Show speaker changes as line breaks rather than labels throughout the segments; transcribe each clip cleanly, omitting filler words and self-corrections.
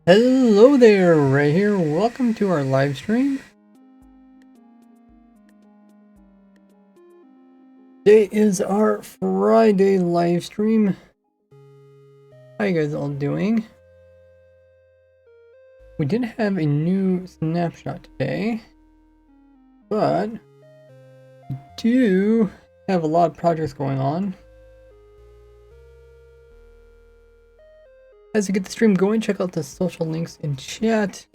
Hello there, right here. Welcome to our live stream. Today is our Friday live stream. How you guys all doing? We did have a new snapshot today, but we do have a lot of projects going on. As you get the stream going, check out the social links in chat.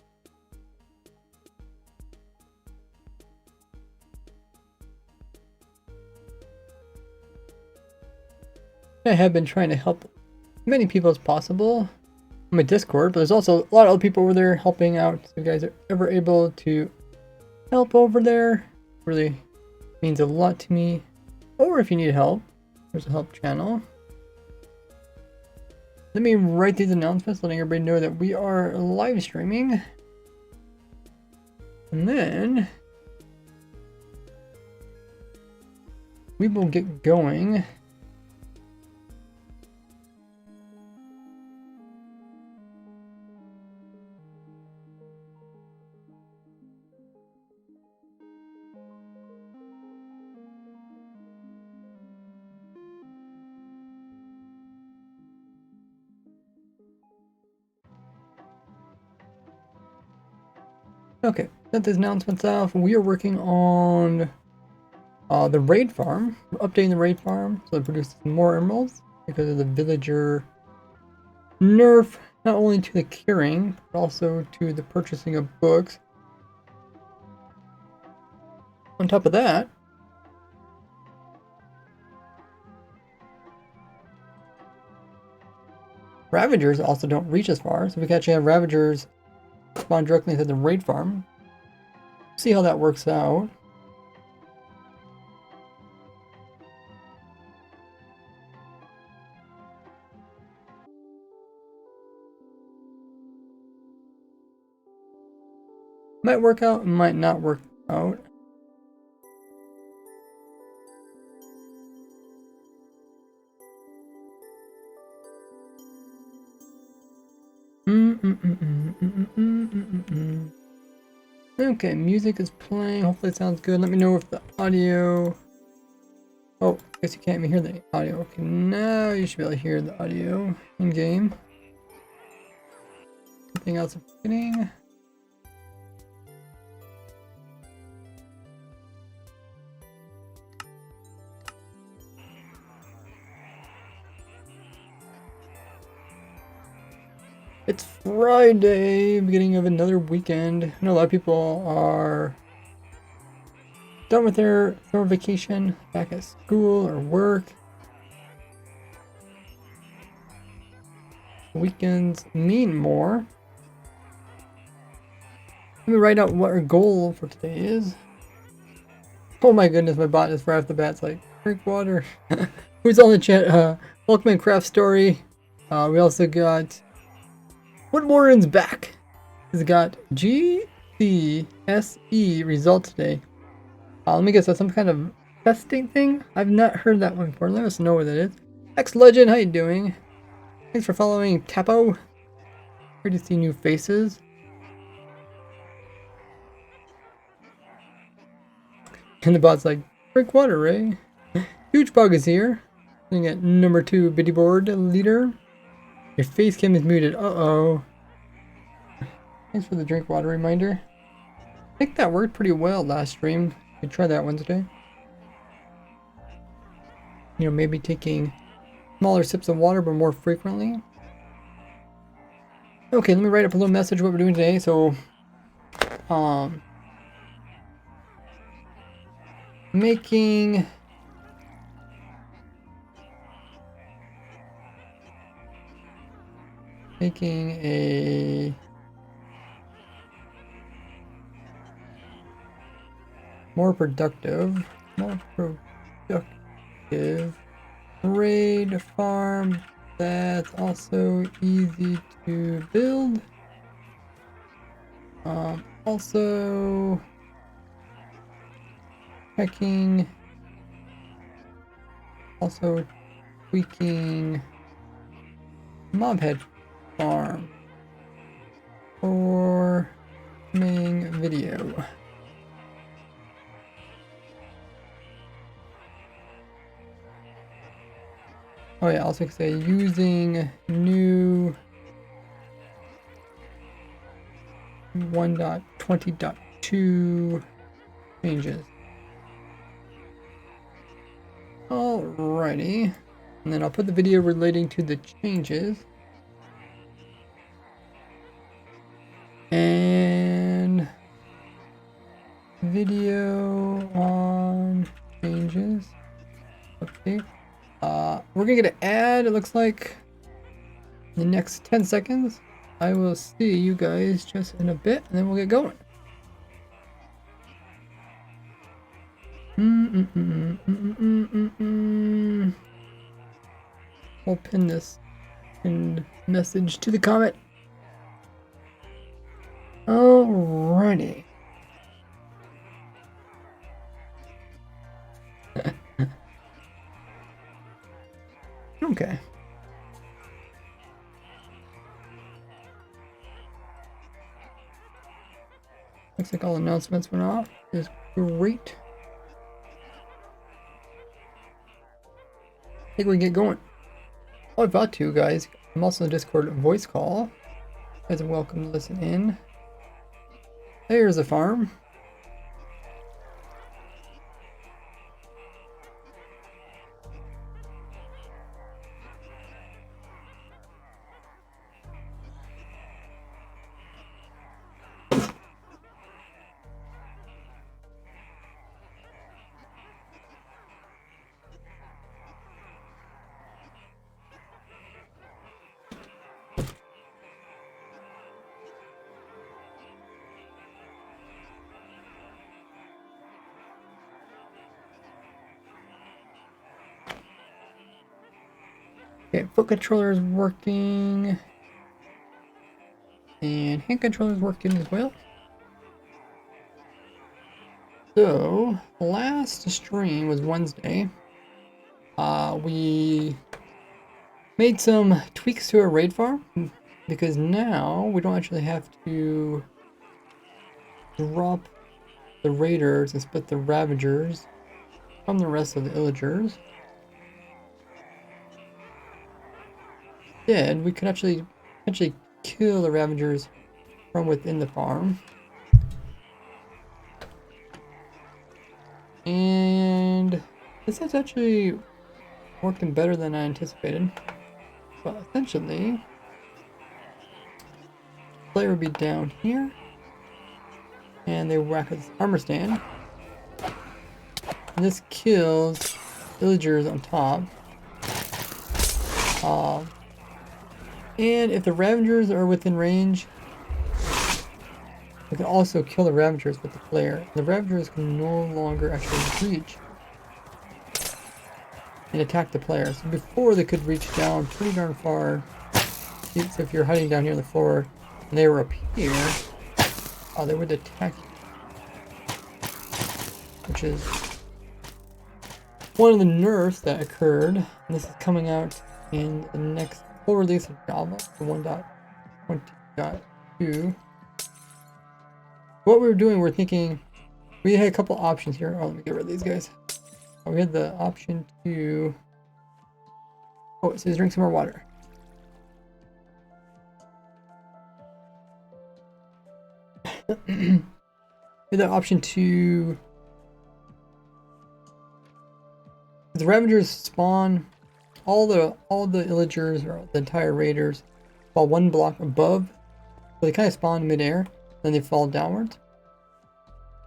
I have been trying to help as many people as possible on my Discord, but there's also a lot of other people over there helping out. So if you guys are ever able to help over there, really means a lot to me. Or if you need help, there's a help channel. Let me write these announcements, letting everybody know that we are live streaming. And then we will get going. Okay, set these announcements off. We are working on the raid farm. We're updating the raid farm so it produces more emeralds because of the villager nerf, not only to the curing, but also to the purchasing of books. On top of that, Ravagers also don't reach as far, so we can actually have Ravagers spawn directly into the raid farm. See how that works out. Might work out, might not work out. Okay, music is playing. Hopefully it sounds good. Let me know if the audio... Oh, I guess you can't even hear the audio. Okay, now you should be able to hear the audio in game. Anything else I'm forgetting? It's Friday, beginning of another weekend. I know a lot of people are done with their summer vacation, back at school or work. Weekends mean more. Let me write out what our goal for today is. Oh my goodness, my bot is right off the bat. It's like, drink water. Who's on the chat? Welcome Craft Story. We also got Woodwarden's back. He's got GCSE results today. Let me guess, that's some kind of testing thing? I've not heard that one before. Let us know what that is. X Legend, how you doing? Thanks for following Tapo. Great to see new faces. And the bot's like, drink water, Ray. Huge Bug is here. Looking at number 2 biddy board leader. Your face cam is muted. Uh-oh. Thanks for the drink water reminder. I think that worked pretty well last stream. We could try that Wednesday. You know, maybe taking smaller sips of water but more frequently. Okay, let me write up a little message what we're doing today. So, making a more productive raid farm that's also easy to build. Also checking, also tweaking mob head farm. for main video. Oh yeah, also say using new 1.20.2 changes. Alrighty. And then I'll put the video relating to the changes. And video on changes. Okay. We're gonna get an ad, it looks like, in the next 10 seconds. I will see you guys just in a bit, and then we'll get going. I'll pin this pinned message to the comment. Alrighty. Okay. Looks like all announcements went off. Is great. I think we can get going. Oh, I've got to, guys. I'm also in the Discord voice call. You guys are welcome to listen in. There's a farm. Okay, foot controller is working. And hand controller is working as well. So, last stream was Wednesday. We made some tweaks to our raid farm because now we don't actually have to drop the raiders and split the ravagers from the rest of the illagers. Instead, we could actually kill the ravagers from within the farm. And this has actually working better than I anticipated. But essentially, the player would be down here, and they whack this armor stand. And this kills villagers on top. And if the ravagers are within range, we can also kill the ravagers with the player. The ravagers can no longer actually reach and attack the player. So before they could reach down pretty darn far. So if you're hiding down here on the floor and they were up here, they would attack you. Which is one of the nerfs that occurred. And this is coming out in the next full release of Java, the 1.20.2. What we were doing, we're thinking, we had a couple options here. Oh, let me get rid of these guys. We had the option to, oh, it says drink some more water. We had the option to, the ravagers spawn all the illagers or the entire raiders fall one block above, so they kind of spawn midair, then they fall downwards.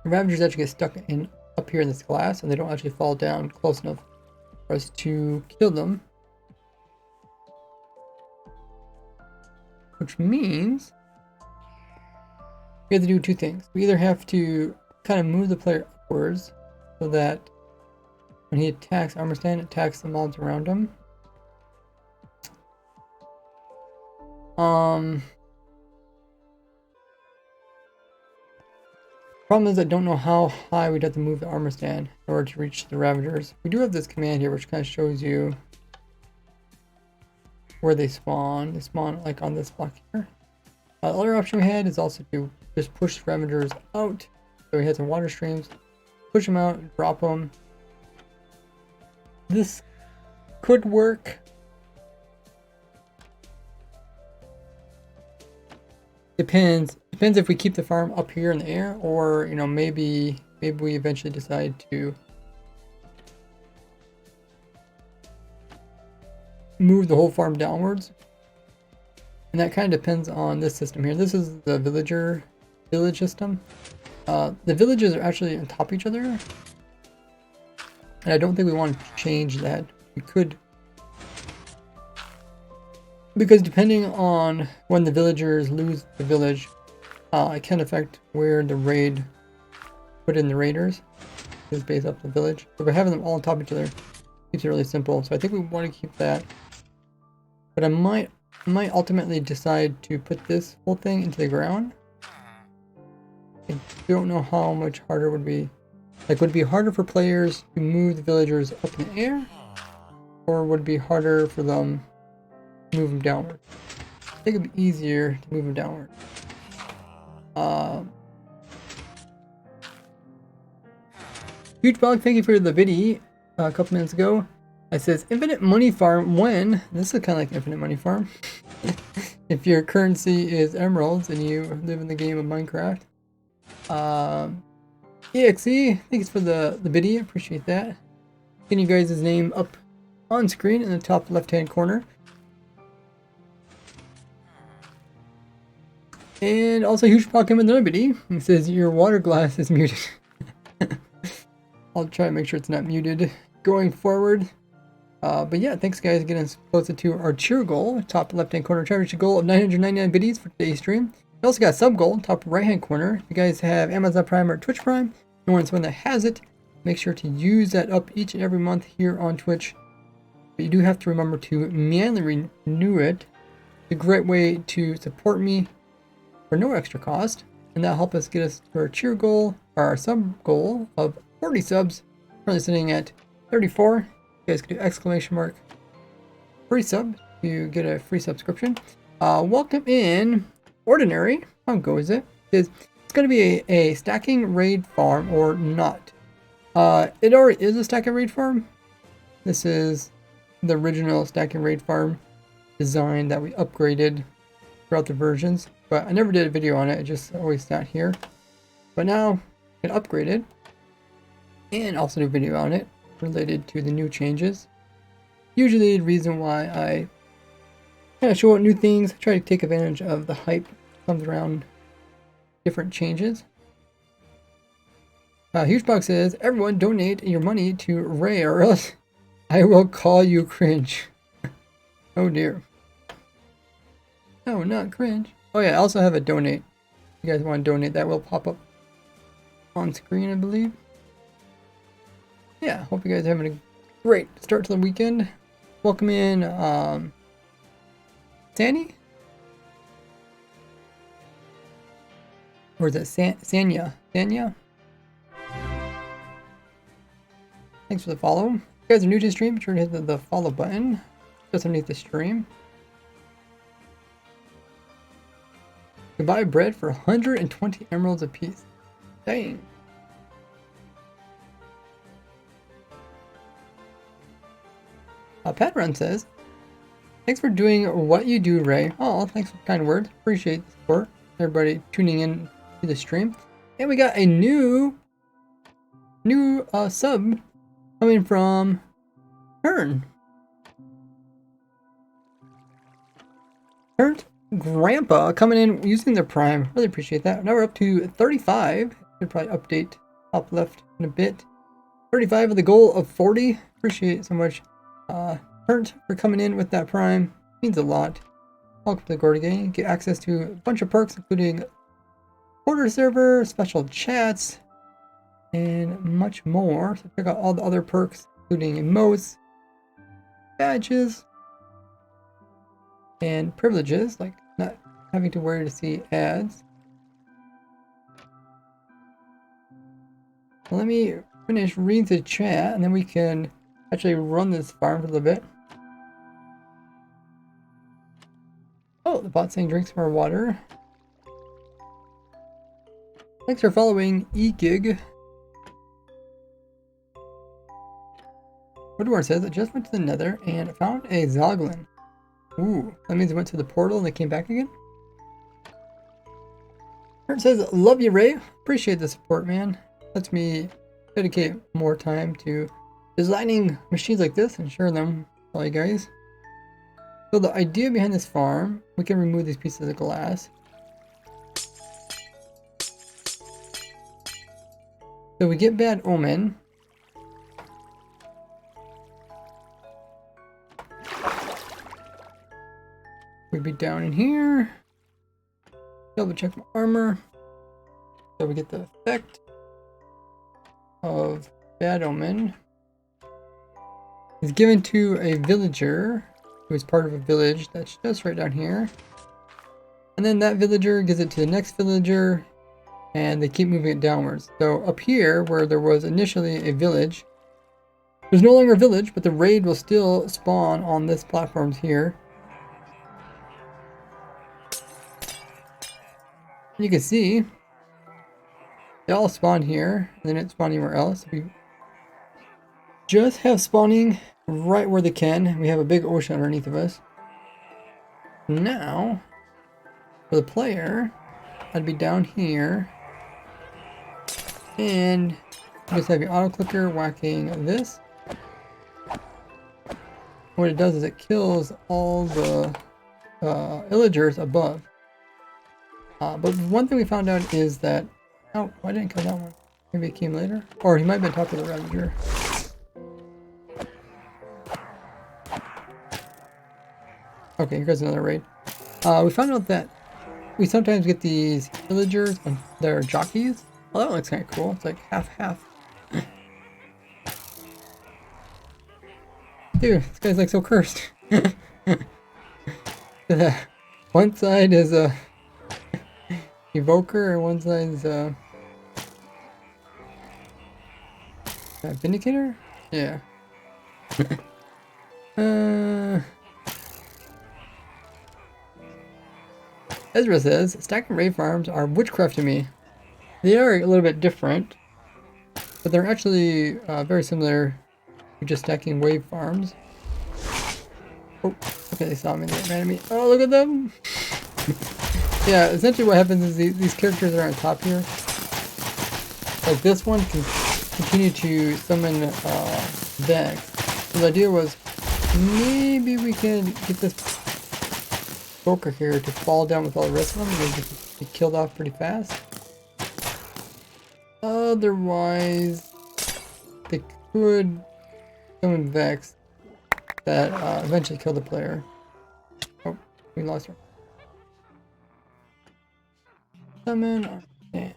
The ravagers actually get stuck in up here in this glass, and they don't actually fall down close enough for us to kill them. Which means we have to do two things. We either have to kind of move the player upwards so that when he attacks armor stand, it attacks the mobs around him. Problem is I don't know how high we'd have to move the armor stand in order to reach the ravagers. We do have this command here which kind of shows you where they spawn. They spawn like on this block here. The other option we had is also to just push scavengers out. So we had some water streams, push them out, drop them. This could work. Depends if we keep the farm up here in the air, or you know, maybe we eventually decide to move the whole farm downwards. And that kind of depends on this system here. This is the village system. The villages are actually on top of each other. And I don't think we want to change that. We could, because depending on when the villagers lose the village, it can affect where the raid put in the raiders. Is based off the village. So by having them all on top of each other keeps it really simple. So I think we want to keep that. But I might ultimately decide to put this whole thing into the ground. I don't know how much harder it would be. Like, would it be harder for players to move the villagers up in the air? Or would it be harder for them to move them downward? I think it'd be easier to move them downward. Huge Bog, thank you for the video a couple minutes ago. It says infinite money farm when this is kind of like infinite money farm. If your currency is emeralds and you live in the game of Minecraft. EXE, thanks for the video, appreciate that. Getting you guys' name up on screen in the top left hand corner. And also Huge Bog came with another video. It says your water glass is muted. I'll try to make sure it's not muted going forward. But yeah, thanks guys, getting us closer to our cheer goal, top left hand corner. Try to reach a goal of 999 biddies for today's stream. We also got a sub goal, top right hand corner. If you guys have Amazon Prime or Twitch Prime, no one's one that has it, make sure to use that up each and every month here on Twitch. But you do have to remember to manually renew it. It's a great way to support me for no extra cost, and that'll help us get us to our cheer goal, or our sub goal of 40 subs. Currently sitting at 34. You guys can do exclamation mark free sub to get a free subscription. Welcome in Ordinary. How goes it? It's going to be a stacking raid farm or not. It already is a stacking raid farm. This is the original stacking raid farm design that we upgraded throughout the versions, but I never did a video on it. It just always sat here. But now it upgraded and also do a video on it related to the new changes. Usually the reason why I kind of show out new things, I try to take advantage of the hype that comes around different changes. Hugebox says, everyone donate your money to Ray or else I will call you cringe. Oh dear. No, not cringe. Oh yeah, I also have a donate. If you guys want to donate, that will pop up on screen, I believe. Yeah, hope you guys are having a great start to the weekend. Welcome in, Sandy? Or is it Sanya? Sanya? Thanks for the follow. If you guys are new to the stream, be sure to hit the follow button just underneath the stream. You can buy bread for 120 emeralds a piece. Dang. Pat Run says, thanks for doing what you do, Ray. Oh, thanks for the kind words. Appreciate the support. Everybody tuning in to the stream. And we got a new sub coming from Hearn. Hearn's Grandpa coming in using their Prime. Really appreciate that. Now we're up to 35. Should probably update top left in a bit. 35 with the goal of 40. Appreciate it so much. Hurt for coming in with that Prime. Means a lot. Welcome to the Gordy Gang. Get access to a bunch of perks, including order server, special chats, and much more. So check out all the other perks, including emotes, badges, and privileges, like not having to worry to see ads. Well, let me finish reading the chat, and then we can actually run this farm for a little bit. Oh, the bot saying drink some more water. Thanks for following eGig. Woodward says, I just went to the Nether and found a Zoglin. Ooh, that means I went to the portal and they came back again? Kurt says, love you, Ray. Appreciate the support, man. Lets me dedicate more time to designing machines like this and sharing them with all you guys. So the idea behind this farm, we can remove these pieces of glass. So we get Bad Omen. We'd be down in here. Double check my armor. So we get the effect of Bad Omen. It's given to a villager who is part of a village that's just right down here. And then that villager gives it to the next villager, and they keep moving it downwards. So up here, where there was initially a village, there's no longer a village, but the raid will still spawn on this platforms here. You can see they all spawn here, and they didn't spawn anywhere else. We just have spawning right where they can. We have a big ocean underneath of us. Now, for the player, I'd be down here, and you just have your auto clicker whacking this. What it does is it kills all the illagers above. But one thing we found out is that, oh, why didn't it kill that one? Maybe it came later, or he might have been talking to the Ravager. Okay, here goes another raid. We found out that we sometimes get these villagers when they're jockeys. Well, that looks kind of cool. It's like half-half. Dude, this guy's like so cursed. One side is a evoker, and one side is a vindicator. Yeah. Ezra says, stacking raid farms are witchcraft to me. They are a little bit different, but they're actually very similar to just stacking wave farms. Oh, okay, they saw me, they ran at me. Oh, look at them! Yeah, essentially what happens is these characters that are on top here, like this one can continue to summon Vex. So the idea was, maybe we can get this Joker here to fall down with all the rest of them and just be killed off pretty fast. Otherwise, they could summon Vex that eventually kill the player. Oh, we lost her. Summon our stand.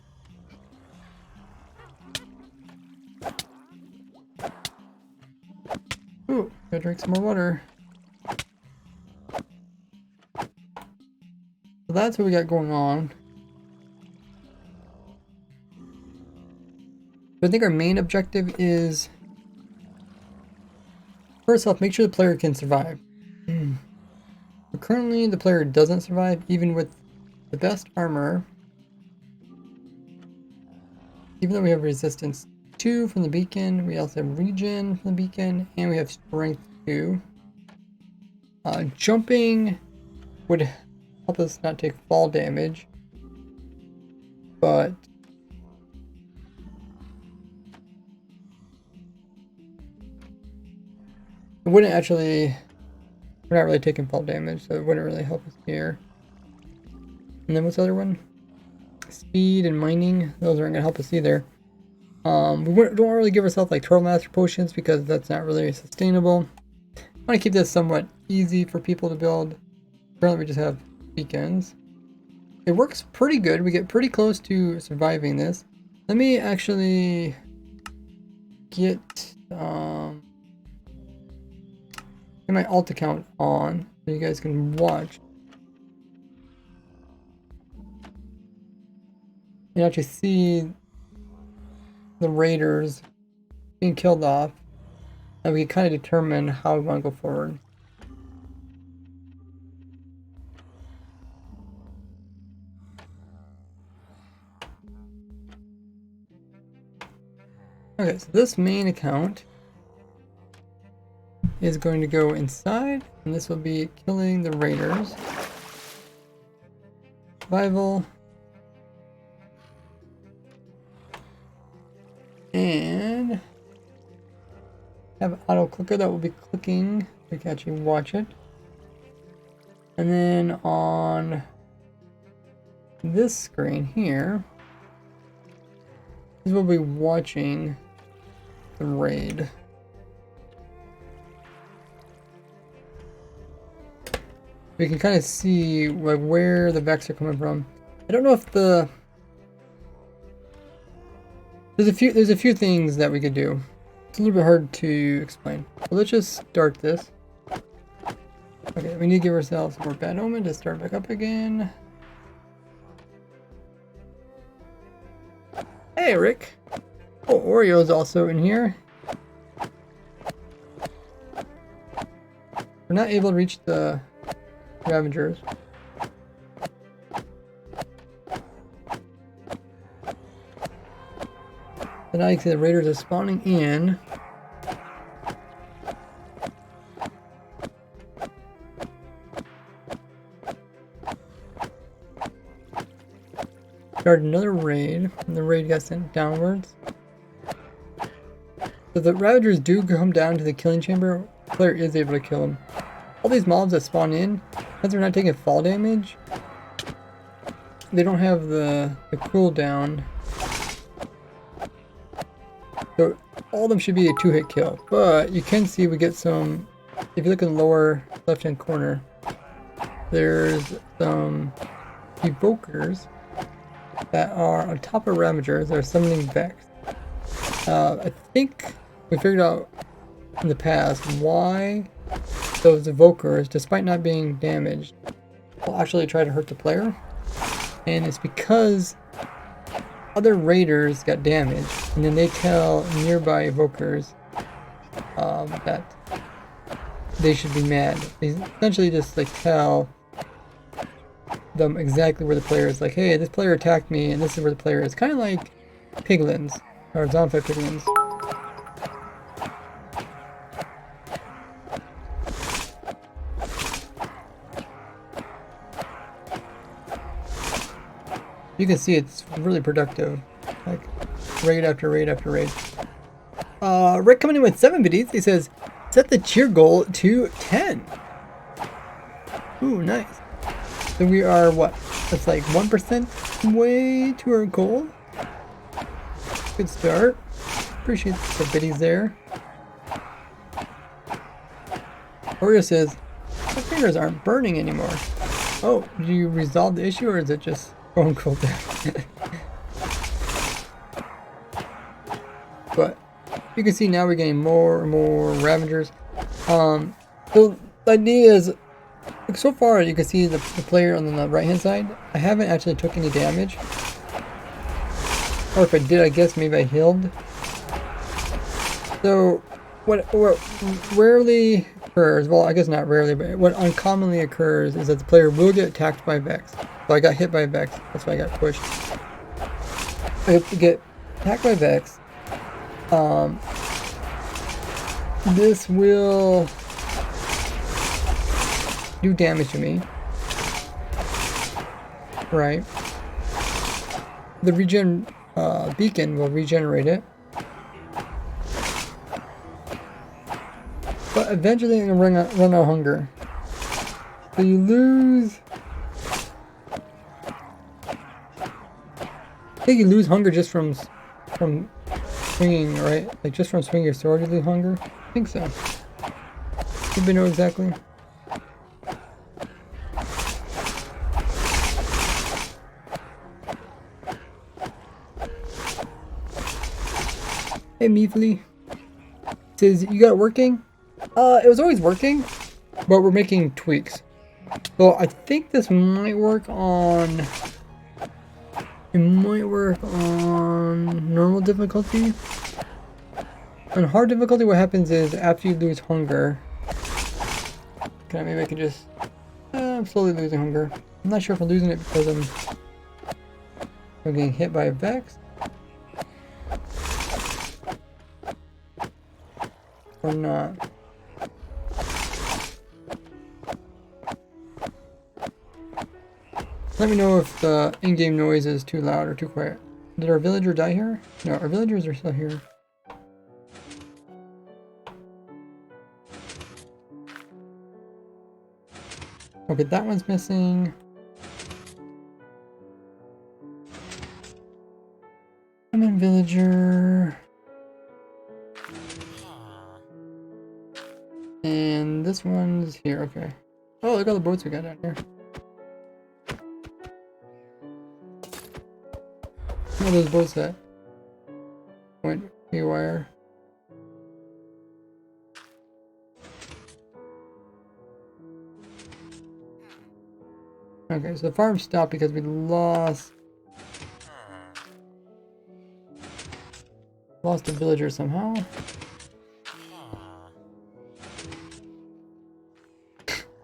Ooh, gotta drink some more water. So that's what we got going on. I think our main objective is, first off, make sure the player can survive. But currently, the player doesn't survive, even with the best armor. Even though we have resistance 2 from the beacon, we also have regen from the beacon, and we have strength 2. Jumping would help us not take fall damage, but it wouldn't actually, we're not really taking fall damage, so it wouldn't really help us here. And then what's the other one? Speed and mining, those aren't going to help us either. We don't really give ourselves like Turtle Master potions because that's not really sustainable. I want to keep this somewhat easy for people to build. Currently we just have beacons. It works pretty good. We get pretty close to surviving this. Let me actually get my alt account on so you guys can watch. You actually see the raiders being killed off, and we can kind of determine how we want to go forward. Okay, so this main account is going to go inside, and this will be killing the raiders. Survival. And have an auto clicker that will be clicking. We can actually watch it. And then on this screen here, this will be watching the raid. We can kind of see like where the Vex are coming from. I don't know if there's a few things that we could do. It's a little bit hard to explain. So let's just start this. Okay, we need to give ourselves more bad omen to start back up again. Hey, Rick. Oh, Oreo's also in here. We're not able to reach the Ravagers. So now you can see the raiders are spawning in. Started another raid, and the raid got sent downwards. So the Ravagers do come down to the killing chamber. The player is able to kill them. All these mobs that spawn in, because they're not taking fall damage, they don't have the cooldown. So all of them should be a 2-hit kill. But you can see we get some, if you look in the lower left hand corner, there's some evokers that are on top of Ravagers that are summoning Vex. I think we figured out in the past why those evokers, despite not being damaged, will actually try to hurt the player. And it's because other raiders got damaged, and then they tell nearby evokers that they should be mad. They essentially just like tell them exactly where the player is. Like, hey, this player attacked me, and this is where the player is. Kind of like piglins, or zombie piglins. You can see it's really productive, like raid after raid after raid. Rick coming in with 7 biddies. He says, set the cheer goal to 10. Ooh, nice. So we are what? That's like 1% way to our goal. Good start. Appreciate the biddies there. Oreo says, my fingers aren't burning anymore. Oh, did you resolve the issue, or is it just going cool down? But you can see now we're getting more and more Ravagers. So the idea is, so far you can see the player on the right hand side. I haven't actually took any damage. Or if I did, I guess maybe I healed. So what rarely occurs, well I guess not rarely, but what uncommonly occurs is that the player will get attacked by Vex. So I got hit by Vex, that's why I got pushed. I get attacked by Vex. This will do damage to me. Right. The regen beacon will regenerate it. But eventually I'm going to run out of hunger. So you lose... I think you lose hunger just from swinging, right? Like just from swinging your sword you lose hunger? I think so. Anybody know exactly? Hey Meefly. Says, you got it working? It was always working, but we're making tweaks. So I think this might work on... It might work on normal difficulty. On hard difficulty, what happens is after you lose hunger... Okay, maybe I can just... I'm slowly losing hunger. I'm not sure if I'm losing it because I'm getting hit by a Vex. or not. Let me know if the in-game noise is too loud or too quiet. Did our villager die here? No, our villagers are still here. Okay, that one's missing. I'm in villager. And this one's here, okay. Oh, look at all the boats we got down here. Oh, those boats that went haywire. Okay, so the farm stopped because we lost a villager somehow.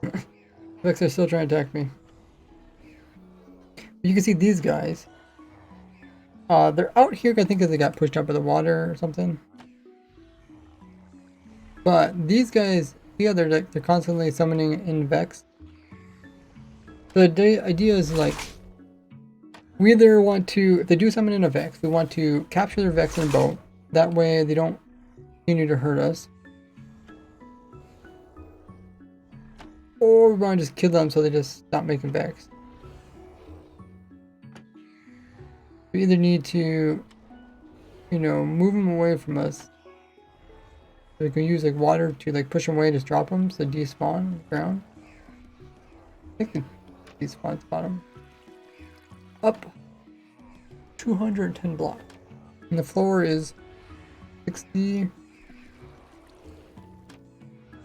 Looks like they're still trying to attack me. You can see these guys. They're out here, I think, because they got pushed up by the water or something. But these guys, yeah, they're constantly summoning in Vex. So the idea is like, we either want to, if they do summon in a Vex, we want to capture their Vex in a boat. That way they don't continue to hurt us. Or we want to just kill them so they just stop making Vex. We either need to, you know, move them away from us. So we can use like water to like push them away, just drop them so they despawn on the ground. I think they despawn at the bottom. Up 210 blocks. And the floor is 60.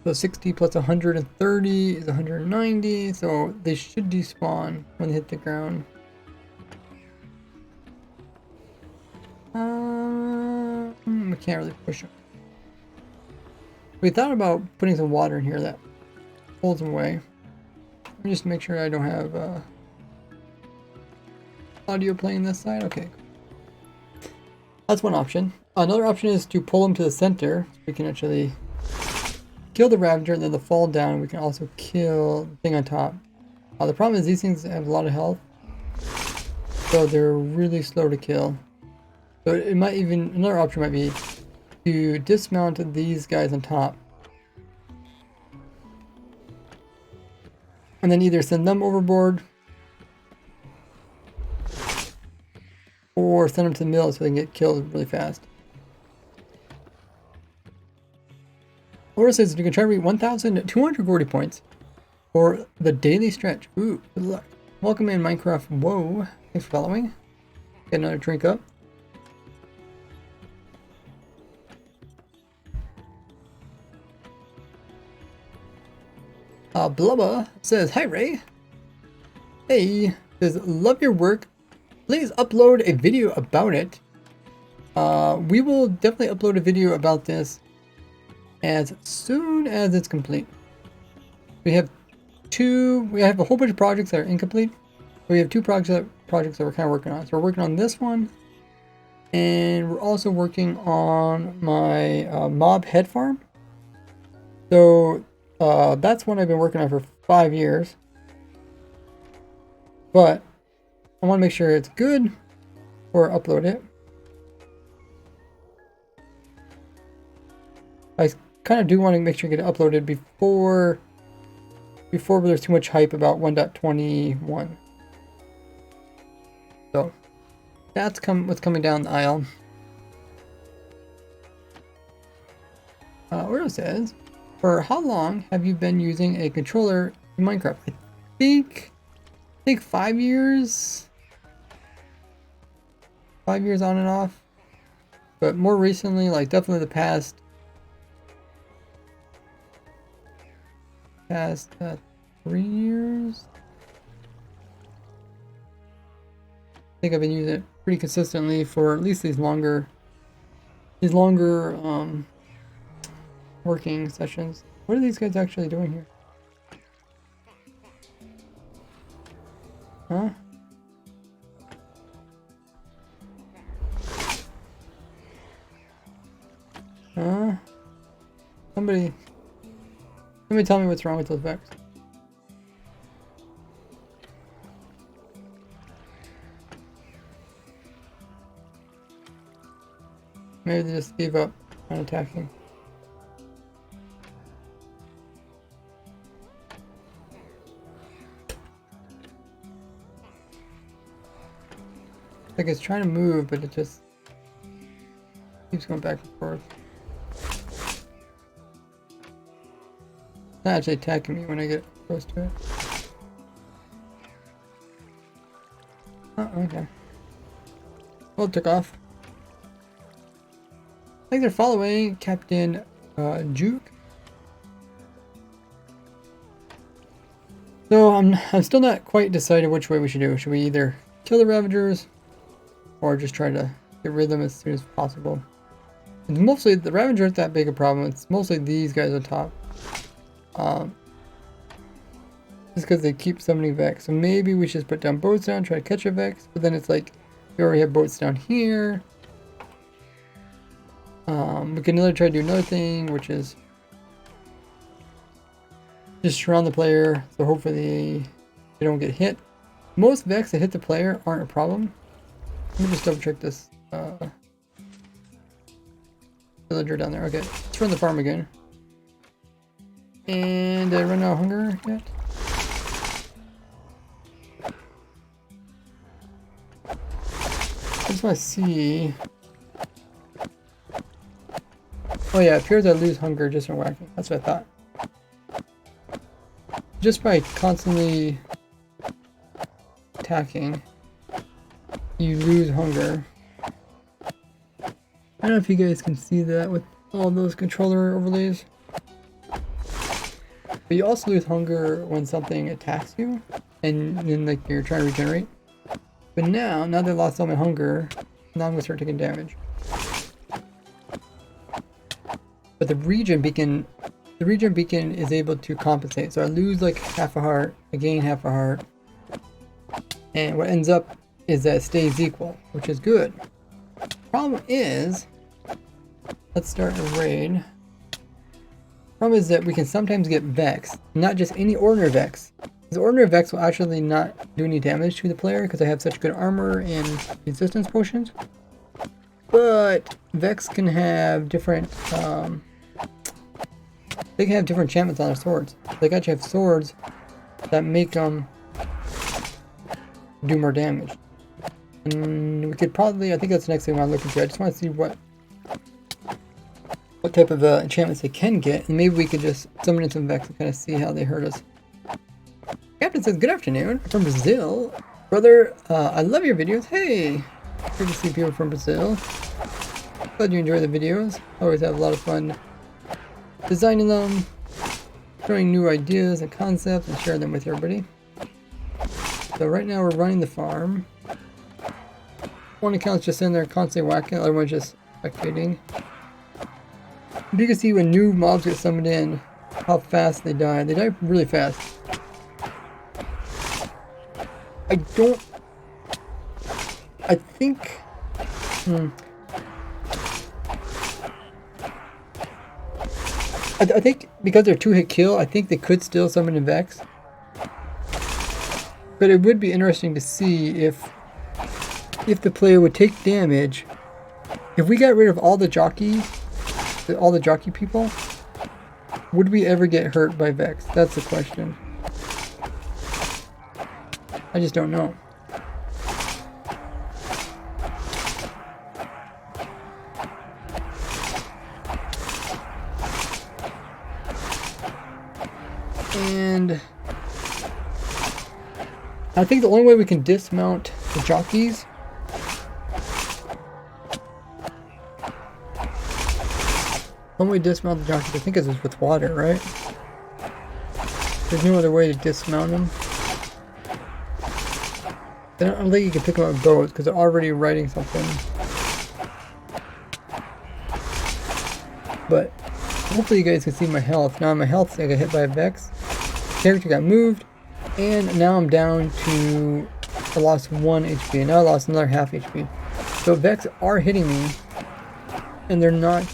So 60 plus 130 is 190. So they should despawn when they hit the ground. We can't really push them. We thought about putting some water in here that holds them away. Let me just make sure I don't have audio playing this side. Okay. That's one option. Another option is to pull them to the center. So we can actually kill the Ravager and then they'll fall down. We can also kill the thing on top. The problem is these things have a lot of health. So they're really slow to kill. So it might even, another option might be to dismount these guys on top. And then either send them overboard or send them to the mill so they can get killed really fast. Or it says you can try to reach 1,240 points for the daily stretch. Ooh, good luck. Welcome in Minecraft. Whoa. Thanks for following. Get another drink up. Blubba says, hi Ray. Hey, says, love your work. Please upload a video about it. We will definitely upload a video about this as soon as it's complete. We have a whole bunch of projects that are incomplete. We have two projects that we're kind of working on. So we're working on this one, and we're also working on my mob head farm. So that's one I've been working on for 5 years. But I want to make sure it's good or upload it. I kind of do want to make sure I get it uploaded before there's too much hype about 1.21. So that's what's coming down the aisle. Where says, for how long have you been using a controller in Minecraft? I think 5 years. 5 years on and off. But more recently, like definitely the past 3 years. I think I've been using it pretty consistently for at least these longer working sessions. What are these guys actually doing here? Huh? Somebody tell me what's wrong with those Vex. Maybe they just gave up on attacking. Like it's trying to move, but it just keeps going back and forth. It's not actually attacking me when I get close to it. Oh, okay. Well, it took off. I think they're following Captain Juke. So I'm still not quite decided which way we should do. Should we either kill the Ravagers or just try to get rid of them as soon as possible? It's mostly the Ravagers aren't that big a problem. It's mostly these guys on top. Just because they keep summoning Vex. So maybe we should put down boats down, try to catch a Vex. But then it's like we already have boats down here. We can try to do another thing, which is just surround the player, so hopefully they don't get hit. Most Vex that hit the player aren't a problem. Let me just double check this villager down there. Okay, let's run the farm again. And did I run out of hunger yet? I just want to see. Oh yeah, it appears I lose hunger just from whacking. That's what I thought. Just by constantly attacking, you lose hunger. I don't know if you guys can see that with all those controller overlays. But you also lose hunger when something attacks you, and then like you're trying to regenerate. But now that I lost all my hunger, now I'm gonna start taking damage. But the regen beacon is able to compensate. So I lose like half a heart, I gain half a heart, and what ends up is that it stays equal, which is good. Problem is, let's start a raid. Problem is that we can sometimes get Vex, not just any ordinary Vex. The ordinary Vex will actually not do any damage to the player because I have such good armor and resistance potions. But Vex can have different, they can have different enchantments on their swords. They actually have swords that make them do more damage. And we could probably, I think that's the next thing I want to look into. I just want to see what type of enchantments they can get, and maybe we could just summon in some Vex and kind of see how they hurt us. Captain says, good afternoon, from Brazil. Brother, I love your videos. Hey! Good to see people from Brazil. Glad you enjoy the videos. Always have a lot of fun designing them, showing new ideas and concepts, and sharing them with everybody. So right now we're running the farm. One account's just in there constantly whacking, the other one's just spectating. You can see when new mobs get summoned in, how fast they die. They die really fast. I think... I think because they're 2-hit kill, I think they could still summon in Vex. But it would be interesting to see if the player would take damage. If we got rid of all the jockey people, would we ever get hurt by Vex? That's the question. I just don't know. And I think the only way we can dismount the jockeys I think is with water, right? There's no other way to dismount them. I don't think you can pick them up with boats because they're already riding something. But hopefully you guys can see my health. Now my health, I got hit by a Vex. Character got moved, and now I'm down to, I lost 1 HP, and now I lost another half HP. So Vex are hitting me, and they're not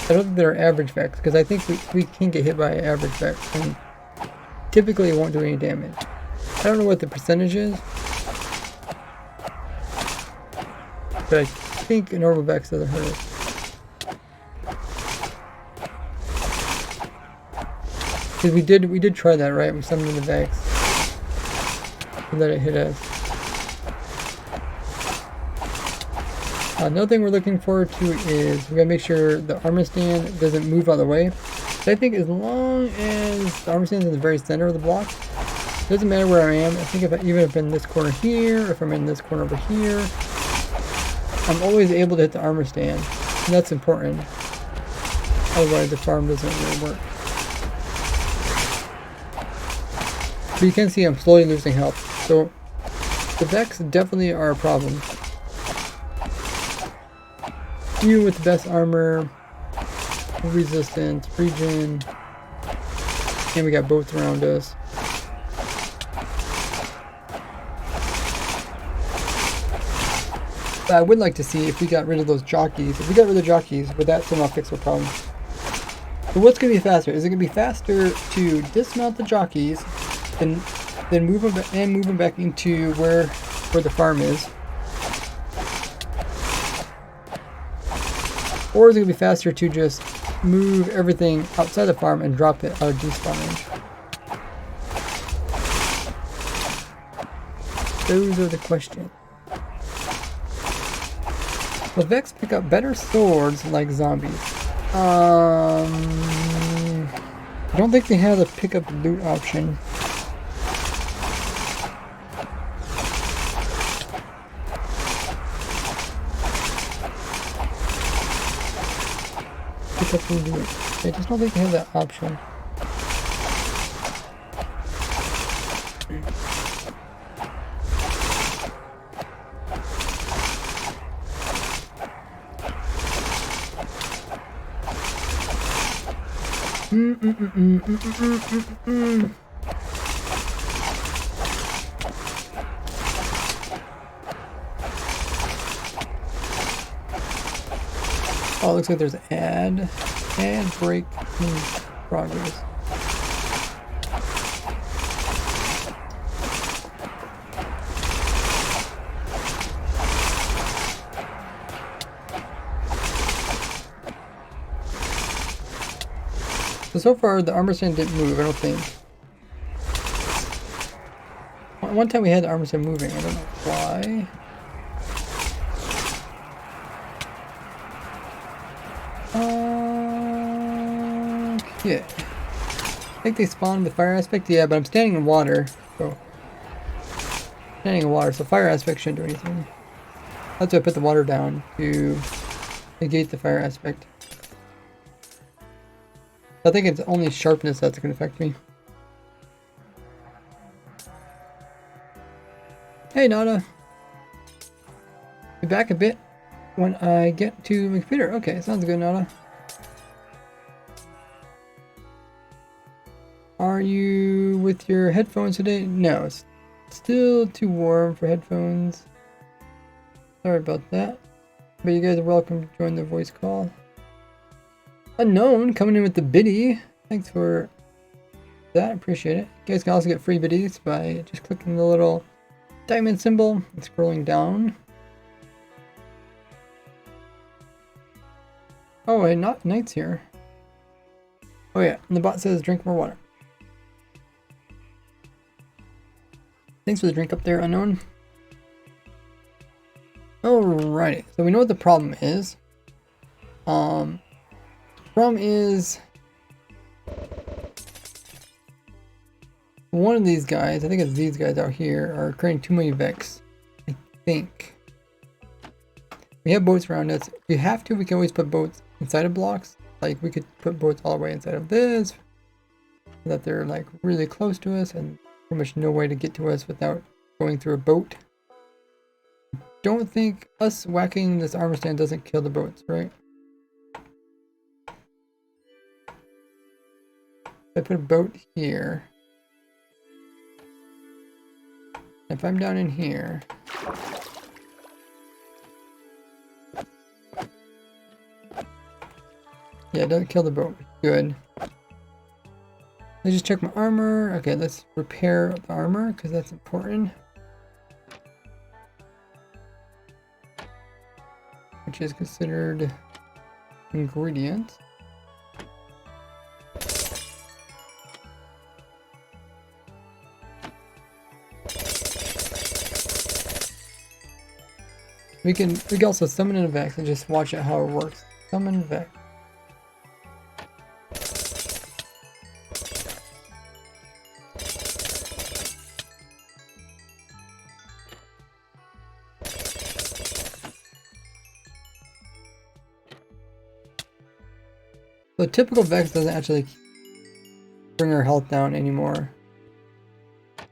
I don't think they're average vex, because I think we can get hit by an average vex, and typically it won't do any damage. I don't know what the percentage is, but I think a normal vex doesn't hurt us. Because we did try that, right? We summoned the vex and let it hit us. Another thing we're looking forward to is we gotta make sure the armor stand doesn't move out of the way. But I think as long as the armor stand is in the very center of the block, it doesn't matter where I am. I think even if I'm in this corner here, if I'm in this corner over here, I'm always able to hit the armor stand. And that's important. Otherwise the farm doesn't really work. But you can see I'm slowly losing health. So the vex definitely are a problem. You with the best armor, resistance, regen, and we got boats around us. But I would like to see if we got rid of those jockeys. If we got rid of the jockeys, would that somehow fix our problem? So what's going to be faster? Is it going to be faster to dismount the jockeys, then move them back into where the farm is? Or is it going to be faster to just move everything outside the farm and drop it out of despawn range? Those are the questions. Will Vex pick up better swords like zombies? I don't think they have the pick up loot option. Pick up loot. I just don't think they have that option. Oh, it looks like there's ad break in progress. So far the armor stand didn't move, I don't think. One time we had the armor stand moving, I don't know why. Okay. I think they spawned with fire aspect, yeah, but I'm standing in water, so fire aspect shouldn't do anything. That's why I put the water down to negate the fire aspect. I think it's only sharpness that's going to affect me. Hey Nada. Be back a bit when I get to my computer. Okay, sounds good, Nada. Are you with your headphones today? No, it's still too warm for headphones. Sorry about that. But you guys are welcome to join the voice call. Unknown coming in with the biddy. Thanks for that. Appreciate it. You guys can also get free biddies by just clicking the little diamond symbol and scrolling down. Oh, wait, not Knight's here. Oh yeah, and the bot says drink more water. Thanks for the drink up there, Unknown. Alrighty, so we know what the problem is. Problem is one of these guys, I think it's these guys out here, are creating too many Vex. I think. We have boats around us. If we have to, we can always put boats inside of blocks. Like we could put boats all the way inside of this, so that they're like really close to us and pretty much no way to get to us without going through a boat. Don't think us whacking this armor stand doesn't kill the boats, right? I put a boat here. If I'm down in here, Yeah, it doesn't kill the boat. Good. Let's just check my armor. Okay, let's repair the armor because that's important. Which is considered ingredient. We can also summon an Vex and just watch it how it works. Summon Vex. The typical Vex doesn't actually bring our health down anymore. I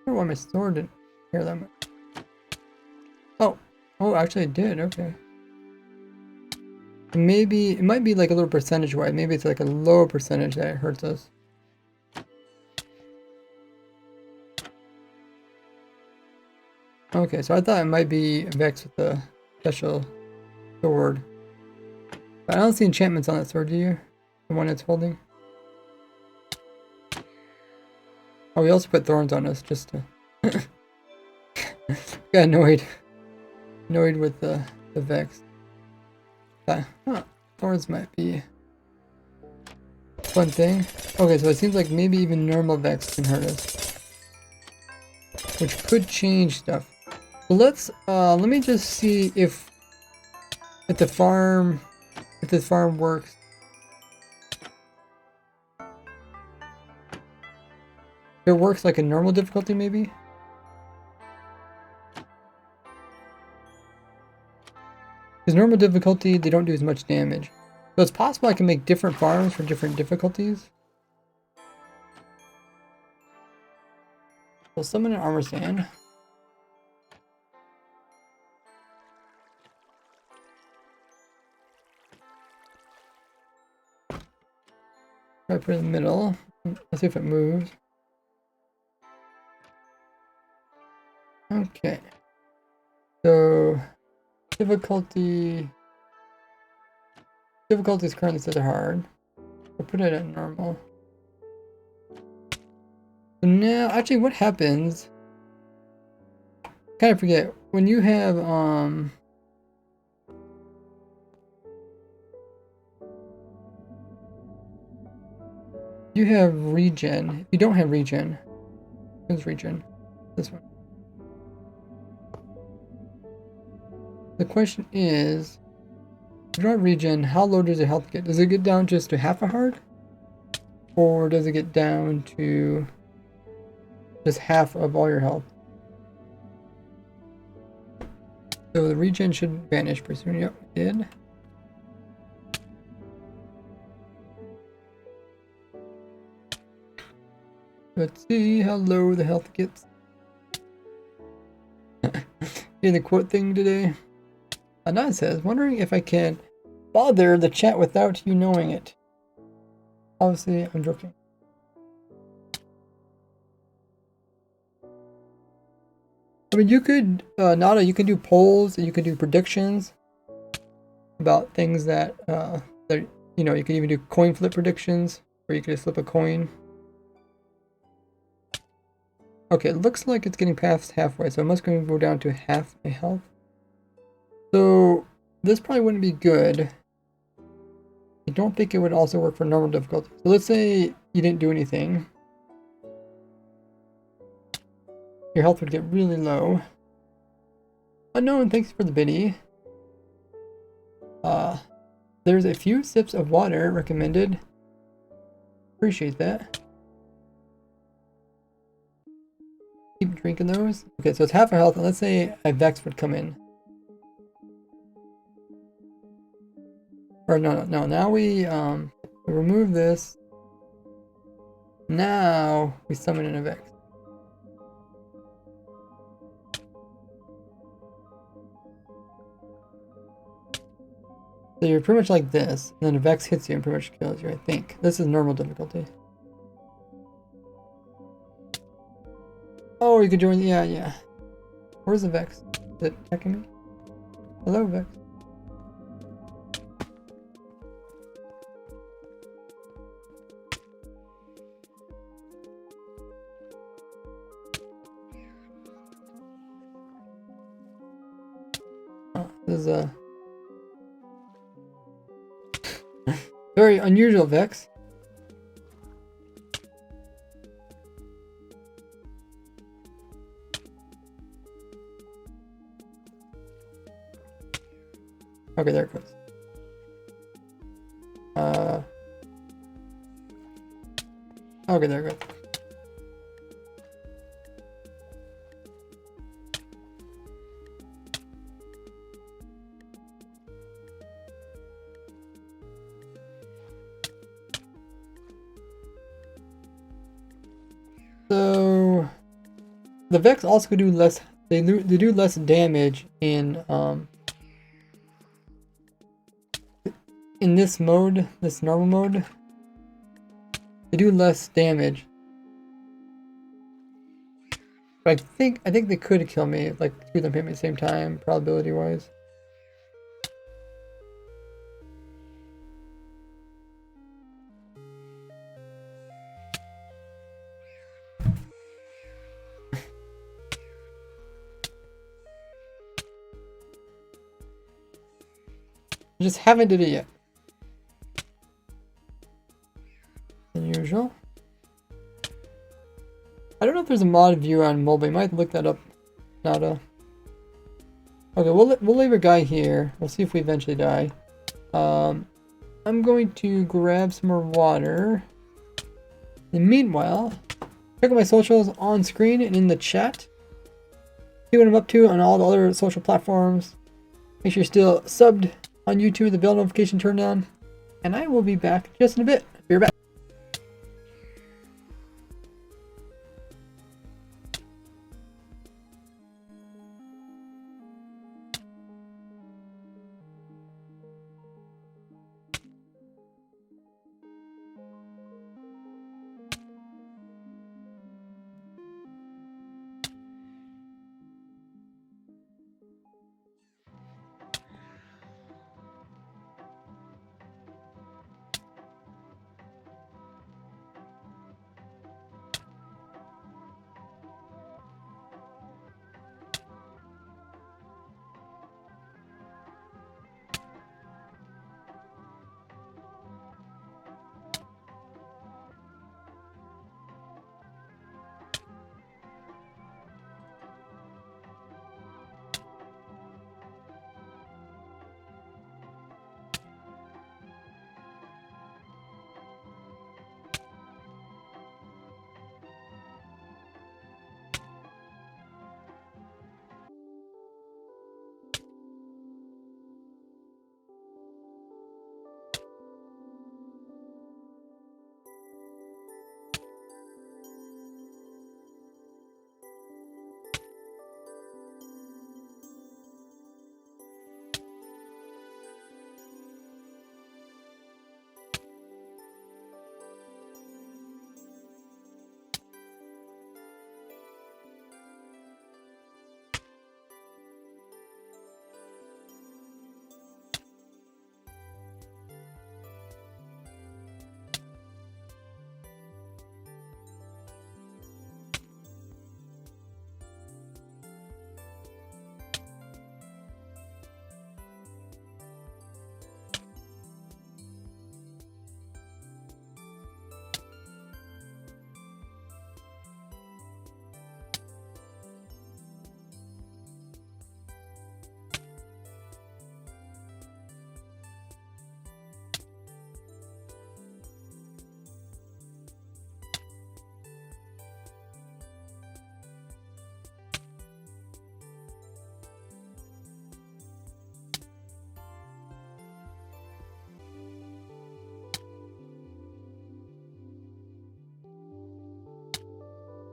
don't know why my sword didn't care that much. Oh, actually it did, okay. Maybe, it might be like a little percentage wise. Maybe it's like a low percentage that it hurts us. Okay, so I thought it might be Vex with the special sword. But I don't see enchantments on that sword, do you? The one it's holding? Oh, we also put thorns on us just to... Got annoyed. Annoyed with the Vex. Huh, thorns might be a fun thing. Okay, so it seems like maybe even normal Vex can hurt us. Which could change stuff. So let's, let me just see if the farm, if this farm works. If it works like a normal difficulty, maybe? Because normal difficulty, they don't do as much damage. So it's possible I can make different farms for different difficulties. We'll summon an armor stand. Right for the middle. Let's see if it moves. Okay. So difficulty is currently set to hard. We'll put it at normal. So now, actually, what happens? Kind of forget when you have you have regen. If you don't have regen, who's regen? This one. The question is, if you don't have regen, how low does your health get? Does it get down just to half a heart? Or does it get down to just half of all your health? So the regen should vanish pretty soon. Yep, it did. Let's see how low the health gets. In the quote thing today. Anand says, wondering if I can bother the chat without you knowing it. Obviously, I'm joking. I mean, you could, Nada, you can do polls and you can do predictions about things that, you know, you can even do coin flip predictions where you can just flip a coin. Okay, it looks like it's getting past halfway, so I must go down to half my health. So, this probably wouldn't be good. I don't think it would also work for normal difficulty. So let's say you didn't do anything. Your health would get really low. Unknown, thanks for the biddy. There's a few sips of water recommended. Appreciate that. Keep drinking those. Okay, so it's half a health, and let's say a Vex would come in. Or no, now we remove this. Now we summon in a Vex. So you're pretty much like this, and then a Vex hits you and pretty much kills you, I think. This is normal difficulty. Oh, you could join, yeah. Where's the Vex? Is it checking me? Hello, Vex. This is a very unusual Vex. Okay, there it goes. Okay, there it goes. So the Vex also do less. They do less damage in this mode, this normal mode. They do less damage. But I think they could kill me, like two of them hit me at the same time, probability wise. I just haven't did it yet. Unusual. I don't know if there's a mod view on mobile. You might look that up. Nada. Okay, we'll leave a guy here. We'll see if we eventually die. I'm going to grab some more water. And meanwhile, check out my socials on screen and in the chat. See what I'm up to on all the other social platforms. Make sure you're still subbed on YouTube, the bell notification turned on. And I will be back just in a bit. Be right back.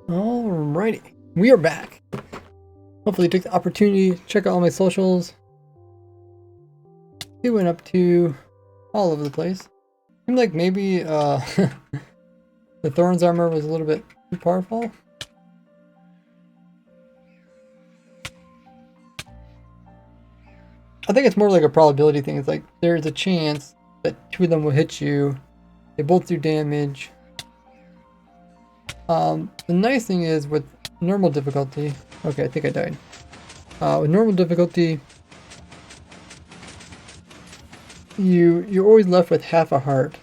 Alrighty, we are back. Hopefully you took the opportunity to check out all my socials. We went up to all over the place. Seemed like maybe the Thorns armor was a little bit too powerful. I think it's more like a probability thing. It's like there's a chance that two of them will hit you. They both do damage. The nice thing is with normal difficulty. Okay, I think I died. With normal difficulty, you're always left with half a heart.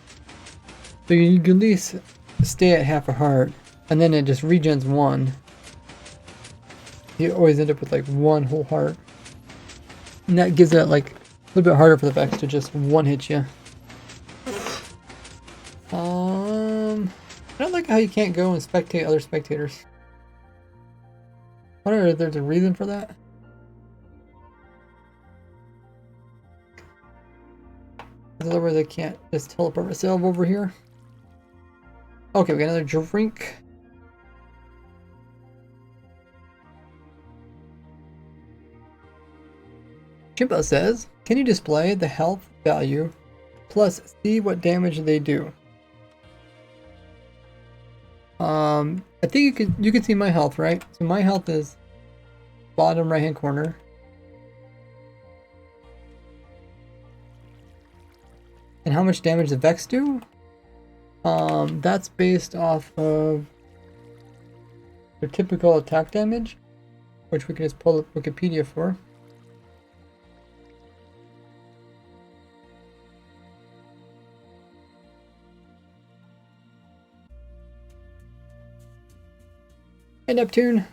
So you can at least stay at half a heart, and then it just regens one. You always end up with like one whole heart. And that gives it like a little bit harder for the Vex to just one hit you. I don't like how you can't go and spectate other spectators. I wonder if there's a reason for that. Otherwise I can't just teleport myself over here. Okay, we got another drink. Chimpa says, can you display the health value plus see what damage they do? I think you can see my health, right? So my health is bottom right hand corner. And how much damage the Vex do? That's based off of their typical attack damage, which we can just pull up Wikipedia for. Hey Neptune!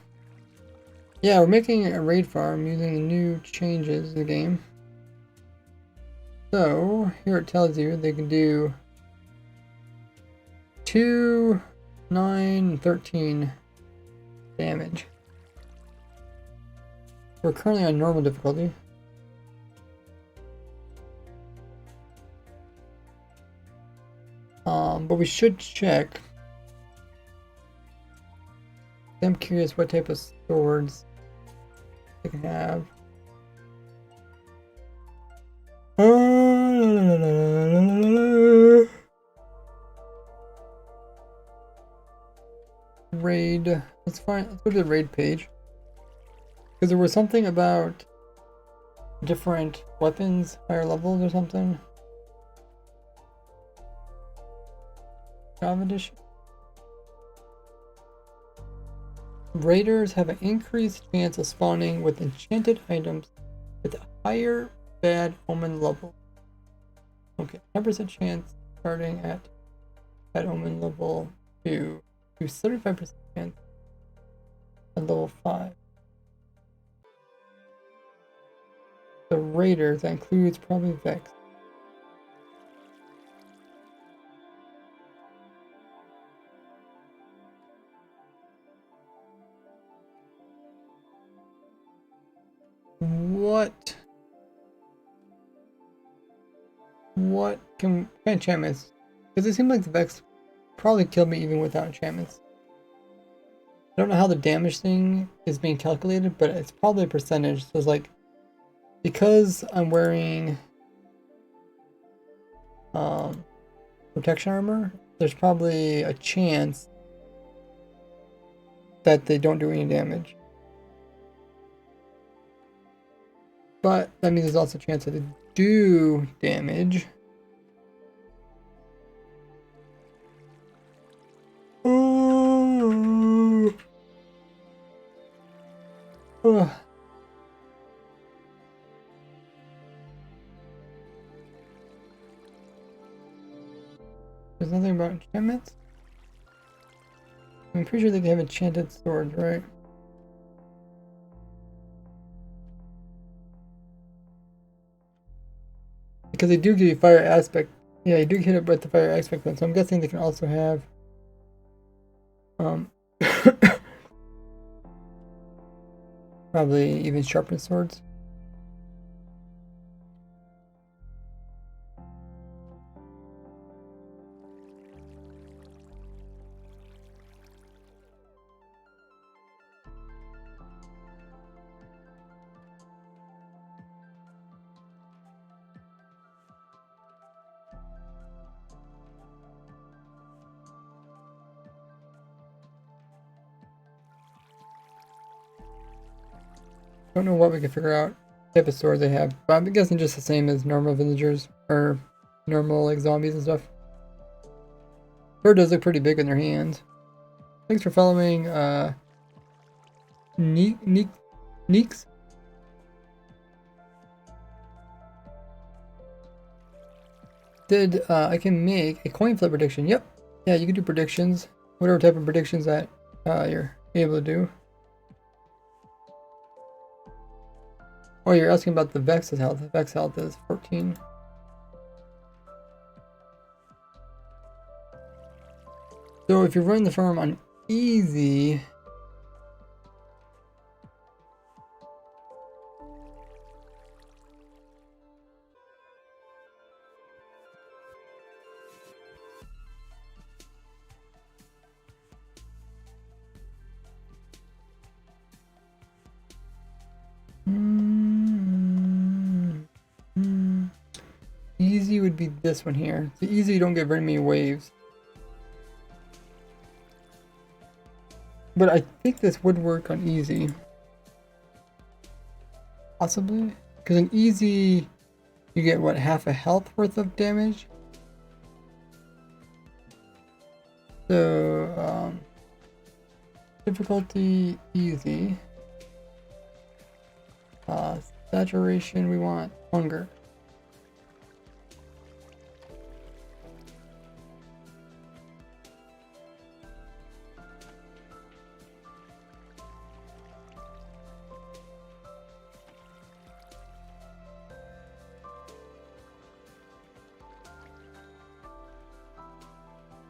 Yeah, we're making a raid farm using the new changes in the game. So, here it tells you they can do 2, 9, 13 damage. We're currently on normal difficulty. But we should check. I'm curious what type of swords they can have. Raid. Let's go to the raid page. Because there was something about different weapons, higher levels or something. Java edition. Raiders have an increased chance of spawning with enchanted items with a higher bad omen level. Okay, 10% chance starting at bad omen level 2 to 75% chance at level 5. The Raiders, that includes probably Vex. What kind of enchantments? Because it seems like the Vex probably killed me even without enchantments. I don't know how the damage thing is being calculated, but it's probably a percentage. So it's like, because I'm wearing protection armor, there's probably a chance that they don't do any damage. But that means there's also a chance that they do damage. There's nothing about enchantments? I'm pretty sure they have enchanted swords, right? Because they do give you fire aspect. Yeah, you do hit it with the fire aspect one, so I'm guessing they can also have probably even sharpened swords. Don't know what we can figure out type of swords they have, but I'm guessing just the same as normal villagers or normal like zombies and stuff. Bird does look pretty big in their hands. Thanks for following Neeks. Did I can make a coin flip prediction? Yep. Yeah, you can do predictions. Whatever type of predictions that you're able to do. Oh, you're asking about the Vex's health. Vex health is 14. So if you're running the farm on easy, easy would be this one here. So easy, you don't get very many waves. But I think this would work on easy. Possibly. Because in easy, you get what, half a health worth of damage? So, difficulty easy. Saturation, we want hunger.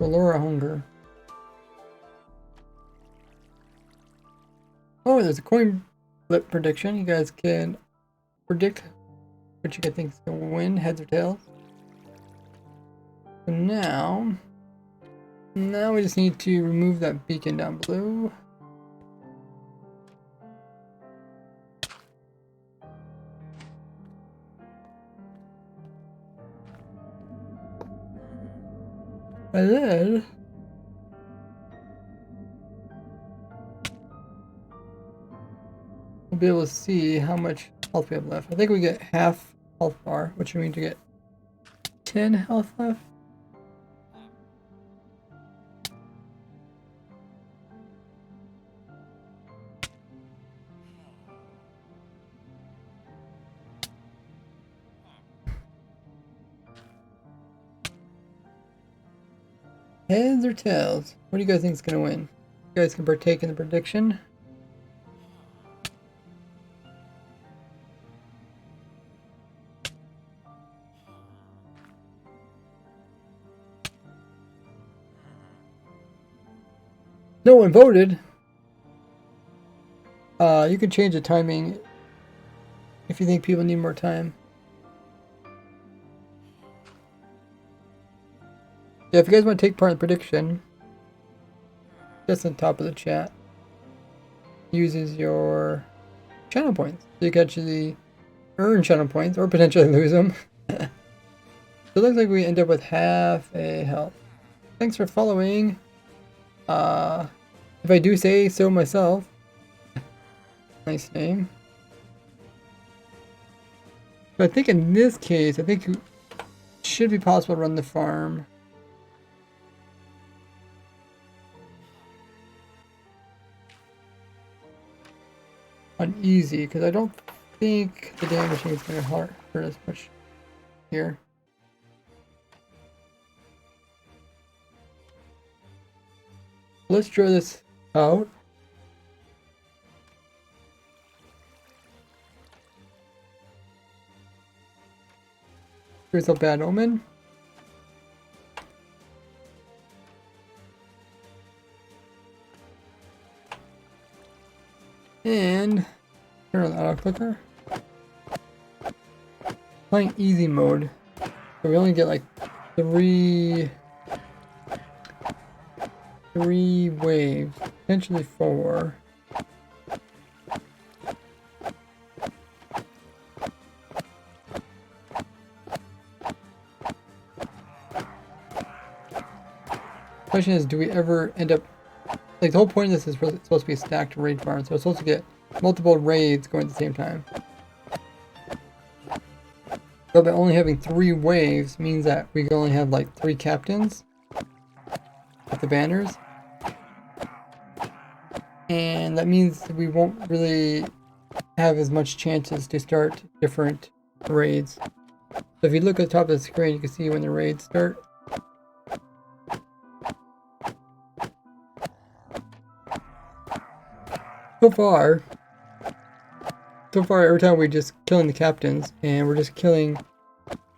Lower hunger. Oh, there's a coin flip prediction. You guys can predict which you think is going to win, heads or tails. So now we just need to remove that beacon down below. And then we'll be able to see how much health we have left. I think we get half health bar, which means to get 10 health left. Heads or tails? What do you guys think is going to win? You guys can partake in the prediction. No one voted. You can change the timing if you think people need more time. Yeah, if you guys want to take part in the prediction, just on top of the chat, uses your channel points. So you can actually earn channel points or potentially lose them. So it looks like we end up with half a health. Thanks for following. If I do say so myself. Nice name. But I think in this case, I think it should be possible to run the farm. On easy, because I don't think the damage is going to hurt as much here. Let's draw this out. Here's a bad omen. And turn on the auto clicker. Playing easy mode. So we only get like three waves, potentially 4. Question is, do we ever end up, like the whole point of this is really supposed to be a stacked raid farm, so it's supposed to get multiple raids going at the same time. But by only having 3 waves means that we can only have like 3 captains with the banners. And that means we won't really have as much chances to start different raids. So if you look at the top of the screen, you can see when the raids start. So far, every time we're just killing the captains, and we're just killing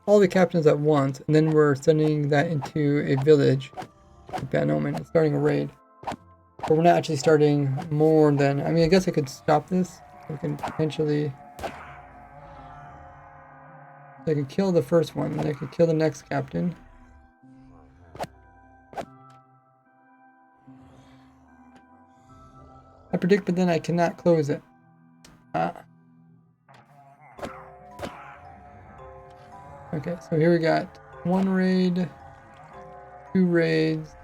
all the captains at once, and then we're sending that into a village, like Bad Omen, and starting a raid. But we're not actually starting more than... I mean, I guess I could stop this. I can potentially... I can kill the first one, and I could kill the next captain. I predict, but then I cannot close it. Okay, so here we got 1 raid, 2 raids,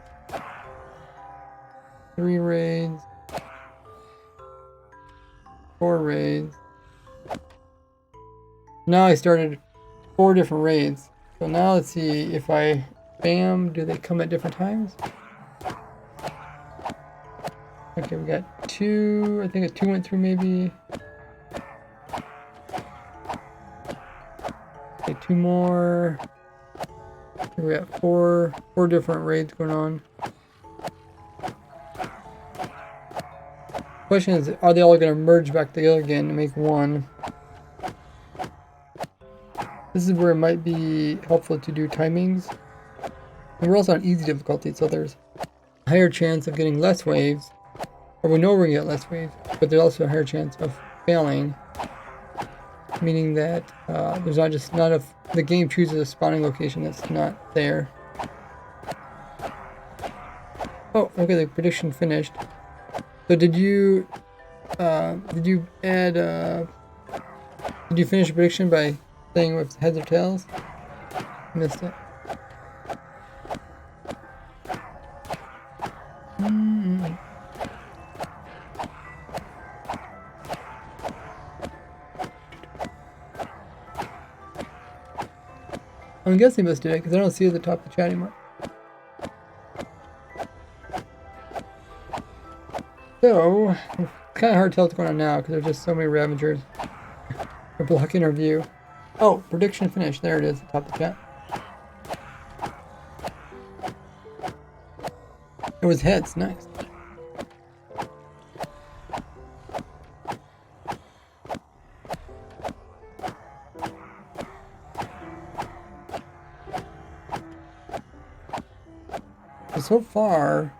3 raids, 4 raids. Now I started 4 different raids. So now let's see if I bam, do they come at different times? Okay, we got 2, I think a 2 went through maybe. Okay, 2 more. We got 4 different raids going on. Question is, are they all going to merge back together again to make one? This is where it might be helpful to do timings. And we're also on easy difficulty, so there's a higher chance of getting less waves. Or we know we're going to get less waves, but there's also a higher chance of failing. Meaning that there's not if the game chooses a spawning location that's not there. Oh, okay, the prediction finished. So did you add did you finish a prediction by saying with heads or tails? Missed it. I'm guessing I missed it because I don't see it at the top of the chat anymore. So, it's kind of hard to tell what's going on now because there's just so many Ravagers. They're blocking our view. Oh, prediction finished. There it is, at the top of the chat. It was heads, nice. So far,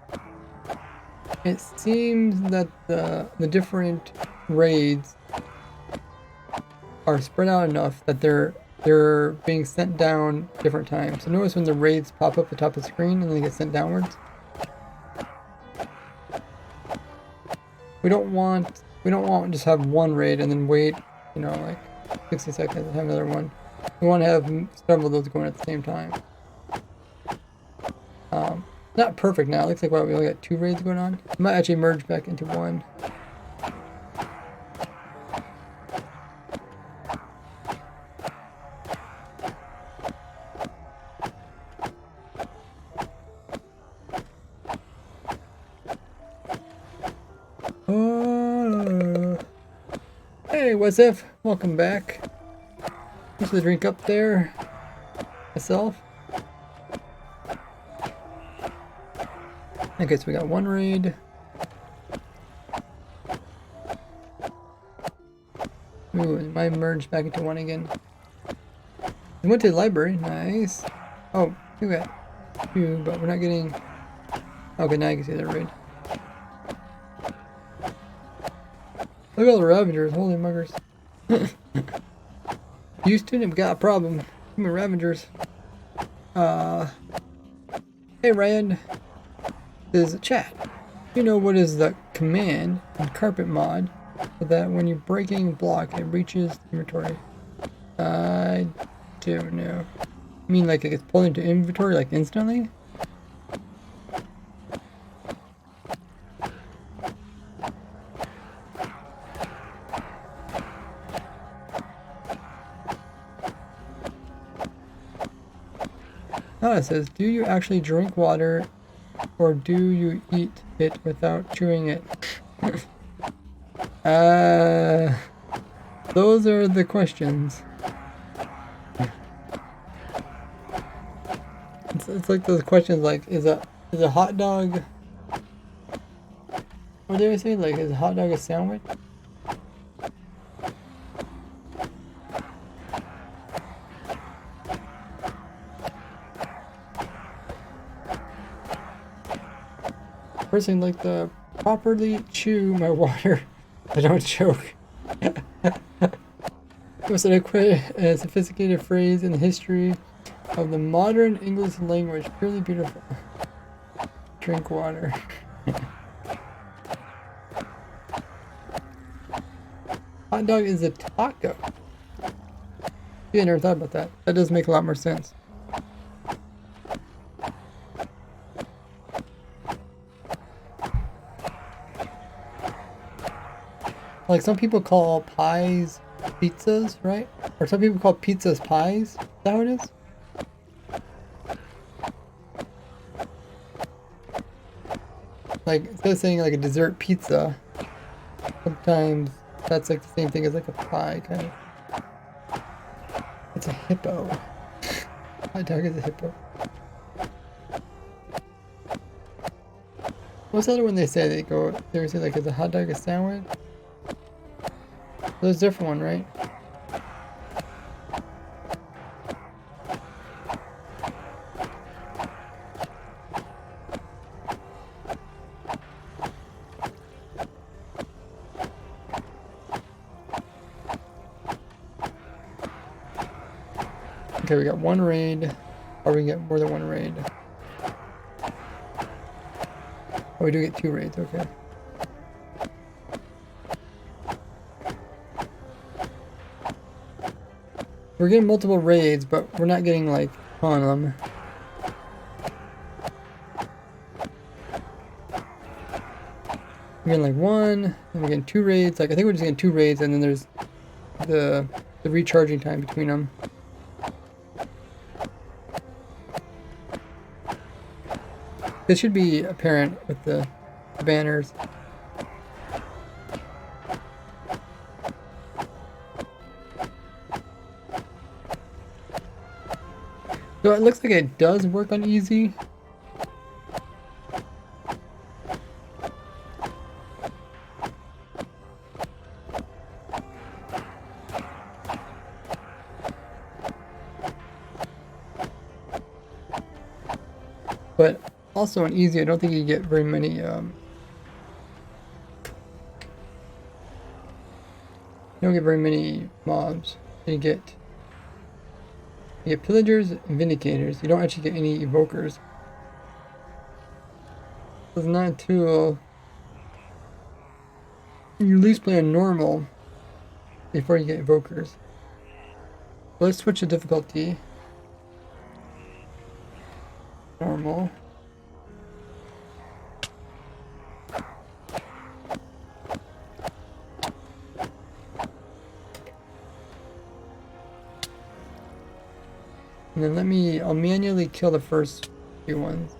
it seems that the different raids are spread out enough that they're being sent down different times. So notice when the raids pop up at the top of the screen and then they get sent downwards. We don't want to just have one raid and then wait, you know, like 60 seconds and have another one. We want to have several of those going at the same time. Not perfect now. It looks like we only got 2 raids going on. It might actually merge back into one. Hey, what's up? Welcome back. There's the drink up there. Myself. Okay, so we got 1 raid. Ooh, it might merge back into 1 again. We went to the library, nice. Oh, we got 2, but we're not getting... Okay, now you can see that raid. Look at all the Ravagers, holy muggers. Houston, we got a problem. Too many Ravagers. Hey Ryan. There's a chat. You know what is the command in carpet mod so that when you're breaking block it reaches the inventory? I don't know. You mean like it gets pulled into inventory like instantly? It says, do you actually drink water or do you eat it without chewing it? Those are the questions. it's like those questions like, is a hot dog, what do they say, like, is a hot dog a sandwich? Personally, like to properly chew my water. I don't choke. It was an sophisticated phrase in the history of the modern English language. Purely beautiful. Drink water. Hot dog is a taco. Yeah, I never thought about that. That does make a lot more sense. Like some people call pies pizzas, right? Or some people call pizzas pies. Is that how it is? Like instead of saying like a dessert pizza, sometimes that's like the same thing as like a pie kind of. It's a hippo. Hot dog is a hippo. What's the other one they say? They say like, is a hot dog a sandwich? There's a different one, right? Okay, we got one raid, or we can get more than one raid. Oh, we do get 2 raids, okay. We're getting multiple raids, but we're not getting like on them. We're getting like 1, and we're getting 2 raids. Like I think we're just getting 2 raids, and then there's the recharging time between them. This should be apparent with the banners. So it looks like it does work on easy. But also on easy, I don't think you get very many you don't get very many mobs. You get pillagers and vindicators. You don't actually get any evokers. It's not too you at least play on normal before you get evokers. Let's switch the difficulty. Normal. And then I'll manually kill the first few ones.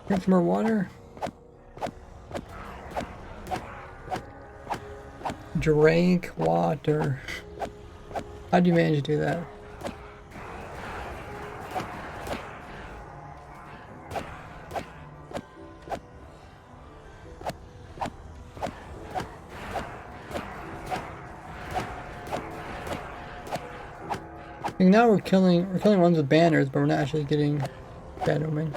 Drink some more water. Drink water. How do you manage to do that? And now we're killing ones with banners, but we're not actually getting bad omen.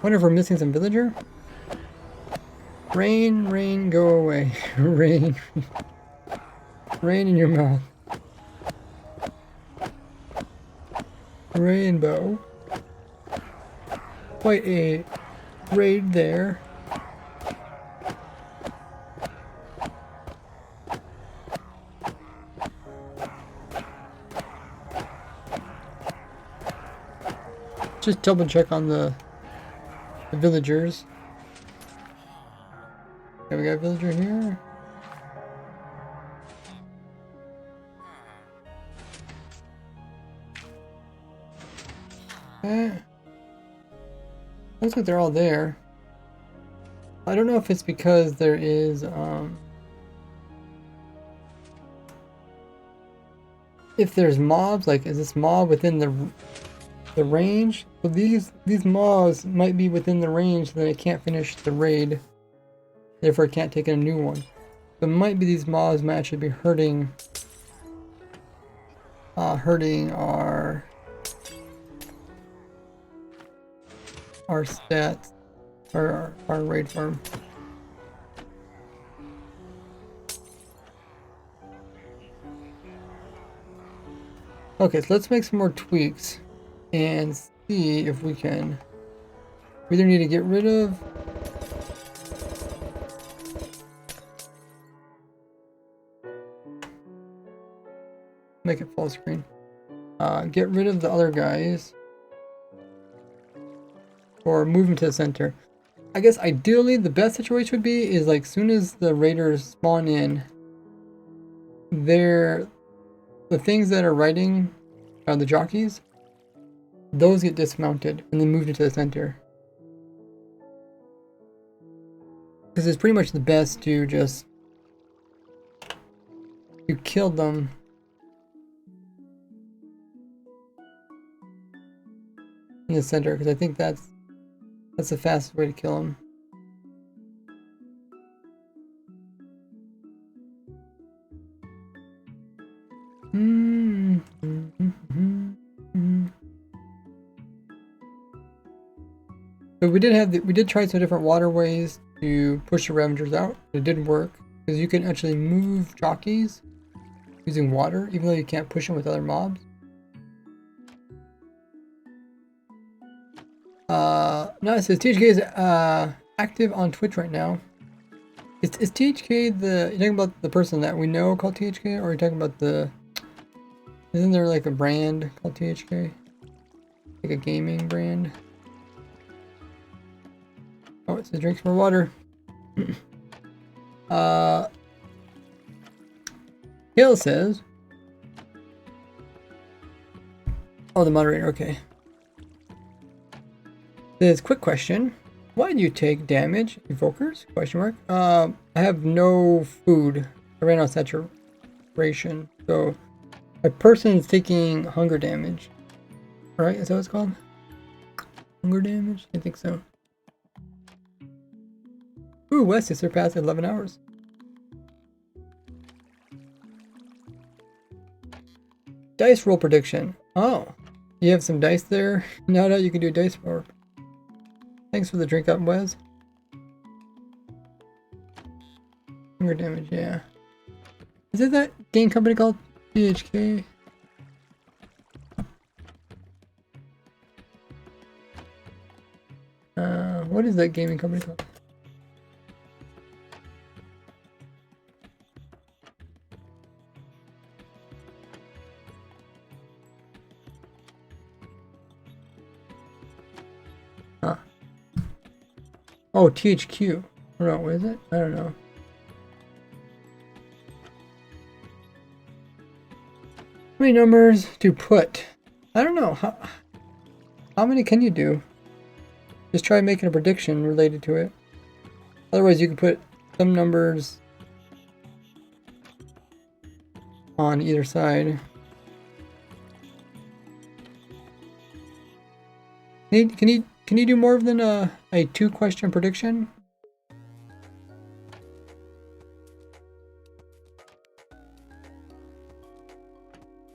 Wonder if we're missing some villager? Rain, rain, go away. Rain. Rain in your mouth. quite a raid there. Just double check on the villagers. Okay, we got a villager here. Okay. Looks like they're all there. I don't know if it's because there is if there's mobs, like is this mob within the range? So these mobs might be within the range, then I can't finish the raid. Therefore I can't take in a new one. So it might be these mobs might actually be hurting our stats, or our raid farm. Okay, so let's make some more tweaks and see if we can. We either need to get rid of make it full screen. Get rid of the other guys. Or move them to the center. I guess ideally the best situation would be is like soon as the raiders spawn in, the things that are riding the jockeys, those get dismounted and then moved into the center. Because it's pretty much the best to just kill them in the center, because I think that's the fastest way to kill him. But we did try some different waterways to push the Ravengers out. It didn't work because you can actually move jockeys using water, even though you can't push them with other mobs. No, it says THK is active on Twitch right now. Is THK you're talking about the person that we know called THK, or are you talking about isn't there like a brand called THK? Like a gaming brand? Oh, it says drink more water. Hill says, oh, the moderator, okay. This quick question. Why do you take damage, evokers? Question mark. I have no food. I ran out of saturation. So a person is taking hunger damage. Right? Is that what it's called? Hunger damage? I think so. Ooh, West has surpassed 11 hours. Dice roll prediction. Oh. You have some dice there? Now that you can do dice roll. Thanks for the drink up, Wes. Hunger damage, yeah. Is it that game company called THK? What is that gaming company called? Huh. Oh, THQ. No, what is it? I don't know. How many numbers to put? I don't know. How many can you do? Just try making a prediction related to it. Otherwise, you can put some numbers on either side. Can you do more than a 2-question prediction?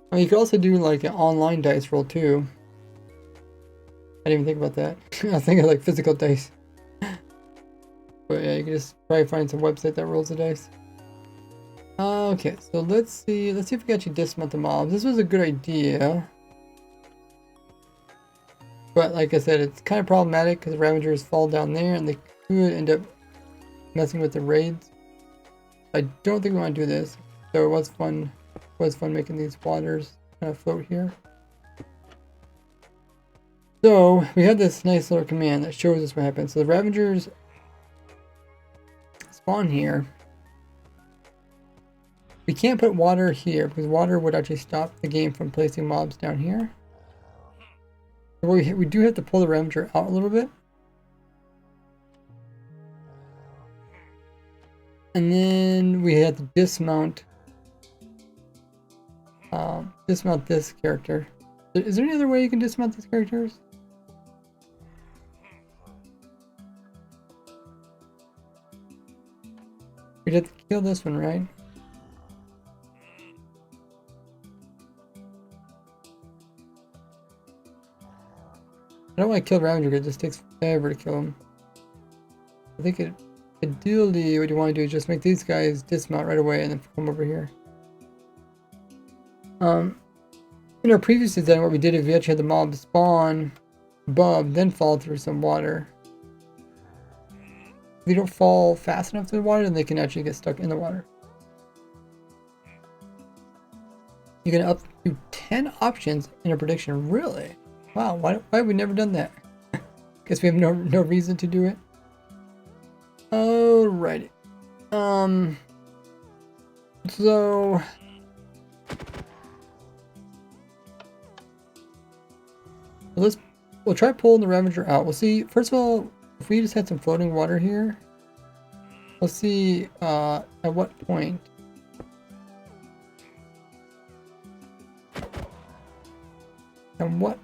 I mean, you could also do like an online dice roll too. I didn't even think about that. I was thinking like physical dice. But yeah, you can just probably find some website that rolls the dice. Okay, so let's see if we can actually dismount the mobs. This was a good idea. But like I said, it's kind of problematic because the Ravagers fall down there and they could end up messing with the raids. I don't think we want to do this. So it was fun. It was fun making these waters kind of float here. So we have this nice little command that shows us what happens. So the Ravagers spawn here. We can't put water here because water would actually stop the game from placing mobs down here. So we do have to pull the Ravager out a little bit. And then we have to dismount this character. Is there any other way you can dismount these characters? We'd have to kill this one, right? I don't want to kill Ravager because it just takes forever to kill him. I think ideally what you want to do is just make these guys dismount right away and then come over here. In our previous design, what we did is we actually had the mob spawn above, then fall through some water. If they don't fall fast enough to the water, then they can actually get stuck in the water. You can up to 10 options in a prediction. Really? Wow, why have we never done that? Guess we have no reason to do it. Alrighty. So we'll try pulling the Ravager out. We'll see. First of all, if we just had some floating water here, we'll see at what point. At what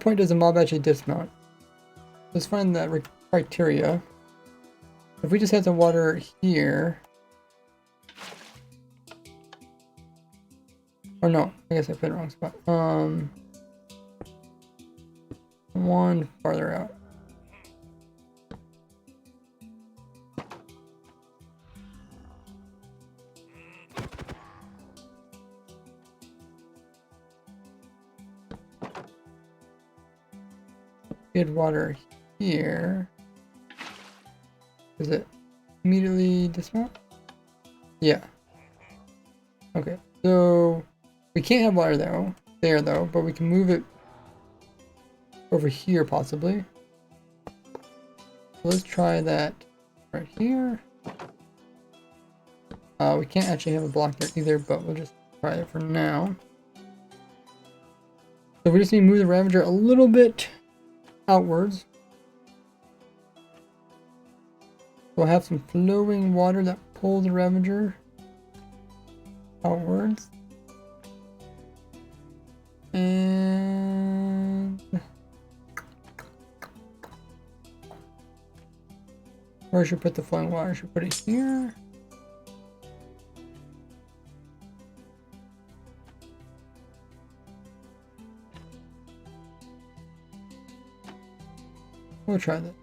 point does a mob actually dismount? Let's find that criteria. If we just had some water here, or no, I guess I put it in the wrong spot. One farther out. Good water here. Does it immediately dismount? Yeah. Okay, so we can't have water there though, but we can move it over here possibly. So let's try that right here. We can't actually have a block there either, but we'll just try it for now. So we just need to move the Ravager a little bit outwards. We'll have some flowing water that pulls the Ravager outwards. And where should we put the flowing water? Should we put it here? We'll try that.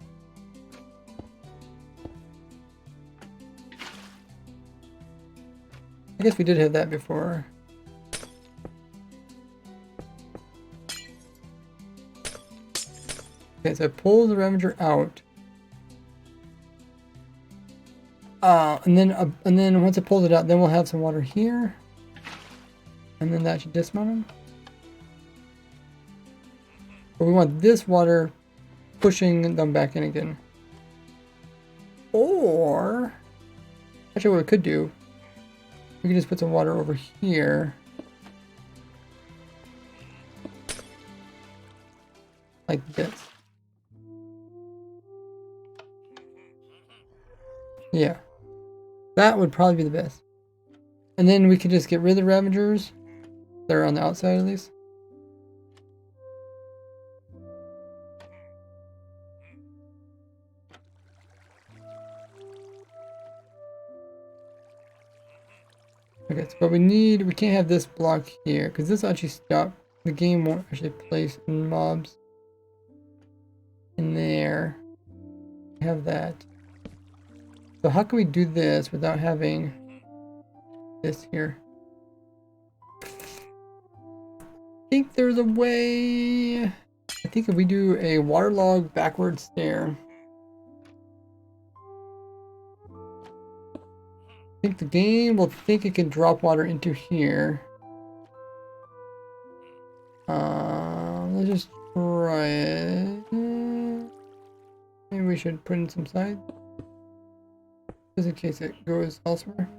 I guess we did have that before. Okay, so I pull the Ravager out. And then once I pulled it out, then we'll have some water here. And then that should dismount him. But we want this water pushing them back in again. Or actually what we could do, we could just put some water over here. Like this. Yeah. That would probably be the best. And then we could just get rid of the Ravagers. They're on the outside at least. Okay, so, but we can't have this block here because this will actually stop. The game won't actually place mobs in there. We have that. So how can we do this without having this here? think there's a way. I think if we do a waterlog backward stair, I think the game will think it can drop water into here. Let's just try it. Maybe we should put in some sides, just in case it goes elsewhere.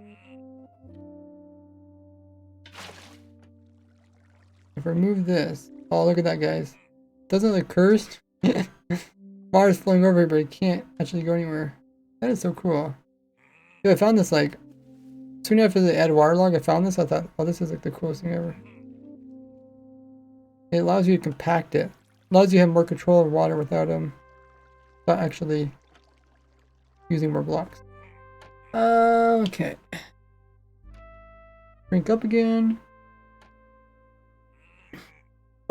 If I remove this, oh look at that, guys! Doesn't it look cursed? Water's flowing over, but it can't actually go anywhere. That is so cool. Dude, I found this like soon after they add waterlog. I found this. I thought, oh, this is like the coolest thing ever. It allows you to compact it. Allows you to have more control of water without actually using more blocks. Okay. Drink up again.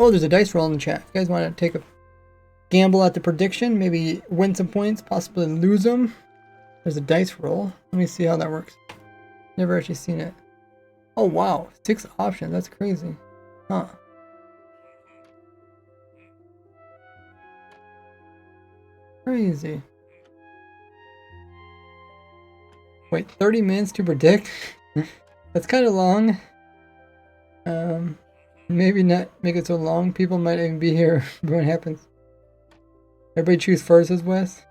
Oh, there's a dice roll in the chat. If you guys want to take a gamble at the prediction, maybe win some points, possibly lose them. There's a dice roll. Let me see how that works. Never actually seen it. Oh wow, 6 options. That's crazy. Huh. Crazy. Wait, 30 minutes to predict? That's kind of long. Maybe not make it so long. People might even be here when it happens. Everybody choose first, says Wes.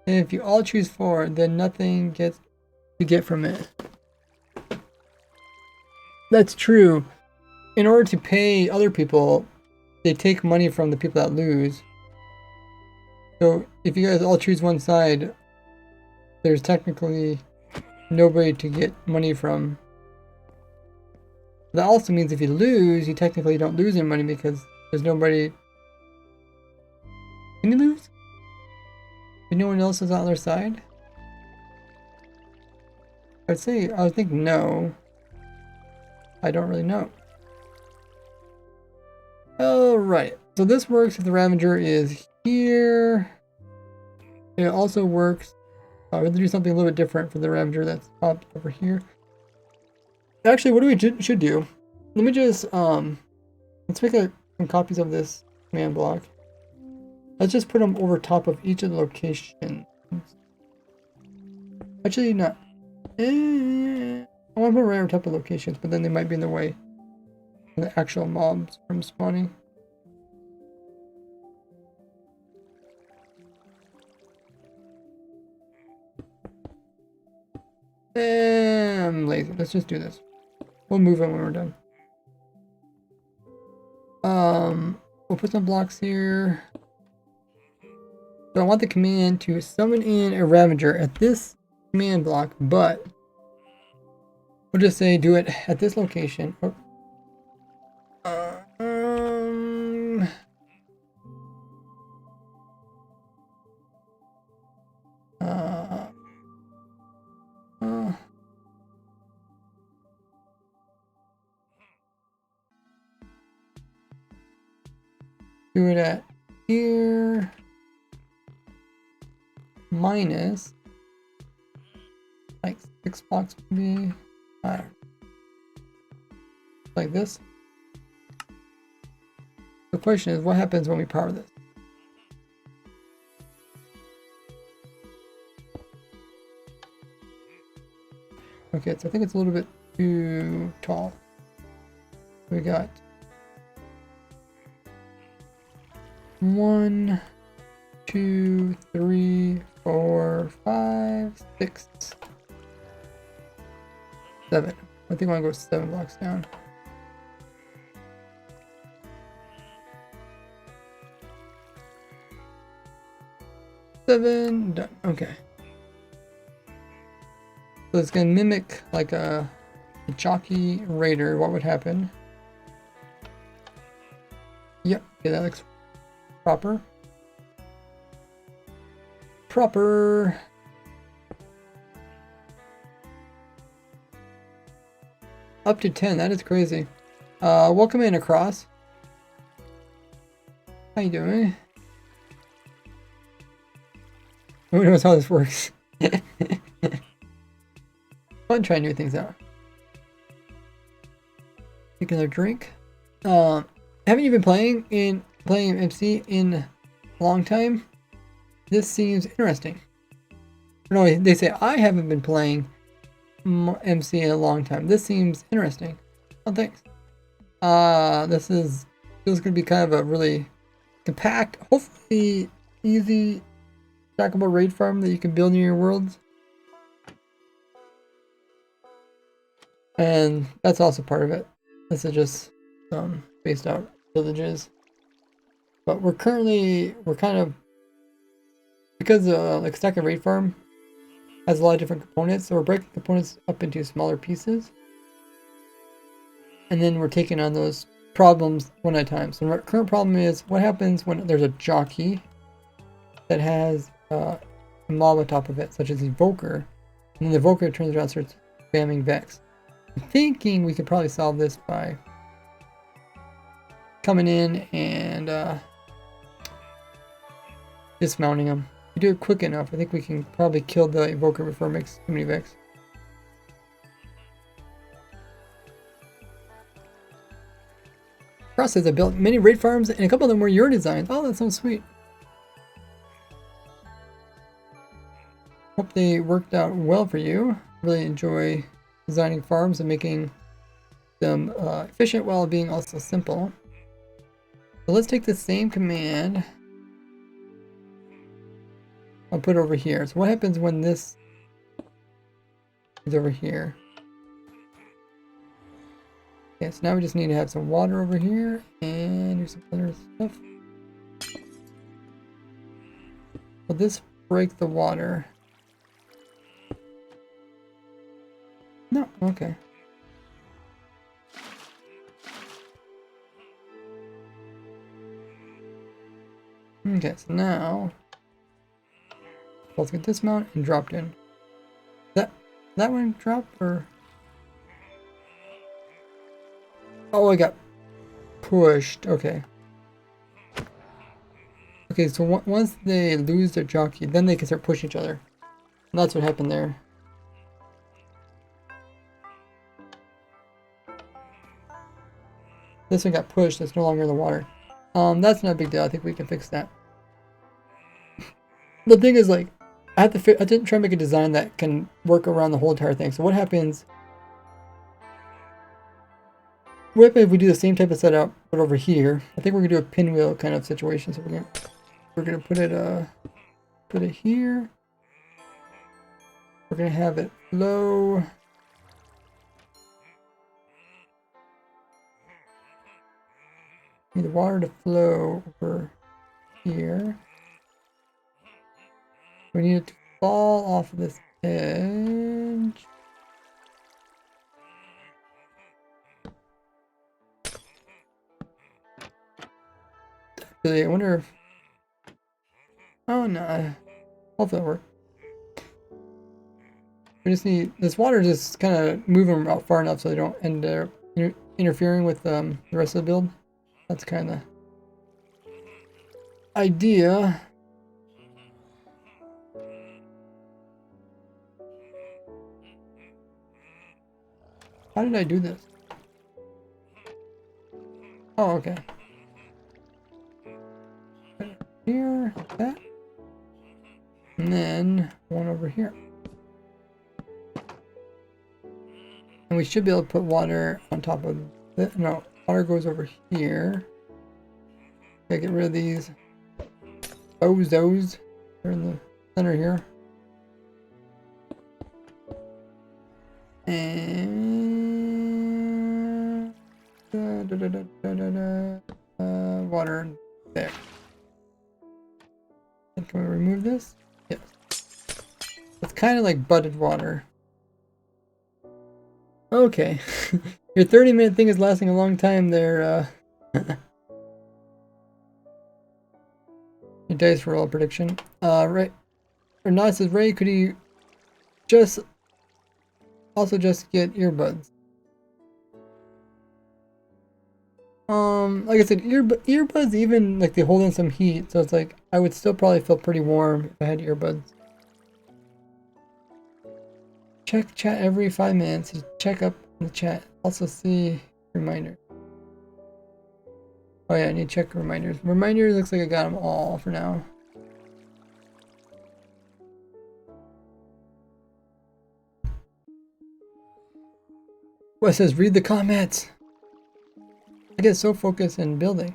And if you all choose 4, then nothing gets to get from it. That's true. In order to pay other people, they take money from the people that lose. So if you guys all choose one side, there's technically nobody to get money from. That also means if you lose, you technically don't lose any money because there's nobody. Can you lose? If no one else is on their side? I would think no. I don't really know. Alright, so this works if the Ravager is here. It also works. We're going to do something a little bit different for the Ravager that's popped over here. Actually, what we should do, let me just, let's make some copies of this command block. Let's just put them over top of each of the locations. Actually, not. I want to put right on top of locations, but then they might be in the way of the actual mobs from spawning. I'm lazy. Let's just do this. We'll move them when we're done. We'll put some blocks here. So I want the command to summon in a Ravager at this command block, but we'll just say do it at this location. Oh. Do it at here minus like 6 blocks maybe. Like this. The question is, what happens when we power this? Okay, so I think it's a little bit too tall. We got 1, 2, 3, 4, 5, 6, 7. I think I want to go 7 blocks down. Done. Okay. So it's going to mimic like a jockey raider. What would happen? Yep. Okay, that looks proper. Up to 10. That is crazy. Welcome in across. How you doing? Who knows how this works? Fun trying new things out. Take another drink. Haven't you been playing MC in a long time? This seems interesting. No, they say I haven't been playing MC in a long time. This seems interesting. Oh, thanks. This feels gonna be kind of a really compact, hopefully easy, stackable raid farm that you can build in your worlds. And that's also part of it. This is just some spaced out villages. But we're kind of, because like Stack and Raid Farm has a lot of different components, so we're breaking components up into smaller pieces. And then we're taking on those problems one at a time. So our current problem is what happens when there's a jockey that has a mob on top of it, such as Evoker, and then the Evoker turns around and starts spamming Vex. I'm thinking we could probably solve this by coming in and dismounting him. If we do it quick enough, I think we can probably kill the Evoker before it makes too many Vex. Process, I built many raid farms and a couple of them were your designs. Oh, that sounds sweet. Hope they worked out well for you. Really enjoy designing farms and making them efficient while being also simple. So let's take the same command. I'll put it over here. So what happens when this is over here? Okay, so now we just need to have some water over here and do some other stuff. Will this break the water? No, okay. Okay, so now let's get this mount and dropped in. That one dropped or? Oh, I got pushed. Okay. Okay, so once they lose their jockey, then they can start pushing each other. And that's what happened there. This one got pushed. It's no longer in the water. That's not a big deal. I think we can fix that. The thing is, like, I didn't try to make a design that can work around the whole entire thing. So what happens? What if we do the same type of setup, but over here? I think we're gonna do a pinwheel kind of situation. So we're gonna put it here. We're gonna have it flow. Need the water to flow over here. We need it to fall off of this edge. Actually, I wonder if... Oh no. Hopefully it'll work. We just need... This water just kind of move them out far enough so they don't end up interfering with the rest of the build. That's kind of idea. How did I do this? Oh, okay. Here, like that. And then one over here. And we should be able to put water on top of it. No, water goes over here. Okay, get rid of these bozos. They're in the center here. And water there. And can we remove this? Yes. It's kind of like budded water. Okay. Your 30-minute thing is lasting a long time there. Your dice roll prediction. Right. Or not says, Ray, could you just get earbuds? Like I said, earbuds even like they hold in some heat, so it's like I would still probably feel pretty warm if I had earbuds. Check chat every 5 minutes to check up in the chat. Also see reminder. Oh yeah, I need to check reminders. Reminders looks like I got them all for now. What says read the comments? I get so focused in building.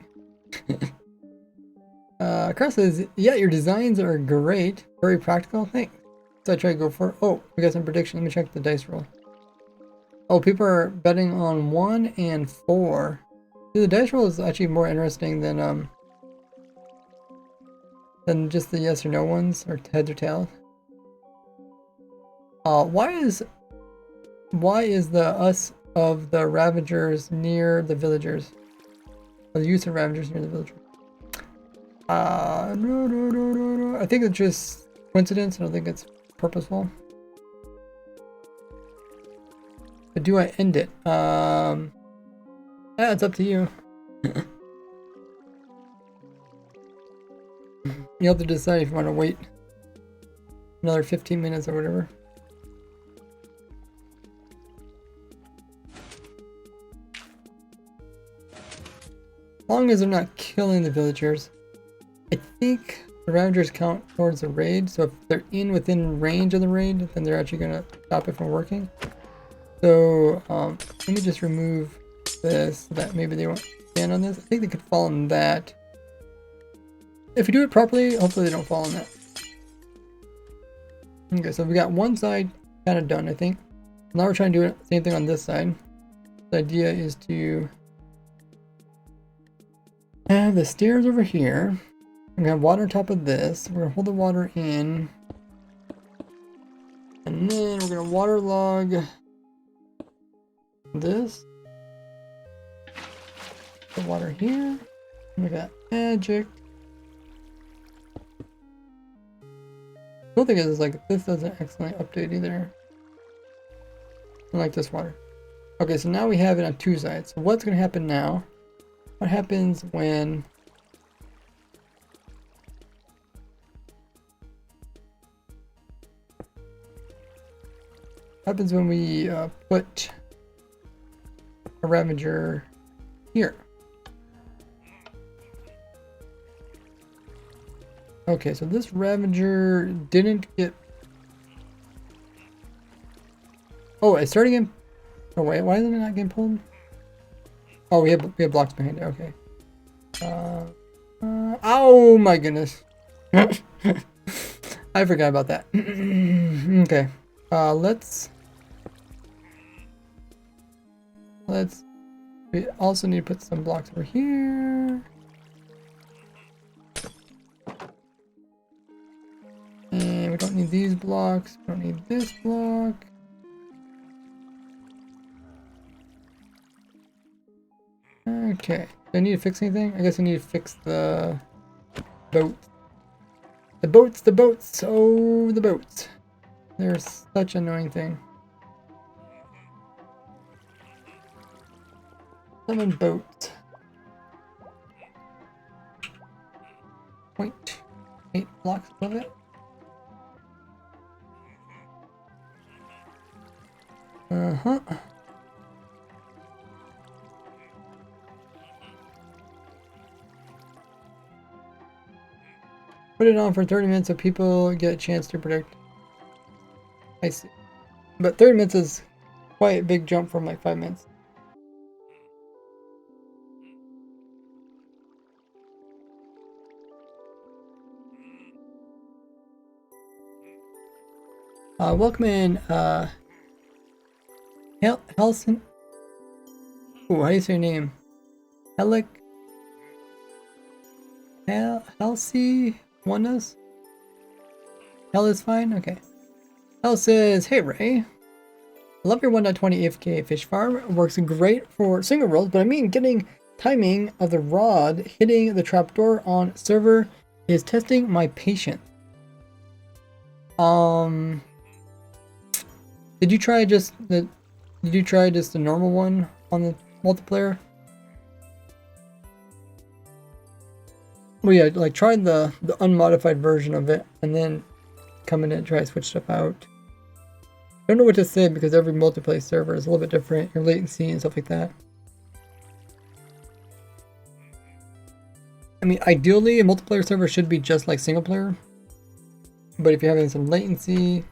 Cross says, yeah, your designs are great. Very practical. Thanks. So I try to go for, oh, we got some prediction. Let me check the dice roll. Oh, people are betting on 1 and 4. See, the dice roll is actually more interesting than just the yes or no ones, or heads or tails. Why is the us of the Ravagers near the villagers? Or the use of Ravagers near the villagers? No. I think it's just coincidence. I don't think it's purposeful. But do I end it? Yeah, it's up to you. You have to decide if you want to wait another 15 minutes or whatever. As long as they're not killing the villagers. I think the Ravagers count towards the raid, so if they're within range of the raid, then they're actually going to stop it from working. So, let me just remove this, so that maybe they won't stand on this. I think they could fall on that. If you do it properly, hopefully they don't fall on that. Okay, so we got one side kind of done, I think. Now we're trying to do the same thing on this side. The idea is to have the stairs over here. We're gonna have water on top of this. We're gonna hold the water in. And then we're gonna waterlog this. The water here. We got magic. The cool thing is like this does an excellent update either. I like this water. Okay, so now we have it on two sides. So what's gonna happen now? What happens when we put a Ravager here? Okay, so this Ravager didn't get... Oh, it's starting in... Oh wait, why isn't it not getting pulled? Oh, we have blocks behind it. Okay. Oh my goodness. I forgot about that. Okay. We also need to put some blocks over here. And we don't need these blocks. We don't need this block. Okay. Do I need to fix anything? I guess I need to fix the boat. The boats! Oh, the boats. They're such an annoying thing. Summon boat. 0.8 blocks above it. Uh-huh. Put it on for 30 minutes so people get a chance to predict. I see. But 30 minutes is quite a big jump from like 5 minutes. Welcome in, Helson. Ooh, how do you say your name? Halsey Oneness? Hell is fine? Okay. Hell says, hey Ray. I love your 1.20 AFK fish farm. It works great for single rolls, but I mean getting timing of the rod hitting the trapdoor on server is testing my patience. Did you try just the normal one on the multiplayer? Well, yeah, like try the unmodified version of it and then come in and try to switch stuff out. I don't know what to say because every multiplayer server is a little bit different, your latency and stuff like that. mean, ideally, a multiplayer server should be just like single player. But if you're having some latency,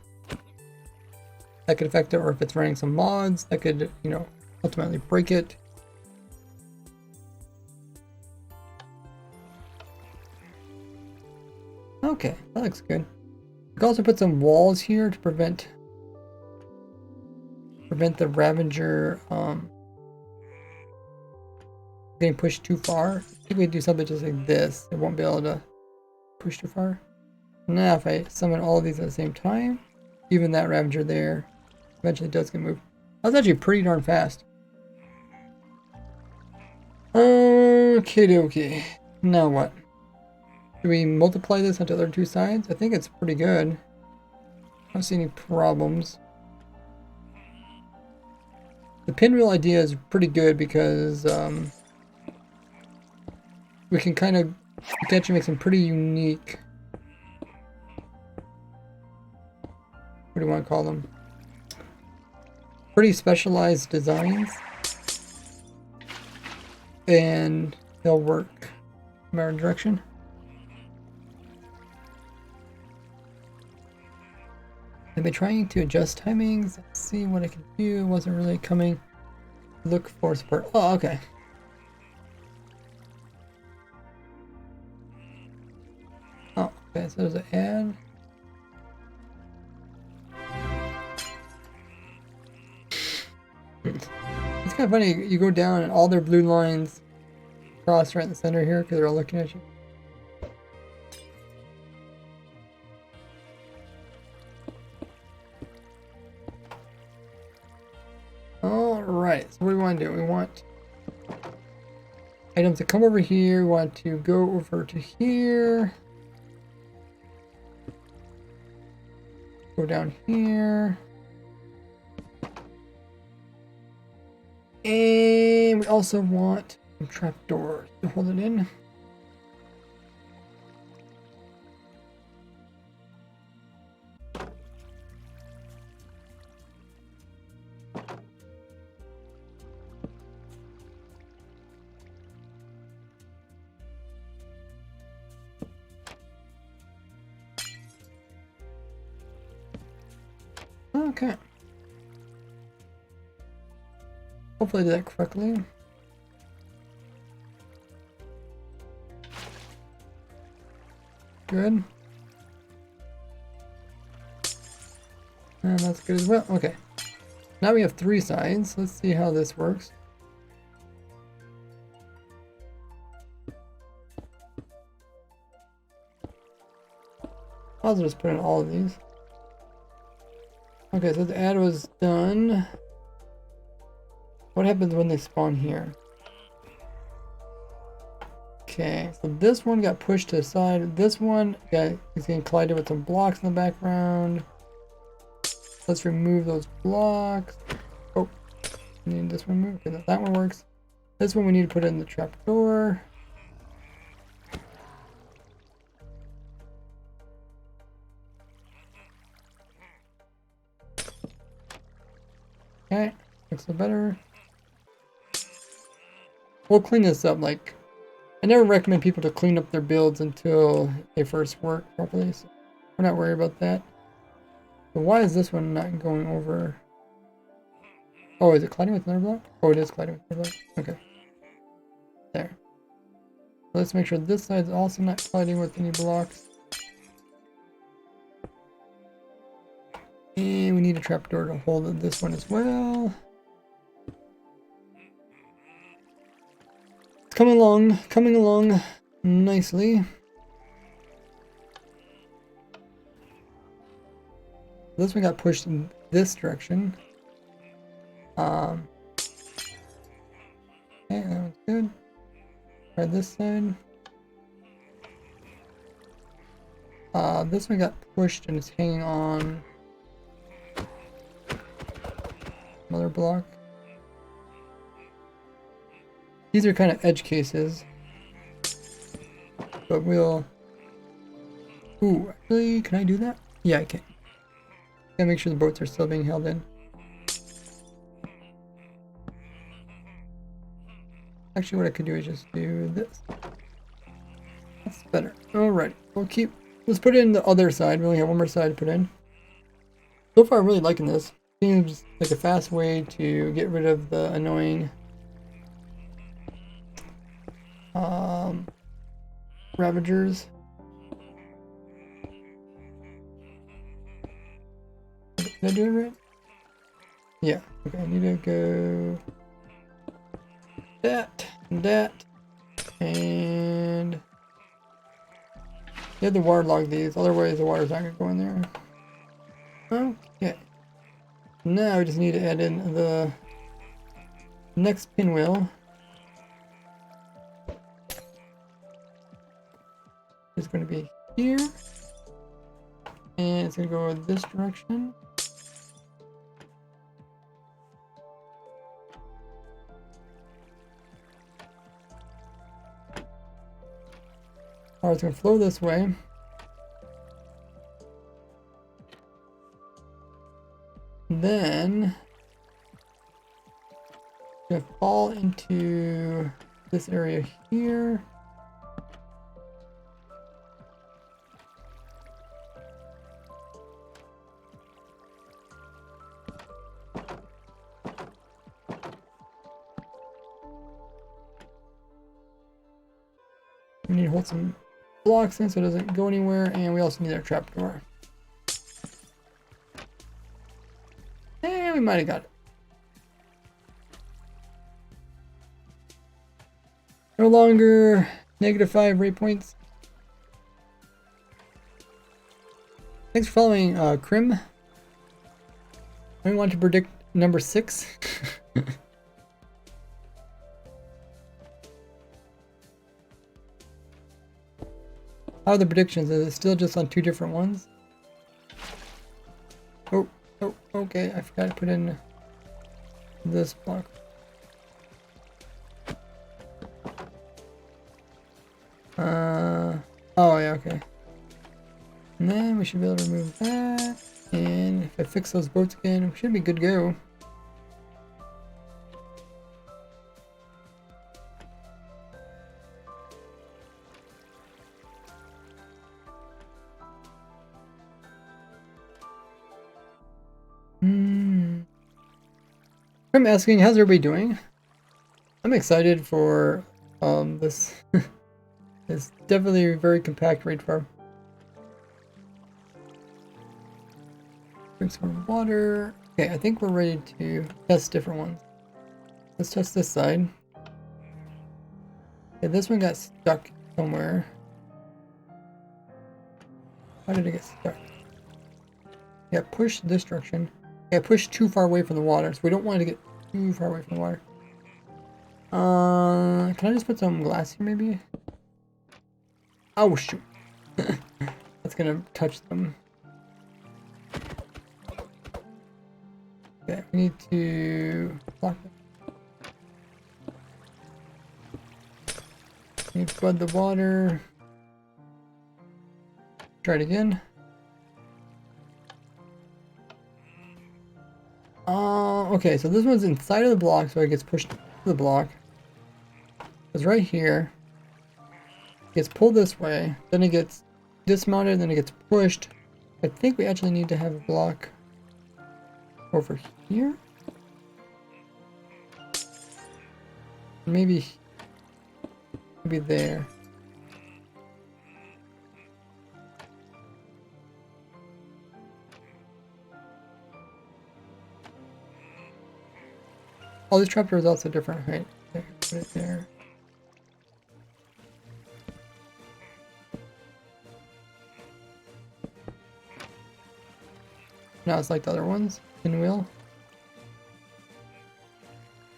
that could affect it, or if it's running some mods, that could, you know, ultimately break it. Okay, that looks good. We can also put some walls here to prevent the Ravager getting pushed too far. I think we do something just like this. It won't be able to push too far. Now if I summon all of these at the same time, even that Ravager there eventually does get moved. That was actually pretty darn fast. Okay, dokie. Now what? Do we multiply this onto the other two sides? I think it's pretty good. I don't see any problems. The pinwheel idea is pretty good because we can kind of actually make some pretty unique, what do you want to call them? Pretty specialized designs. And they'll work in our direction. I've been trying to adjust timings, see what I can do. Wasn't really coming. Look for support. Oh, okay. Oh, okay, so there's an ad. It's kind of funny, you go down and all their blue lines cross right in the center here because they're all looking at you. Alright, so what do we want to do? We want items to come over here. We want to go over to here. Go down here. And we also want some trapdoors to hold it in. Okay. Hopefully I did that correctly. Good. And that's good as well. Okay. Now we have 3 sides. Let's see how this works. I'll just put in all of these. Okay, so the ad was done. What happens when they spawn here? Okay, so this one got pushed to the side. This one is getting collided with some blocks in the background. Let's remove those blocks. Oh, we need this one moved. Okay, that one works. This one we need to put in the trapdoor. Okay, looks a little better. We'll clean this up. Like, I never recommend people to clean up their builds until they first work properly, so we're not worried about that. But why is this one not going over? Oh, is it colliding with another block? Oh, it is colliding with another block. Okay. There. Let's make sure this side's also not colliding with any blocks. And we need a trapdoor to hold this one as well. It's coming along nicely. This one got pushed in this direction. Okay, that one's good. Try this side. This one got pushed and it's hanging on another block. These are kind of edge cases, but we'll. Ooh, actually, can I do that? Yeah, I can. Gotta make sure the boats are still being held in. Actually, what I could do is just do this. That's better. Alright, let's put it in the other side. We only have one more side to put in. So far, I'm really liking this. Seems like a fast way to get rid of the annoying Ravagers. Did I do it right? Yeah. Okay, I need to go that, and you have to waterlog these, otherwise the water's not gonna go in there. Okay. Now we just need to add in the next pinwheel. It's going to be here, and it's going to go this direction. Or it's going to flow this way. Then it's going to fall into this area here. We need to hold some blocks in so it doesn't go anywhere, and we also need our trapdoor. And we might have got it. No longer -5 rate points. Thanks for following, Crim. I want to predict number 6. How are the predictions? Is it still just on 2 different ones? Oh, okay. I forgot to put in this block. Oh yeah, okay. And then we should be able to remove that. And if I fix those boats again, we should be good to go. I'm asking, how's everybody doing? I'm excited for this. It's definitely a very compact raid farm. Drink some water. Okay, I think we're ready to test different ones. Let's test this side. Okay, this one got stuck somewhere. How did it get stuck? Yeah, push this direction. Yeah, push too far away from the water, so we don't want it to get too far away from the water. Can I just put some glass here, maybe? Oh, shoot. That's gonna touch them. Okay, we need to block them. We need to flood the water. Try it again. Okay, so this one's inside of the block, so it gets pushed to the block. It's right here. It gets pulled this way, then it gets dismounted, then it gets pushed. I think we actually need to have a block over here. Maybe there. Oh, this trapdoor is also different height. Okay, put it there. Now it's like the other ones. Pinwheel.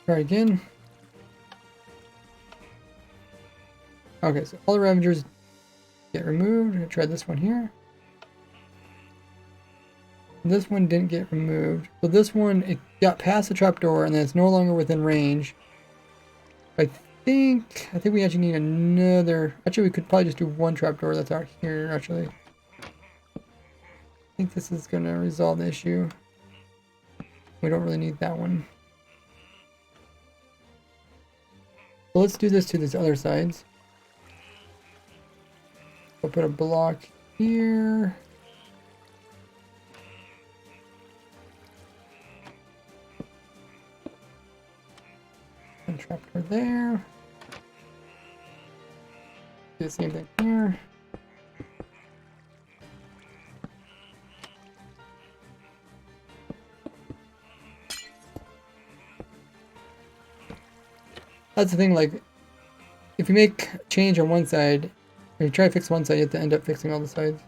Try again. Okay, so all the Ravagers get removed. I'm gonna try this one here. This one didn't get removed. So this one, it got past the trapdoor and then it's no longer within range. I think we actually need another. Actually, we could probably just do one trapdoor that's out here, actually. I think this is going to resolve the issue. We don't really need that one. So let's do this to these other sides. We'll put a block here. And trapdoor there. Do the same thing here. That's the thing, like, if you make a change on one side, or you try to fix one side, you have to end up fixing all the sides.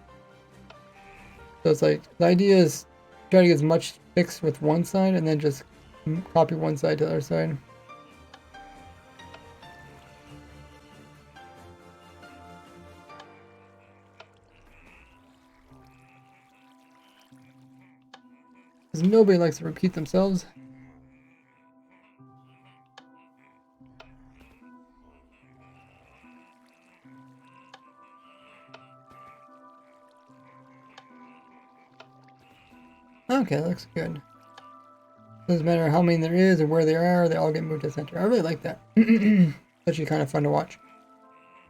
So it's like, the idea is try to get as much fixed with one side, and then just copy one side to the other side. Because nobody likes to repeat themselves. Okay, that looks good. Doesn't matter how many there is or where they are, they all get moved to the center. I really like that. It's actually kind of fun to watch.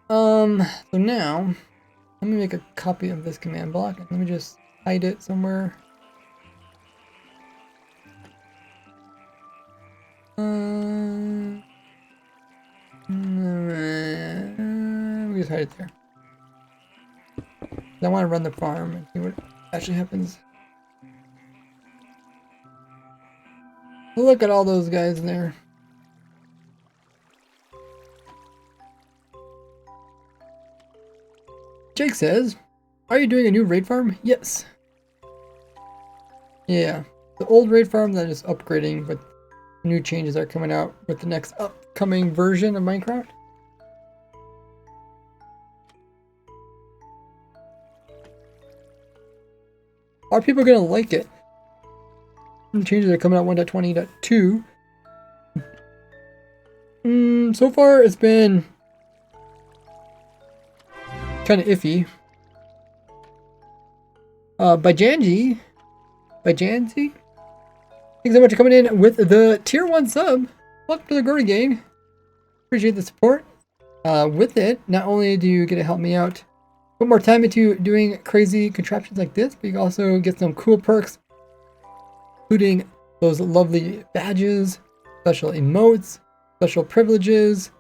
So now, let me make a copy of this command block, and let me just hide it somewhere. We just hide it there. I want to run the farm and see what actually happens. Look at all those guys in there. Jake says, "Are you doing a new raid farm?" Yes. Yeah, the old raid farm that is upgrading, but new changes are coming out with the next upcoming version of Minecraft. Are people gonna like it? The changes are coming out 1.20.2. So far it's been kind of iffy. By Janji, thanks so much for coming in with the tier 1 sub. Welcome to the Gordy Gang. Appreciate the support. With it, not only do you get to help me out, put more time into doing crazy contraptions like this, but you also get some cool perks, including those lovely badges, special emotes, special privileges,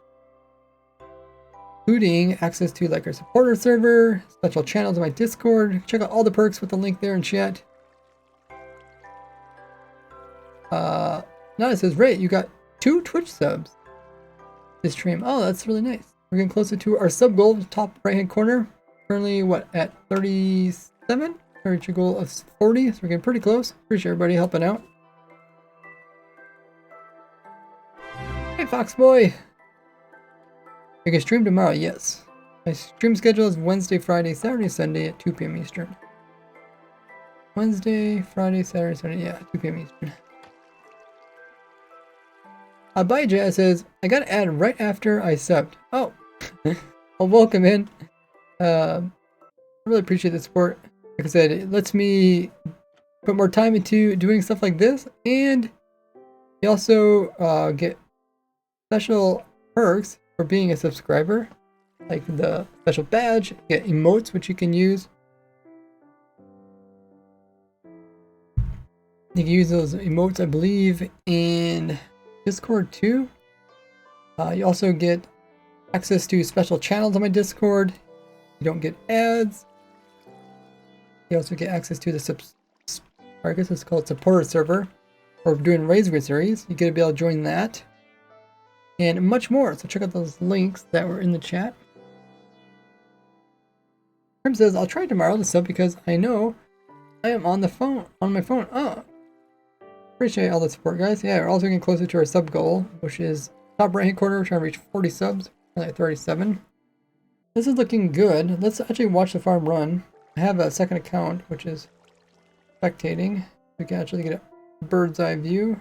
including access to like our supporter server, special channels in my Discord. Check out all the perks with the link there in chat. Now it says, Ray, you got 2 Twitch subs this stream. Oh, that's really nice. We're getting closer to our sub goal, top right hand corner. Currently, what, at 37? Reach your goal of 40, so we're getting pretty close. Appreciate everybody helping out. Hey, Fox Boy! You can stream tomorrow, yes. My stream schedule is Wednesday, Friday, Saturday, Sunday at 2 p.m. Eastern. Wednesday, Friday, Saturday, Sunday, yeah, 2 p.m. Eastern. Abijah says, I got to add right after I subbed. Oh, well, welcome in. I really appreciate the support. Like I said, it lets me put more time into doing stuff like this, and you also get special perks for being a subscriber, like the special badge, get emotes which you can use. You can use those emotes, I believe, in Discord too. You also get access to special channels on my Discord. You don't get ads. You also get access to the I guess it's called supporter server, or doing Raise series. You get to be able to join that, and much more. So check out those links that were in the chat. Grim says, I'll try tomorrow to sub because I know I am on my phone. Oh, appreciate all the support, guys. Yeah, we're also getting closer to our sub goal, which is top right hand corner. We're trying to reach 40 subs. We're like 37. This is looking good. Let's actually watch the farm run. I have a second account, which is spectating. We can actually get a bird's eye view.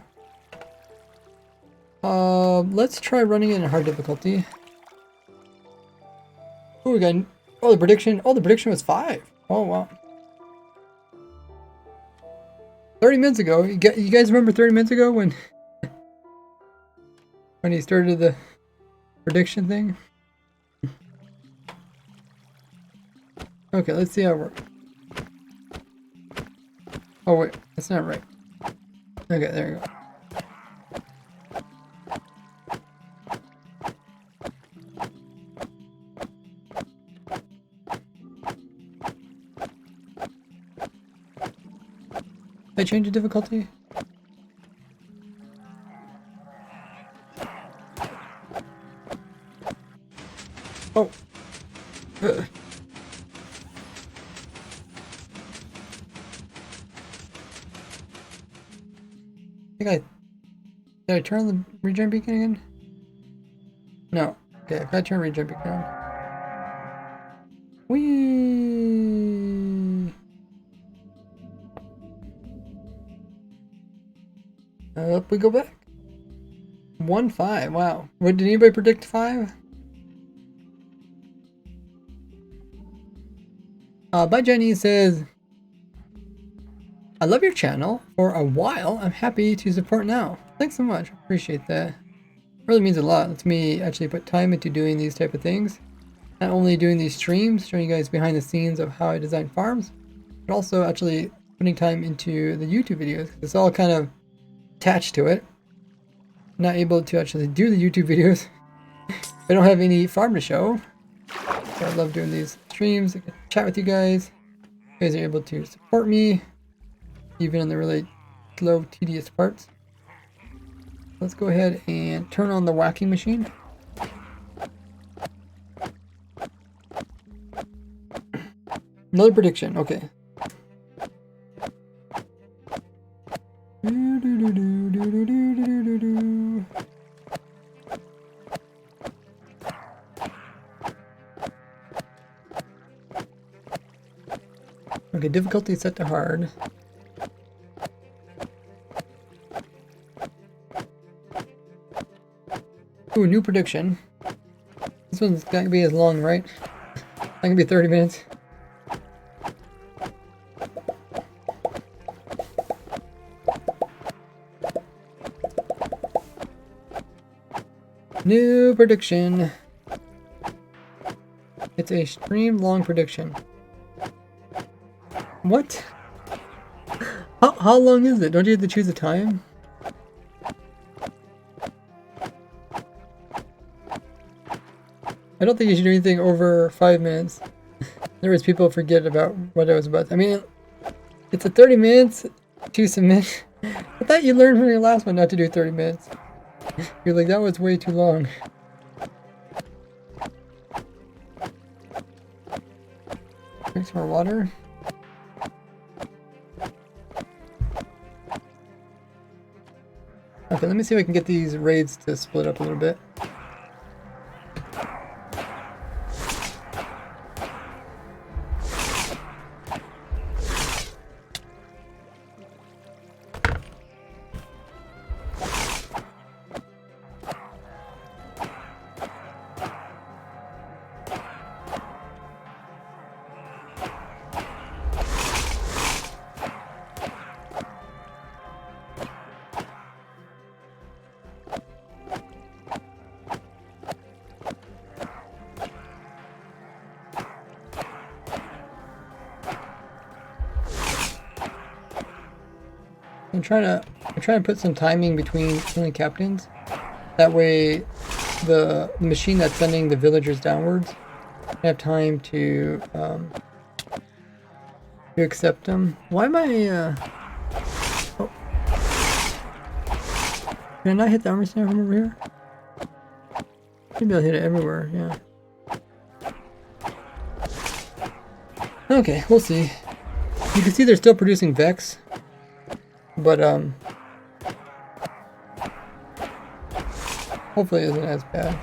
Let's try running it in hard difficulty. Oh, we got, oh, the prediction was 5. Oh, wow. 30 minutes ago. You guys remember 30 minutes ago when he started the prediction thing? Okay, let's see how it works. Oh wait, that's not right. Okay, there you go. Did I change the difficulty? Oh. Ugh. Did I turn the regen beacon again? No. Okay, I gotta turn regen beacon on. Whee! Up we go back. 1-5. Wow. What did anybody predict 5? Bye Jenny says, I love your channel. For a while, I'm happy to support now. Thanks so much. Appreciate that. Really means a lot. Lets me actually put time into doing these type of things. Not only doing these streams, showing you guys behind the scenes of how I design farms, but also actually putting time into the YouTube videos. It's all kind of attached to it. Not able to actually do the YouTube videos. I don't have any farm to show. So I love doing these streams. I can chat with you guys. You guys are able to support me, even in the really slow, tedious parts. Let's go ahead and turn on the whacking machine. Another prediction, okay. Okay, difficulty set to hard. Ooh, new prediction. This one's not gonna be as long, right? Not gonna be 30 minutes. New prediction. It's a stream long prediction. What? How long is it? Don't you have to choose a time? I don't think you should do anything over 5 minutes. Otherwise people forget about what I was about. I mean, it's a 30 minutes to submit. I thought you learned from your last one not to do 30 minutes. You're like, that was way too long. Drink some more water. Okay, let me see if I can get these raids to split up a little bit. I'm trying to put some timing between killing captains. That way the machine that's sending the villagers downwards can have time to accept them. Why am I oh. Can I not hit the armor stand from over here? Maybe I'll hit it everywhere, yeah. Okay, we'll see. You can see they're still producing Vex. But hopefully it isn't as bad.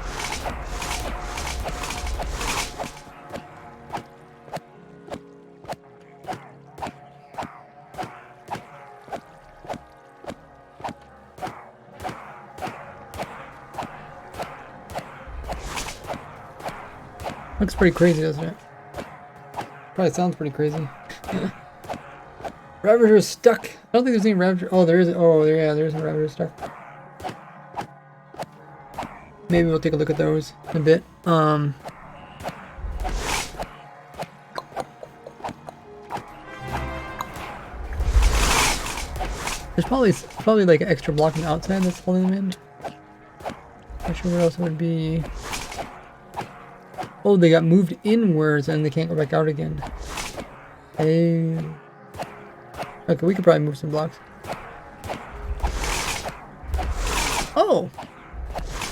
Looks pretty crazy, doesn't it? Probably sounds pretty crazy. Ravager is stuck. I don't think there's any Ravager. Oh, there is. Oh, there's a Ravager stuck. Maybe we'll take a look at those in a bit. There's probably like an extra block on the outside that's holding them in. Not sure what else it would be. Oh, they got moved inwards and they can't go back out again. Hey. Okay, we could probably move some blocks. Oh!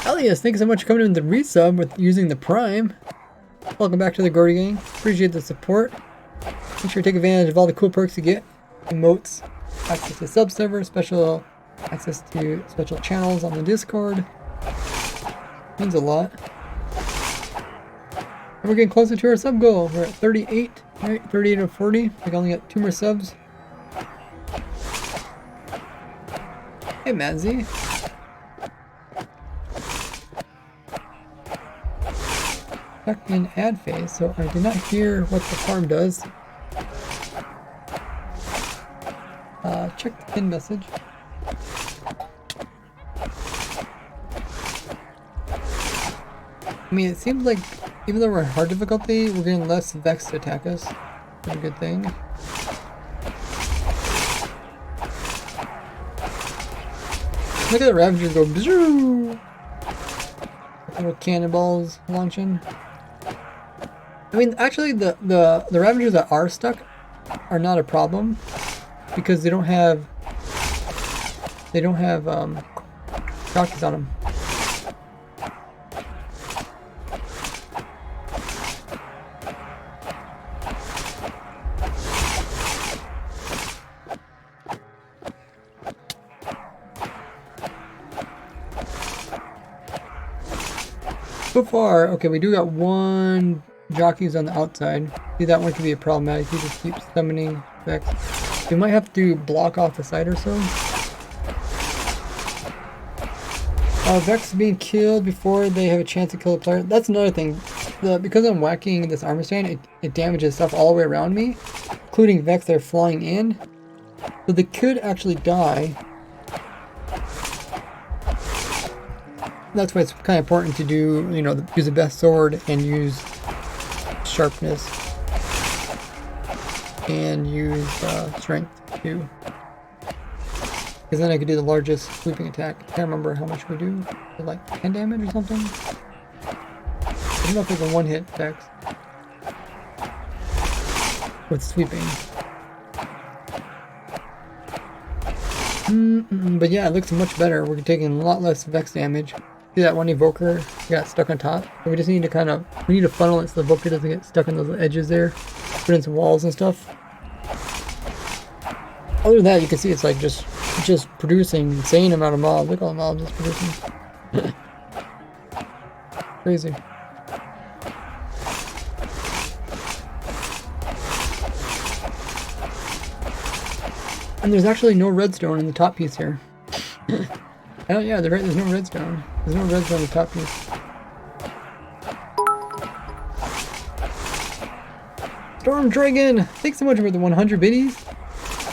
Elias, thank you so much for coming in the resub with using the Prime. Welcome back to the Gordy Gang. Appreciate the support. Make sure to take advantage of all the cool perks you get. Emotes, access to sub server, special access to special channels on the Discord. Means a lot. And we're getting closer to our sub goal. We're at 38, right? 38 of 40. We only got 2 more subs. Hey, Madzy. Stuck in ad phase, so I did not hear what the farm does. Check the pin message. I mean, it seems like even though we're in hard difficulty, we're getting less Vex to attack us. That's a good thing. Look at the Ravagers go bzzoo! Little cannonballs launching. I mean, actually, the Ravagers that are stuck are not a problem because they don't have jockeys on them. So far, okay, we do got 1 jockey's on the outside. See, that one could be problematic. He just keeps summoning Vex. We might have to block off the side or so. Vex being killed before they have a chance to kill a player. That's another thing. Because I'm whacking this armor stand, it damages stuff all the way around me, including Vex that are flying in. So they could actually die. That's why it's kind of important to do, you know, use the best sword and use sharpness and use strength too. Because then I could do the largest sweeping attack. I can't remember how much we do. Like 10 damage or something? I don't know if it's a one-hit Vex with sweeping. But yeah, it looks much better. We're taking a lot less Vex damage. See that one evoker got stuck on top? We just need to we need to funnel it so the evoker doesn't get stuck on those edges there. Put in some walls and stuff. Other than that, you can see it's like just producing insane amount of mobs. Look at all the mobs it's producing. Crazy. And there's actually no redstone in the top piece here. Oh yeah, there's no redstone. There's no redstone in the top piece. Storm Dragon! Thanks so much for the 100 biddies.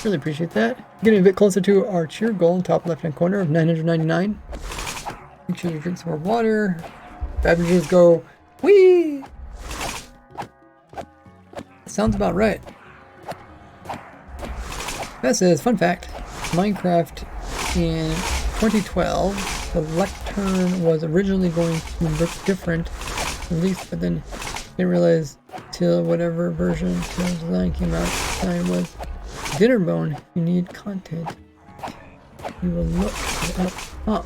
Really appreciate that. Getting a bit closer to our cheer goal, top left hand corner of 999. Make sure to drink some more water. Ravagers go, whee! Sounds about right. That says, fun fact, Minecraft in 2012, the lectern was originally going to look different, at least, but then didn't realize till whatever version till design came out, design was Dinnerbone. You need content. You will look it up. Huh.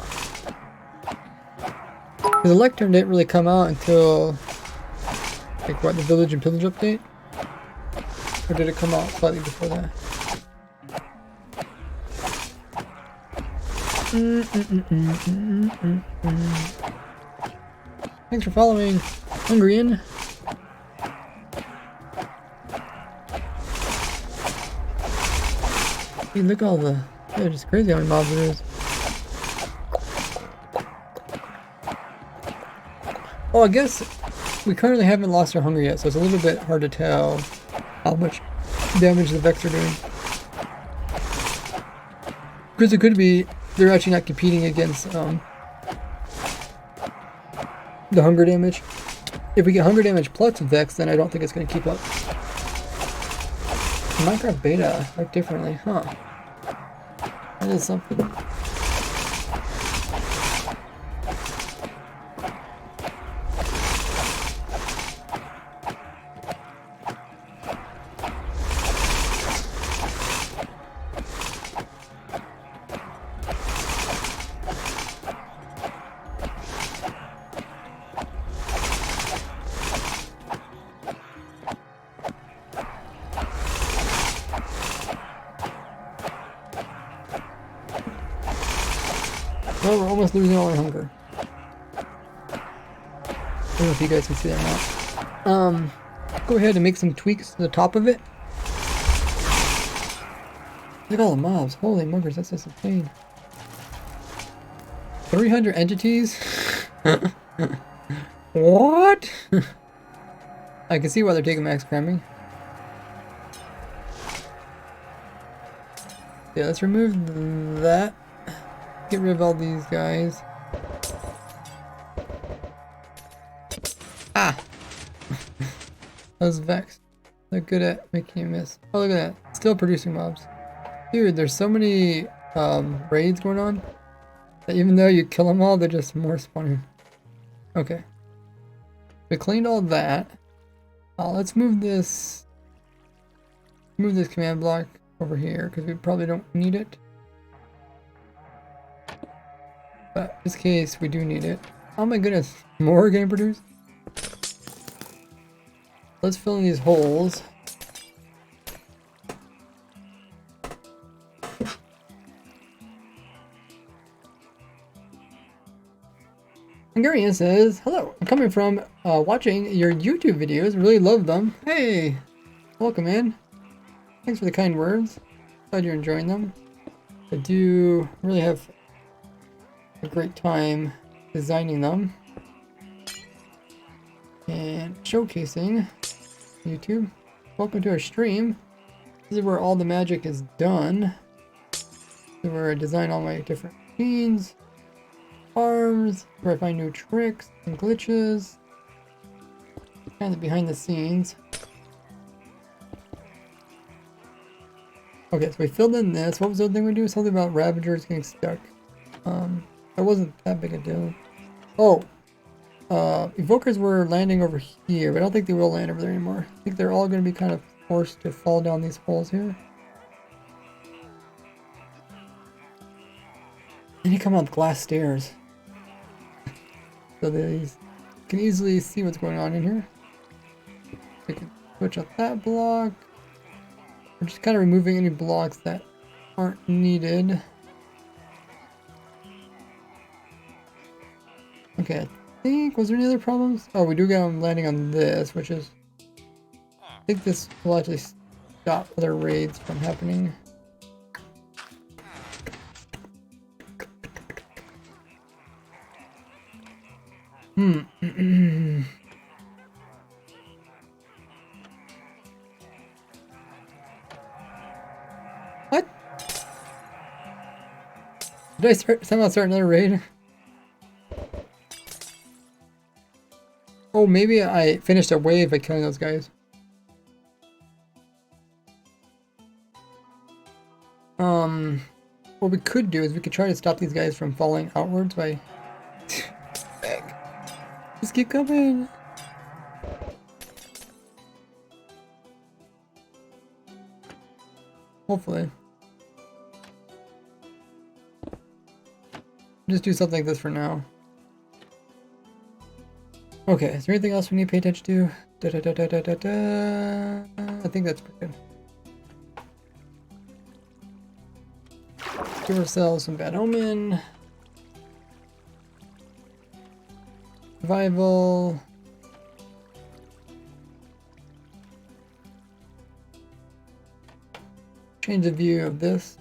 The lectern didn't really come out until, like, what, the Village and Pillage update? Or did it come out slightly before that? Thanks for following, Hungrian. Hey, look at all the... They're just crazy how many mobs there is. Oh, I guess we currently haven't lost our hunger yet, so it's a little bit hard to tell how much damage the Vex are doing. Because it could be they're actually not competing against the hunger damage. If we get hunger damage plus Vex, then I don't think it's going to keep up. Minecraft beta worked differently, huh? That is something. Well, we're almost losing all our hunger. I don't know if you guys can see that or not. Go ahead and make some tweaks to the top of it. Look at all the mobs. Holy muggers, that's just insane. 300 entities? What? I can see why they're taking max cramming. Yeah, let's remove that. Get rid of all these guys. Ah! I was vexed. They're good at making you miss. Oh, look at that. Still producing mobs. Dude, there's so many raids going on that even though you kill them all, they're just more spawning. Okay. We cleaned all that. Let's move this command block over here because we probably don't need it. But in this case, we do need it. Oh my goodness, more getting produced? Let's fill in these holes. Hungarian says, hello, I'm coming from watching your YouTube videos. Really love them. Hey, welcome in. Thanks for the kind words. Glad you're enjoying them. I do really have a great time designing them and showcasing YouTube. Welcome to our stream. This is where all the magic is done. This is where I design all my different machines, farms, where I find new tricks and glitches, kind of behind the scenes. Okay, so we filled in this. What was the other thing we do? Something about Ravagers getting stuck. That wasn't that big a deal. Oh, Evokers were landing over here, but I don't think they will land over there anymore. I think they're all going to be kind of forced to fall down these holes here. And you come out the glass stairs. So they can easily see what's going on in here. We can switch up that block. We're just kind of removing any blocks that aren't needed. Okay, I think, was there any other problems? Oh, we do get them landing on this, which is, I think this will actually stop other raids from happening. What? Did I somehow start another raid? Oh, maybe I finished a wave by killing those guys. What we could do is we could try to stop these guys from falling outwards by... Just keep coming! Hopefully. Just do something like this for now. Okay, is there anything else we need to pay attention to? I think that's pretty good. Give ourselves some bad omen. Survival. Change the view of this.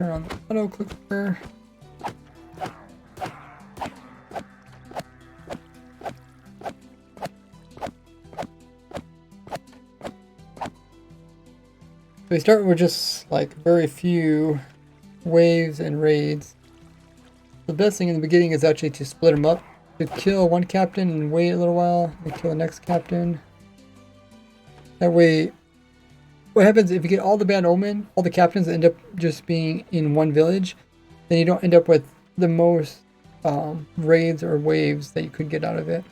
Turn on the auto clicker. We start with just like very few waves and raids. The best thing in the beginning is actually to split them up. To kill one captain and wait a little while, and kill the next captain. That way what happens if you get all the bad omen, all the captains end up just being in one village, then you don't end up with the most raids or waves that you could get out of it.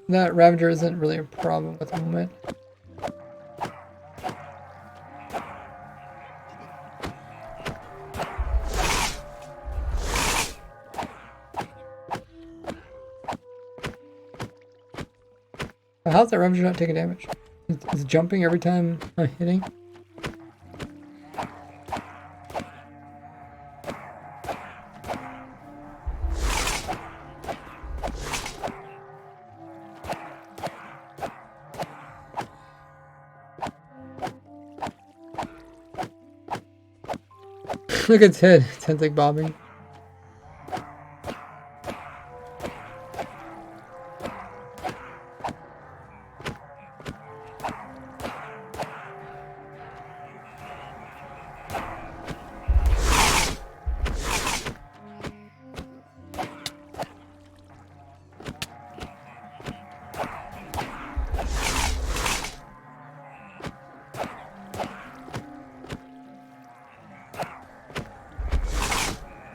That Ravager isn't really a problem at the moment. How's that Ravager not taking damage? It's jumping every time I'm hitting. Look at its head. Its head's like bobbing.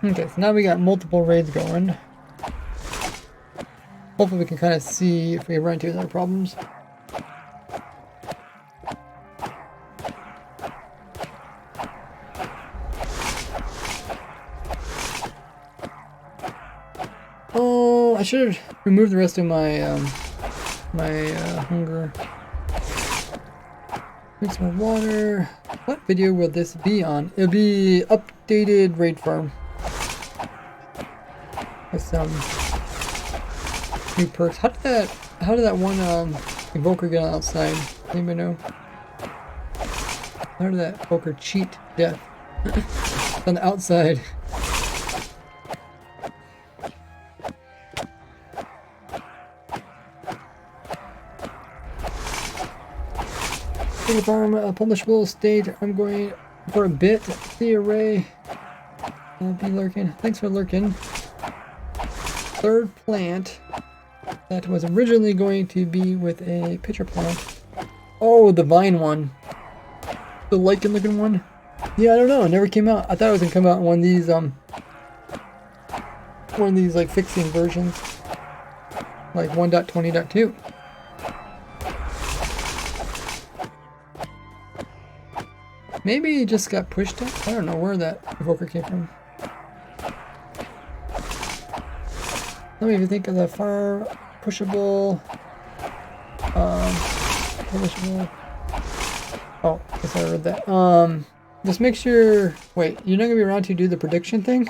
Okay, so now we got multiple raids going. Hopefully we can kind of see if we run into other problems. Oh, I should have removed the rest of my hunger. Drink some more water. What video will this be on? It'll be updated raid farm. With some new perks. How did that one evoker get on outside? Anybody know? How did that evoker cheat death? On the outside. Farm publishable state. I'm going for a bit. See array. I'll be lurking. Thanks for lurking. Third plant that was originally going to be with a pitcher plant. Oh, the vine one. The lichen looking one. Yeah, I don't know. It never came out. I thought it was gonna come out in one of these like fixing versions. Like 1.20.2. Maybe it just got pushed up. I don't know where that evoker came from. Let me even think of the far pushable. Pushable. Oh, I guess I read that. Just make sure. Wait, you're not gonna be around to do the prediction thing?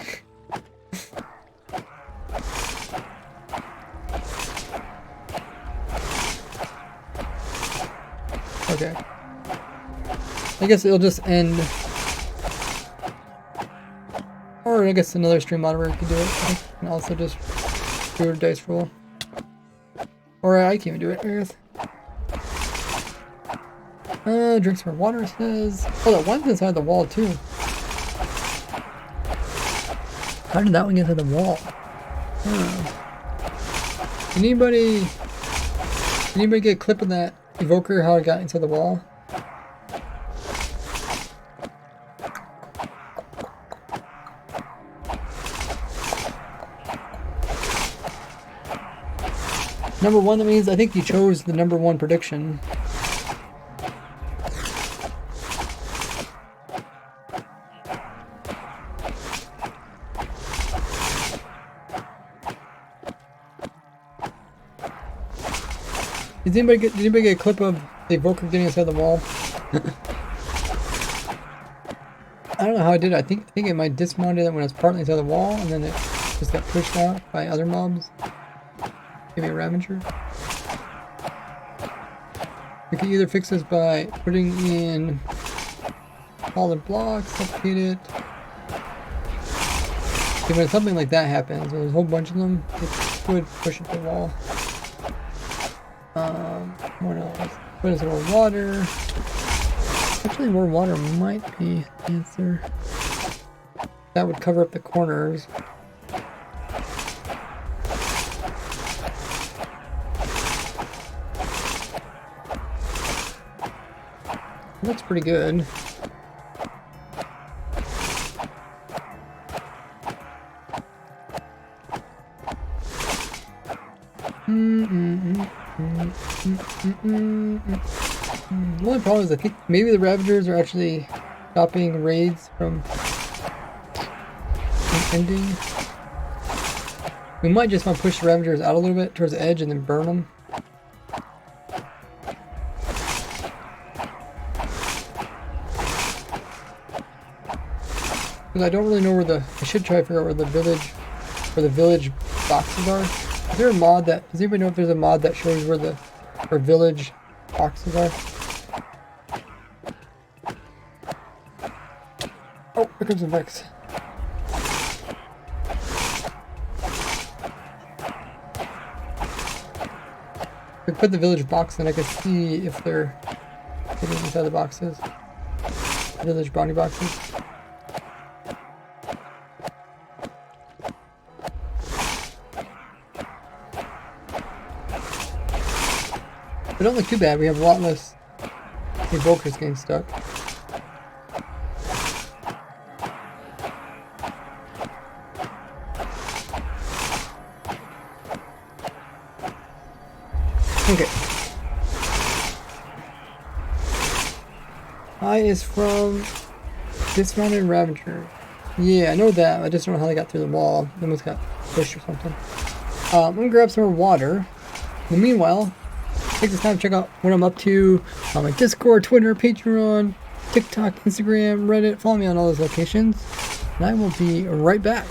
Okay. I guess it'll just end. Or I guess another stream moderator could do it. I can also just do a dice roll. Or I can even do it, I guess. Drink some more water, it says. Oh, that one's inside the wall, too. How did that one get inside the wall? Can anybody get a clip of that evoker, how it got inside the wall? Number one, that means I think you chose the number one prediction. Did anybody get a clip of the evoker getting inside the wall? I don't know how I did it. I think it might dismounted it when it was partly inside the wall, and then it just got pushed out by other mobs. Maybe a Ravager. We can either fix this by putting in solid blocks, suffocate it. Okay, when something like that happens, there's a whole bunch of them, it would push it to the wall. What else? Put in some more water. Actually, more water might be the answer. That would cover up the corners. Looks pretty good. The only problem is I think maybe the Ravagers are actually stopping raids from ending. We might just want to push the Ravagers out a little bit towards the edge and then burn them. Because I don't really know where the... I should try to figure out where the village boxes are. Is there a mod that... Does anybody know if there's a mod that shows where village boxes are? Oh, here comes the Vex. If I put the village box in, I can see if they're hidden inside the boxes. Village bounty boxes. But don't look too bad, we have a lot less evokers getting stuck. Okay. I is from Dismounted Ravager. Yeah, I know that. I just don't know how they got through the wall. They must got pushed or something. I'm gonna grab some more water. In the meanwhile, take this time to check out what I'm up to on my Discord, Twitter, Patreon, TikTok, Instagram, Reddit. Follow me on all those locations. And I will be right back.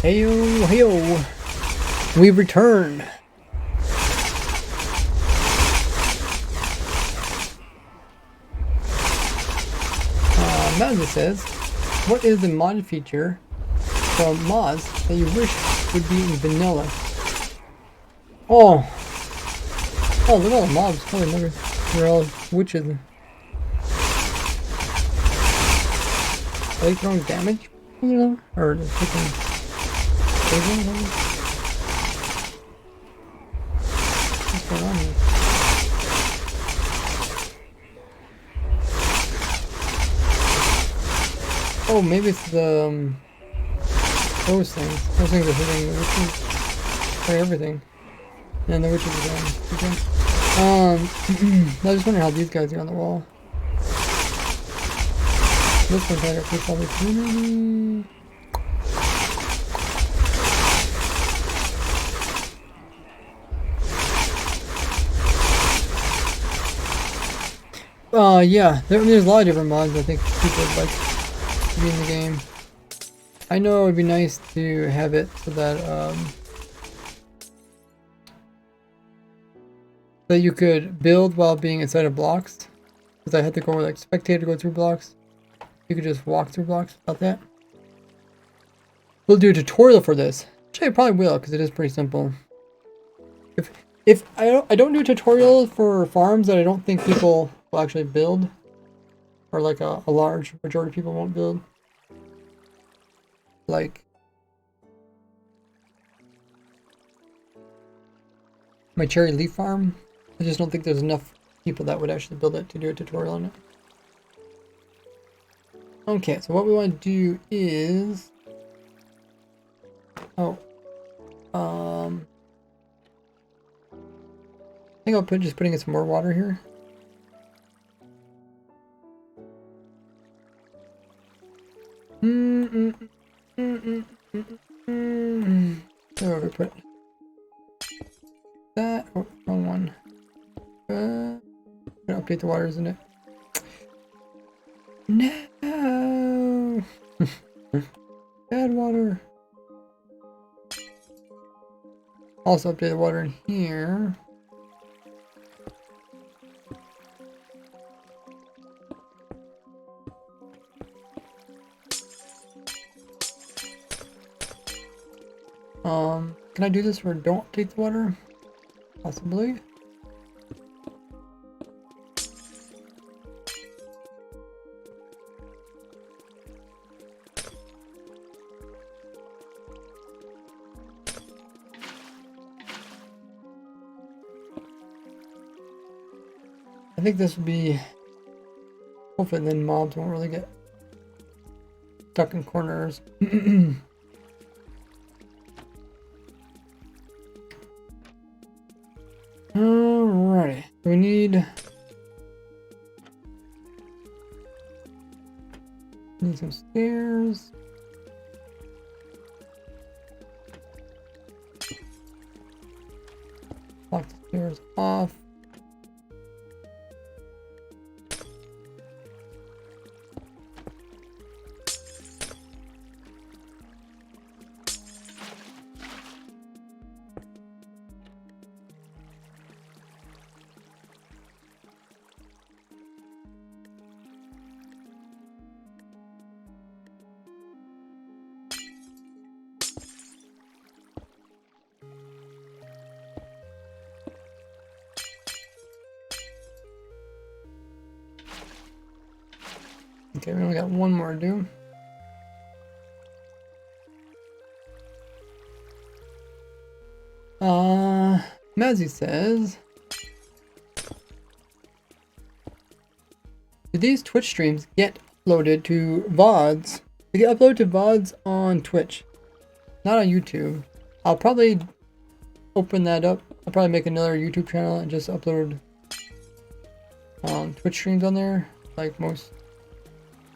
Heyo, heyo, we return. Mountain says, what is the mod feature from mods that you wish would be in vanilla? Oh, look at all the mobs. Holy mother, they're all witches. Are they throwing damage? You know, or just taking. What's going on here? Oh, maybe it's the those things. Those things are hitting the witches for everything, and the witches are down. Okay. I was wondering how these guys are on the wall. This one's got people probably. Yeah, there's a lot of different mods I think people would like to be in the game. I know it'd be nice to have it so that you could build while being inside of blocks. Because I had to go like spectator to go through blocks. You could just walk through blocks without that. We'll do a tutorial for this. Which I probably will, because it is pretty simple. If I don't do tutorials for farms that I don't think people will actually build. Or like a large majority of people won't build. Like my cherry leaf farm. I just don't think there's enough people that would actually build it to do a tutorial on it. Okay, so what we want to do is... I think I'll just putting in some more water here. So we put that. Oh, wrong one. Gonna update the water, isn't it? No. Bad water. Also update the water in here. Can I do this where don't update the water? Possibly. I think this would be... Hopefully then mobs won't really get stuck in corners. Alrighty, we need some stairs. Lock the stairs off. Okay, we only got one more to do. Mazzy says, do these Twitch streams get uploaded to VODs? They get uploaded to VODs on Twitch, not on YouTube. I'll probably open that up. I'll probably make another YouTube channel and just upload Twitch streams on there, like most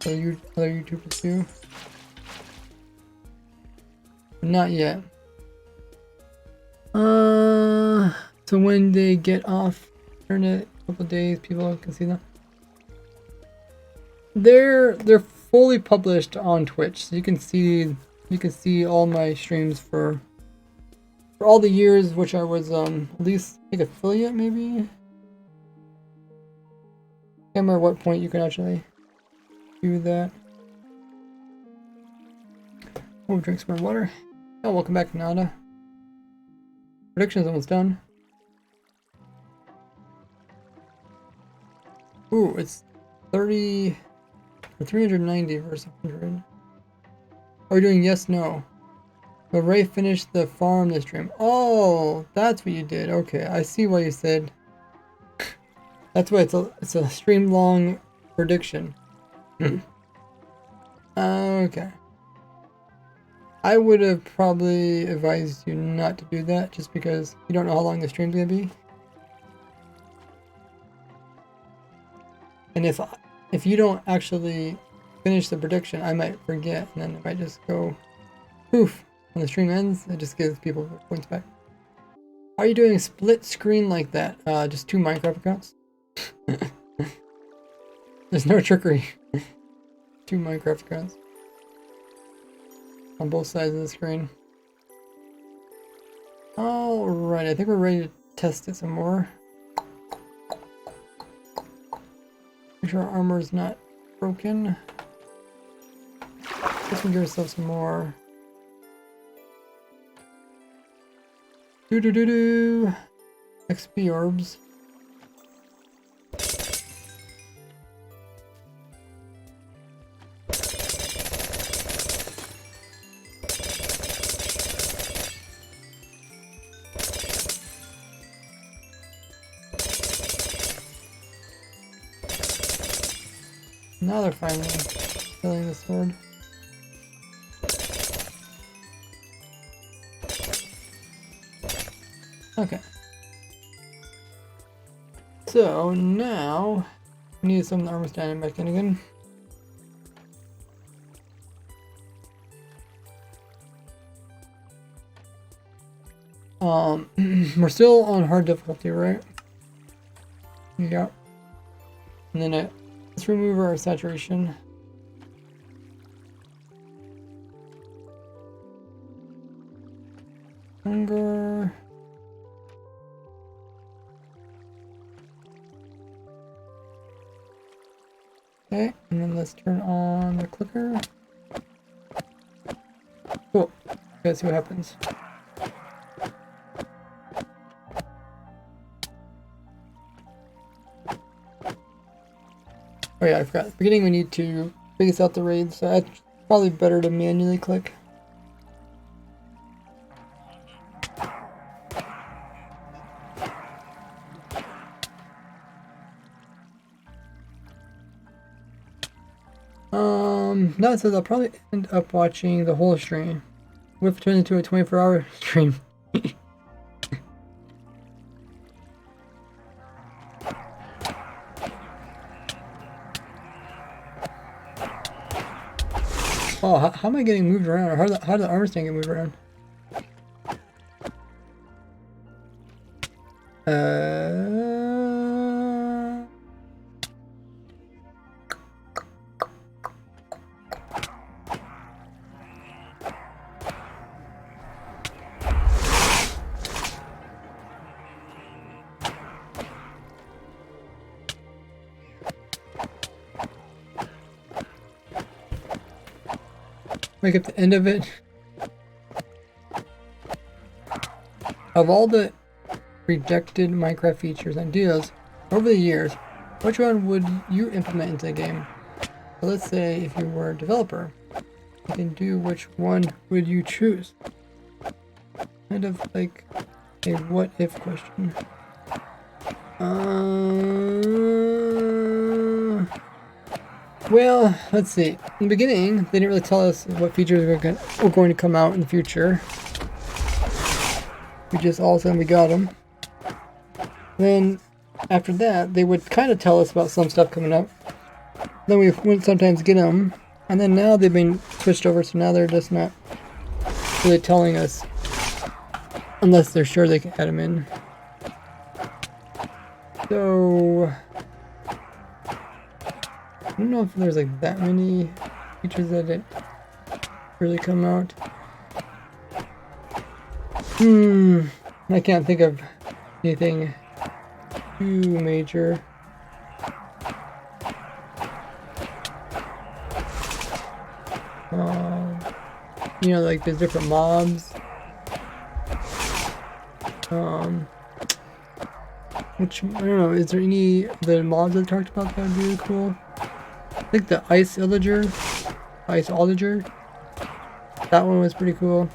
other YouTubers do. But not yet. So when they get off internet, a couple days, people can see them. They're fully published on Twitch, so you can see all my streams for all the years which I was at least like affiliate maybe. Can't remember what point you can actually do that. Oh, drink some more water. Oh, welcome back, Nada. Prediction's almost done. Ooh, it's 30 or 390 versus 100. Are we doing yes, no? But Ray finished the farm this stream. Oh, that's what you did. Okay, I see why you said. That's why it's a stream long prediction. Okay. I would have probably advised you not to do that just because you don't know how long the stream's gonna be. And if you don't actually finish the prediction, I might forget and then it might just go poof. When the stream ends, it just gives people points back. Are you doing a split screen like that? Just two Minecraft accounts? There's no trickery. 2 Minecraft accounts on both sides of the screen. Alright, I think we're ready to test it some more. Make sure our armor is not broken. Guess we give ourselves some more. XP orbs. Now they're finally filling the sword. Okay. So now we need some of the armor standing back in again. We're still on hard difficulty, right? Yeah. And then let's remove our saturation. Hunger. Okay, and then let's turn on the clicker. Cool. Let's see what happens. Oh yeah, I forgot. At the beginning we need to space out the raids, so that's probably better to manually click. Now it says I'll probably end up watching the whole stream. What if it turns into a 24-hour stream? Oh, how am I getting moved around? Or how did the armor stand get moved around? Like at the end of it, of all the rejected Minecraft features and ideas over the years, which one would you implement into the game? So let's say if you were a developer, you can do which one would you choose? Kind of like a what if question. Well, let's see. In the beginning, they didn't really tell us what features were going to come out in the future. We just all of a sudden we got them. Then, after that, they would kind of tell us about some stuff coming up. Then we wouldn't sometimes get them. And then now they've been switched over, so now they're just not really telling us. Unless they're sure they can add them in. So I don't know if there's like that many features that didn't really come out. I can't think of anything too major. You know, like there's different mobs. Which, I don't know, is there any of the mobs I talked about that would be really cool? I think the Ice Illager, that one was pretty cool.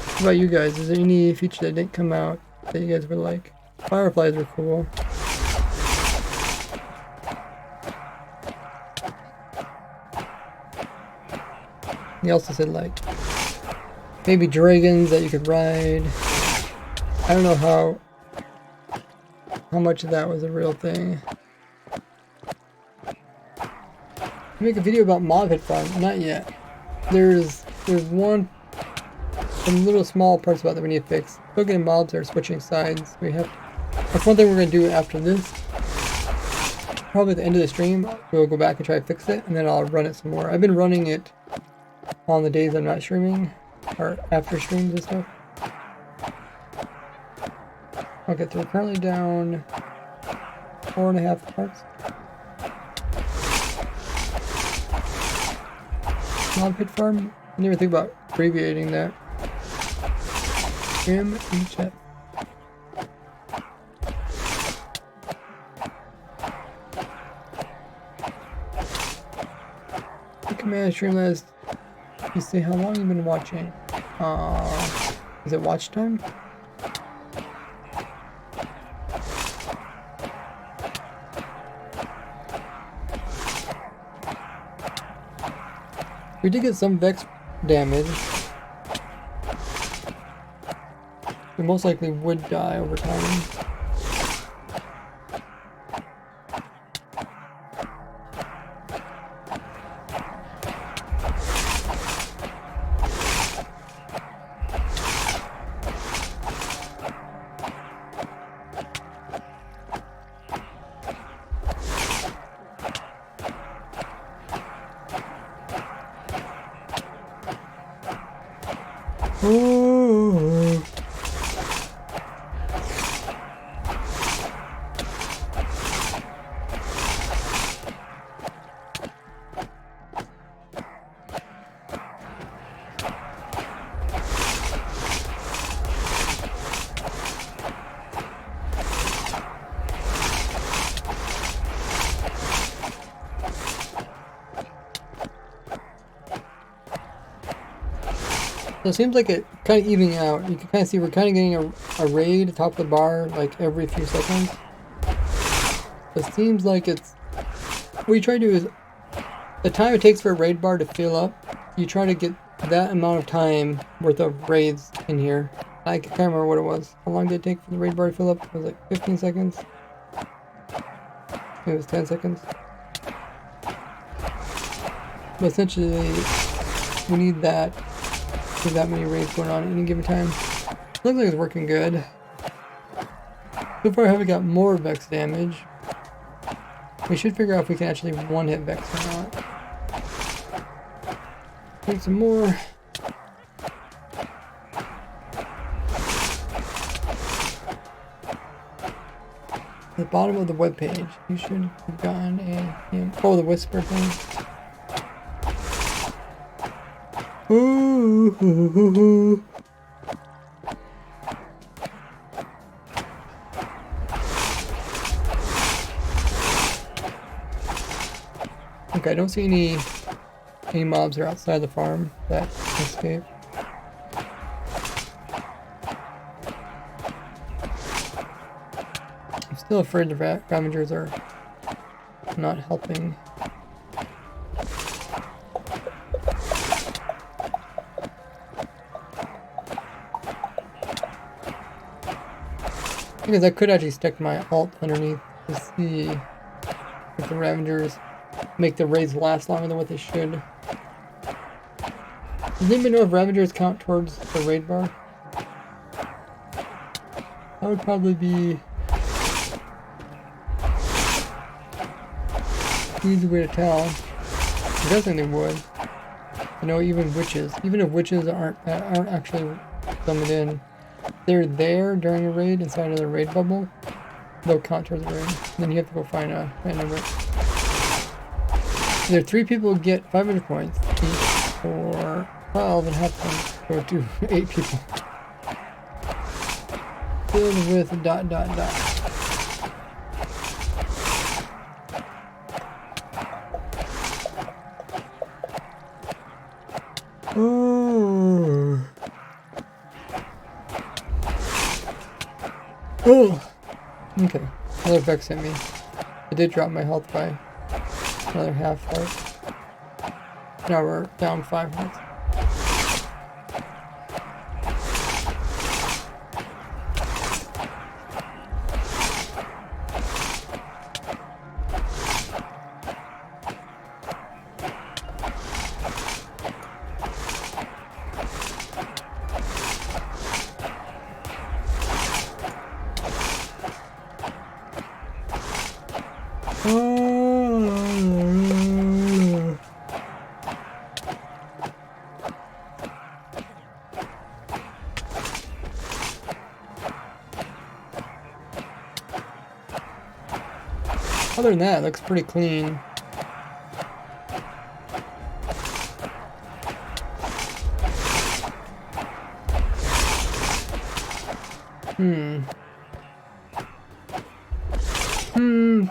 What about you guys? Is there any feature that didn't come out that you guys would like? Fireflies were cool. He also said like maybe dragons that you could ride. I don't know how much of that was a real thing. Make a video about mob hit farm. Not yet. There's one some little small parts about that we need to fix. Still getting mobs that are switching sides. That's one thing we're going to do after this. Probably at the end of the stream, we'll go back and try to fix it, and then I'll run it some more. I've been running it on the days I'm not streaming, or after streams and stuff. Okay, so we're currently down 4.5 parts. Mob pit farm? I didn't even think about abbreviating that. MHF. Command Streamlabs. You say how long you've been watching? Is it watch time? We did get some Vex damage. We most likely would die over time. Ooh. So it seems like it kind of evening out. You can kind of see we're kind of getting a raid top of the bar like every few seconds. It seems like it's... What you try to do is... The time it takes for a raid bar to fill up, you try to get that amount of time worth of raids in here. I can't remember what it was. How long did it take for the raid bar to fill up? It was like 15 seconds. Maybe it was 10 seconds. But essentially, we need that many raids going on at any given time. Looks like it's working good. So far I haven't got more Vex damage. We should figure out if we can actually one-hit Vex or not. Take some more. At the bottom of the webpage, you should have gotten the whisper thing. Ooh. Okay, I don't see any mobs that are outside the farm that escape. I'm still afraid the Ravagers are not helping. Because I could actually stick my alt underneath to see if the Ravagers make the raids last longer than what they should. Does anybody know if Ravagers count towards the raid bar? That would probably be an easy way to tell. I'm guessing they would. I know even witches, even if witches aren't actually summoned in, they're there during a raid inside of the raid bubble, they'll count towards the raid. Then you have to go find a number. There are 3 people who get 500 points each, or 12 and a half points go to 8 people. Filled with ... Ooh. Oh! Okay, another Vex hit me. I did drop my health by another half heart. Now we're down 5 hearts. Other than that, it looks pretty clean.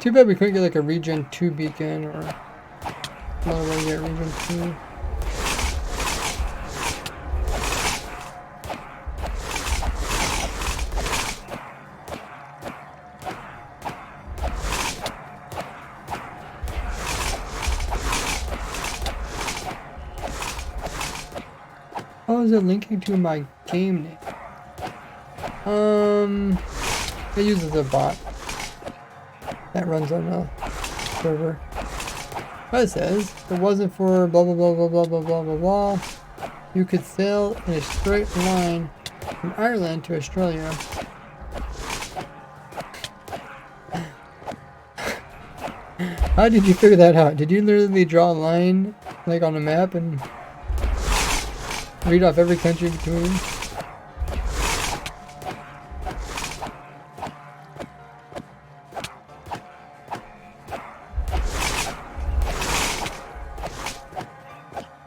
Too bad we couldn't get like a Region 2 beacon or another way to get Region 2. How is it linking to my game name? It uses a bot that runs on a server. But it says, if it wasn't for blah blah blah blah blah blah blah blah blah, you could sail in a straight line from Ireland to Australia. How did you figure that out? Did you literally draw a line like on a map and read off every country between?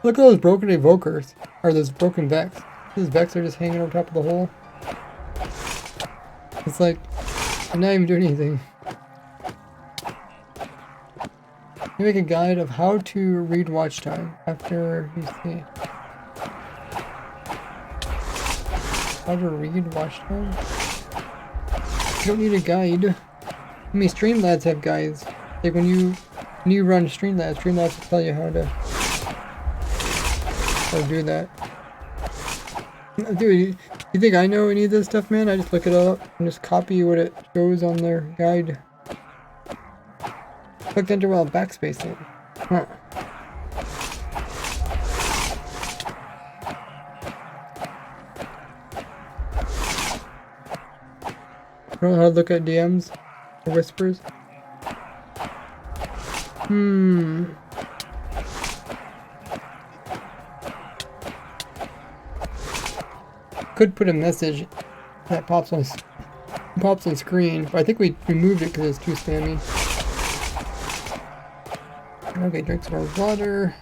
Look at those broken evokers, or those broken Vex. These Vex are just hanging on top of the hole. It's like, I'm not even doing anything. You make a guide of how to read watch time after you see. How to read watch time? You don't need a guide. I mean, Streamlabs have guides. Like when you run Streamlabs will tell you how to do that. Dude, you think I know any of this stuff, man? I just look it up and just copy what it shows on their guide. Clicked enter while backspacing. Huh. I don't know how to look at DMs or whispers. Could put a message that pops on screen, but I think we removed it because it's too spammy. Okay, drink some more water.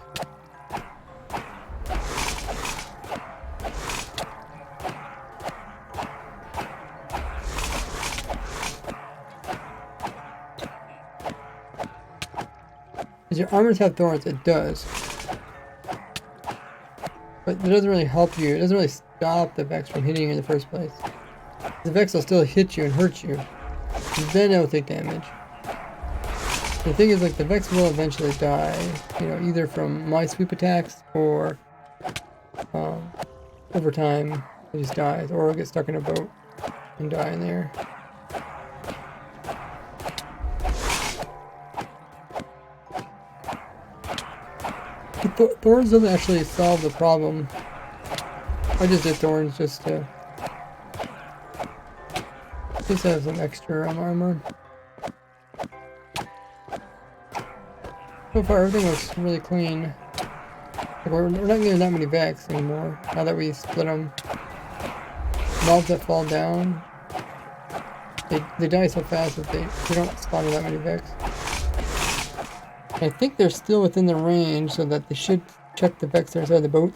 Does your armors have thorns? It does. But it doesn't really help you. It doesn't really stop the Vex from hitting you in the first place. The Vex will still hit you and hurt you. And then it will take damage. The thing is, like, the Vex will eventually die. You know, either from my sweep attacks or over time it just dies. Or it'll get stuck in a boat and die in there. Thorns doesn't actually solve the problem. I just did thorns just to have some extra armor. So far everything looks really clean. Like we're not getting that many Vex anymore now that we split them. Mobs that fall down, they die so fast that they don't spawn that many Vex. I think they're still within the range, so that they should check the Vex outside the boat.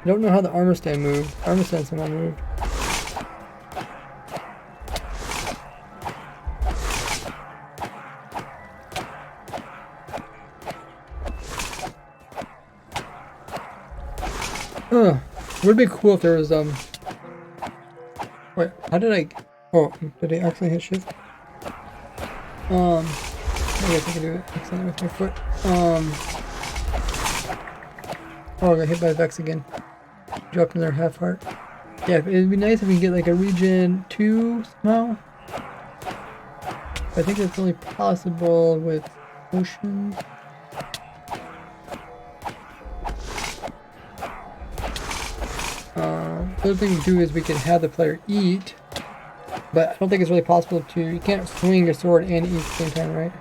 I don't know how the armor stand moved. Armor stand somehow moved. Would be cool if there was wait, how did I? Oh, did I actually hit shift? I guess I can do it accidentally with my foot. Oh, I got hit by Vex again. Dropped another half heart. Yeah, it'd be nice if we can get like a Region 2 somehow. I think it's only possible with potions. The other thing we do is we can have the player eat, but I don't think it's really possible to. You can't swing your sword and eat at the same time, right?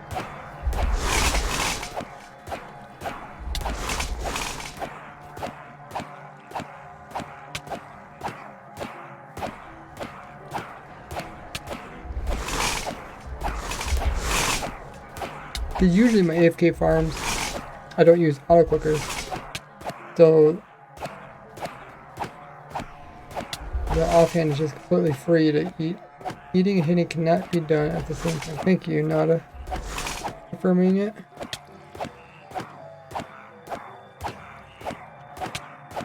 Because usually my AFK farms, I don't use auto clickers. So the offhand is just completely free to eat. Eating and hitting cannot be done at the same time. Thank you, Nada, confirming it.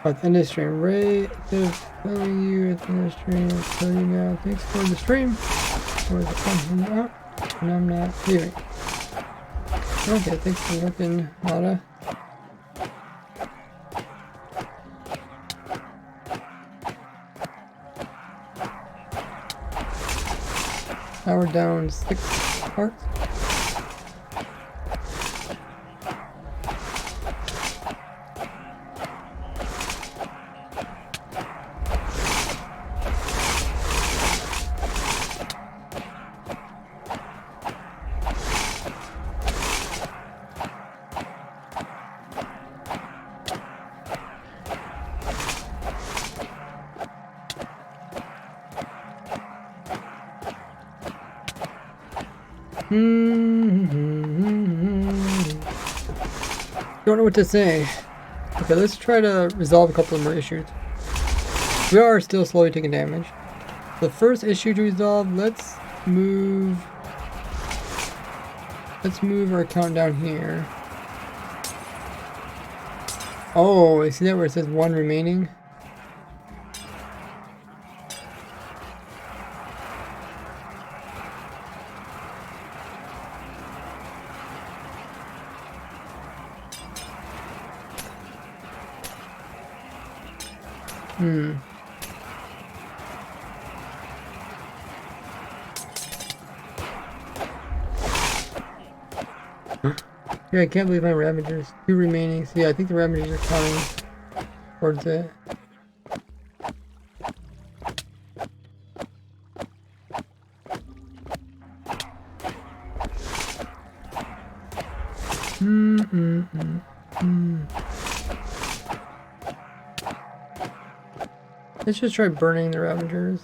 At the end of the stream, Ray, instead of telling you at the end of the stream, I'll tell you now. Thanks for the stream. Or the fun up, and I'm not leaving. Okay, thanks for looking, Nada. Now we're down 6 parts. Don't know what to say. Okay, let's try to resolve a couple of more issues. We are still slowly taking damage. The first issue to resolve, let's move our count down here. Oh, I see that where it says 1 remaining? Yeah, I can't believe my Ravagers. 2 remaining. So yeah, I think the Ravagers are coming towards it. Let's just try burning the Ravagers.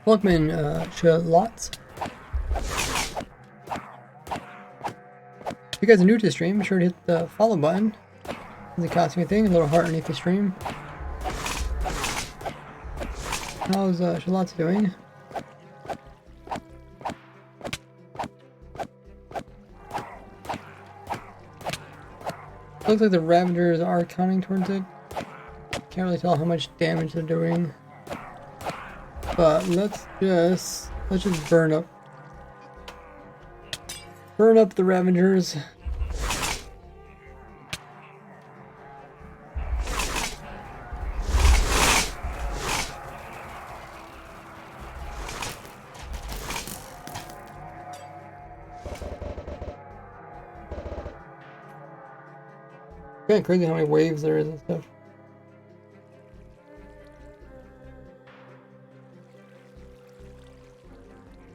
Welcome in, Lots. If you guys are new to the stream, be sure to hit the follow button. Doesn't cost me anything, a little heart underneath the stream. How's Charlotte's doing? Looks like the Ravagers are counting towards it. Can't really tell how much damage they're doing. But let's just burn up the Ravagers. Kind of crazy how many waves there is and stuff.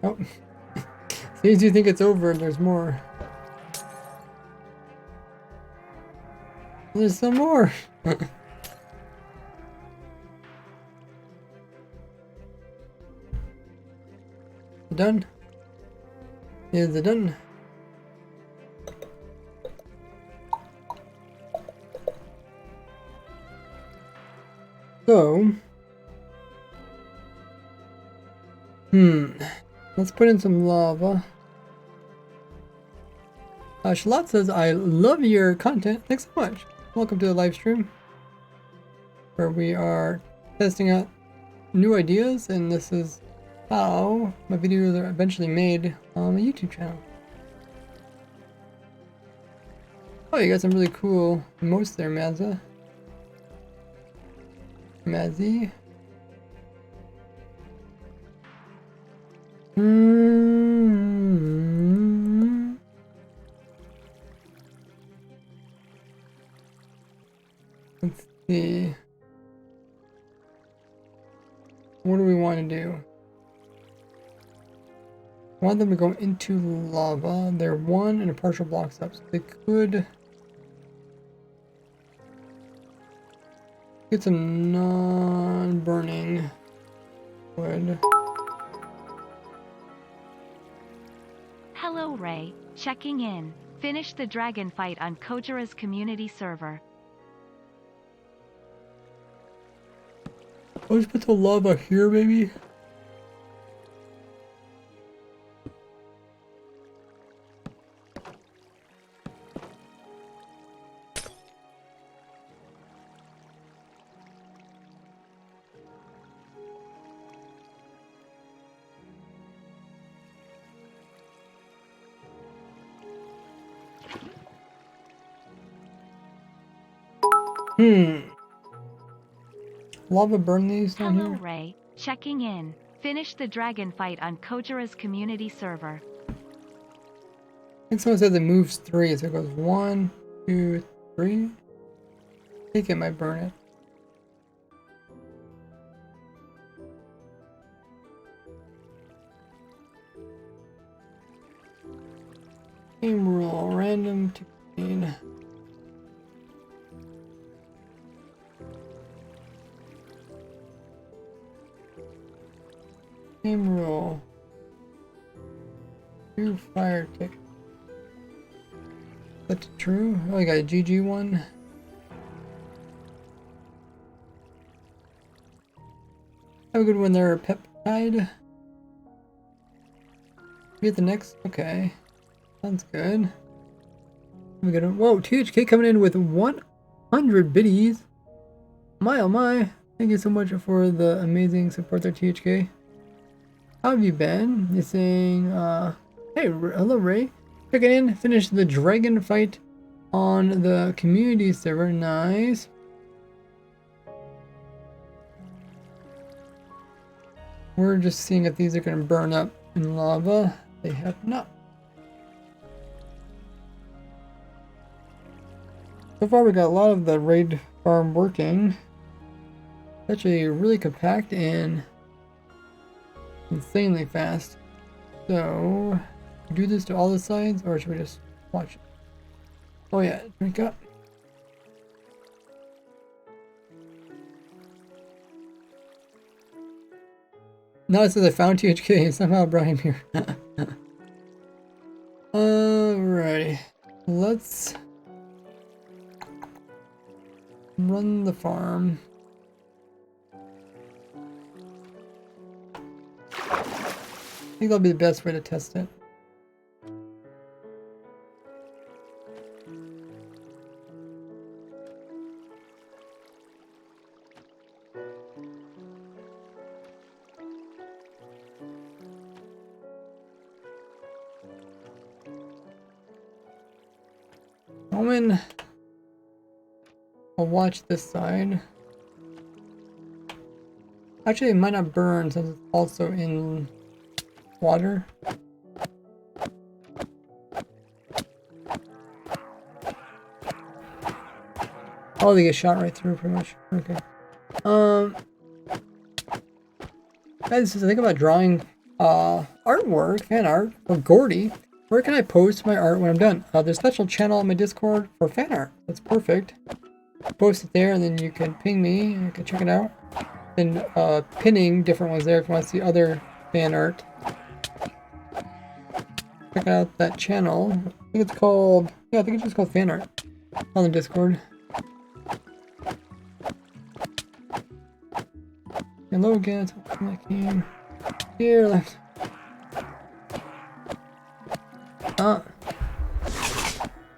Oh. As soon as you think it's over, there's more. There's some more. Done? Is it done? So, let's put in some lava. Charlotte says, I love your content. Thanks so much. Welcome to the live stream where we are testing out new ideas, and this is how my videos are eventually made on my YouTube channel. Oh, you got some really cool emotes there, Mazzy. Let's see. What do we want to do? I want them to go into lava. They're 1 and a partial blocks up, so they could get some non-burning wood.
Hello Ray, checking in. Finish the dragon fight on Kojira's community server.
I'll just put the lava here, maybe? Lava burn these down
Hello
here?
Ray, checking in. Finish the dragon fight on Kojira's community server.
I think someone said it moves 3, so it goes 1, 2, 3. I think it might burn it. Game rule, random to clean. Game rule. 2 fire tick. That's true. Oh, I got a GG one. Have a good one there, peptide. Get the next. Okay. Sounds good. We got whoa, THK coming in with 100 biddies. My oh my. Thank you so much for the amazing support there, THK. How have you been? You're saying, hey, hello Ray. Checking in, finished the dragon fight on the community server. Nice. We're just seeing if these are going to burn up in lava. They have not. So far we got a lot of the raid farm working. It's actually really compact and insanely fast. So, do this to all the sides, or should we just watch it? Oh yeah, drink up. Now it says I found THK, somehow brought him here. Alrighty, let's run the farm. I think that'll be the best way to test it. Moment. I'll watch this side. Actually, it might not burn since it's also in water. Oh, they get shot right through pretty much. Okay. Guys, think about drawing artwork, fan art, or Gordy. Where can I post my art when I'm done? There's a special channel on my Discord for fan art. That's perfect. Post it there and then you can ping me and you can check it out. And pinning different ones there if you want to see other fan art. Check out that channel. I think it's called, yeah, I think it's just called fan art on the Discord. Hello again, it's clicking here left.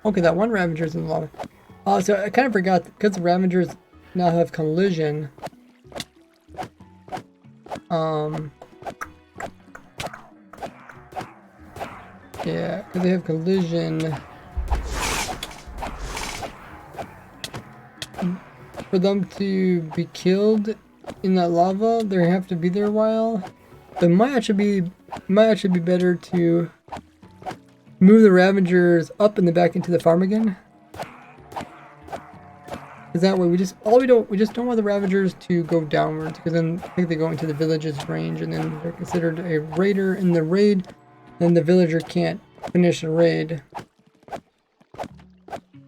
Okay, that one Ravager's in the lava. So I kind of forgot, because the Ravagers now have collision. Yeah, because they have collision. For them to be killed in that lava, they have to be there a while. It might actually be better to move the Ravagers up and then back into the farm again. Because that way we just don't want the Ravagers to go downwards, because then I think they go into the village's range and then they're considered a raider in the raid, then the villager can't finish a raid.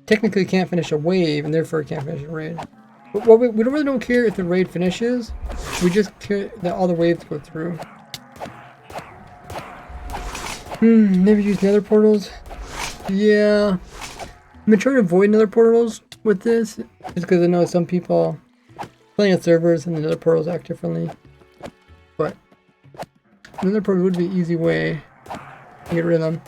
Technically can't finish a wave and therefore can't finish a raid. But what we don't care if the raid finishes. We just care that all the waves go through. Never use nether portals. Yeah. I'm gonna try to avoid nether portals with this, just because I know some people playing on servers and the nether portals act differently. But nether portal would be an easy way to get rid of them.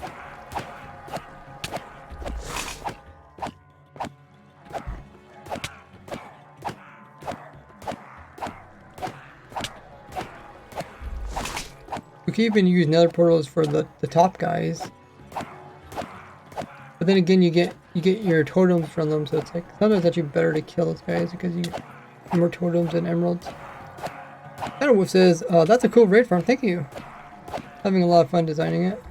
We can even use nether portals for the top guys. But then again, you get your totems from them, so it's like sometimes it's actually better to kill those guys because you get more totems and emeralds. Wolf says, that's a cool raid farm, thank you. Having a lot of fun designing it.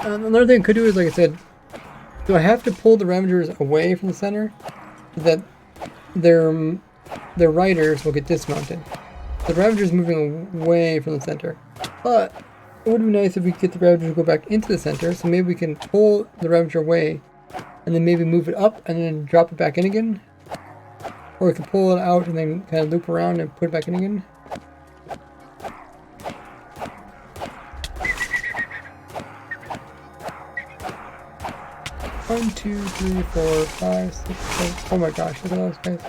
Another thing I could do is, like I said, do I have to pull the Ravagers away from the center so that their riders will get dismounted? The Ravagers moving away from the center, but it would be nice if we could get the Ravager to go back into the center, so maybe we can pull the Ravager away and then maybe move it up and then drop it back in again. Or we can pull it out and then kind of loop around and put it back in again. One, two, three, four, five, 6, 7. Oh my gosh, look at those guys.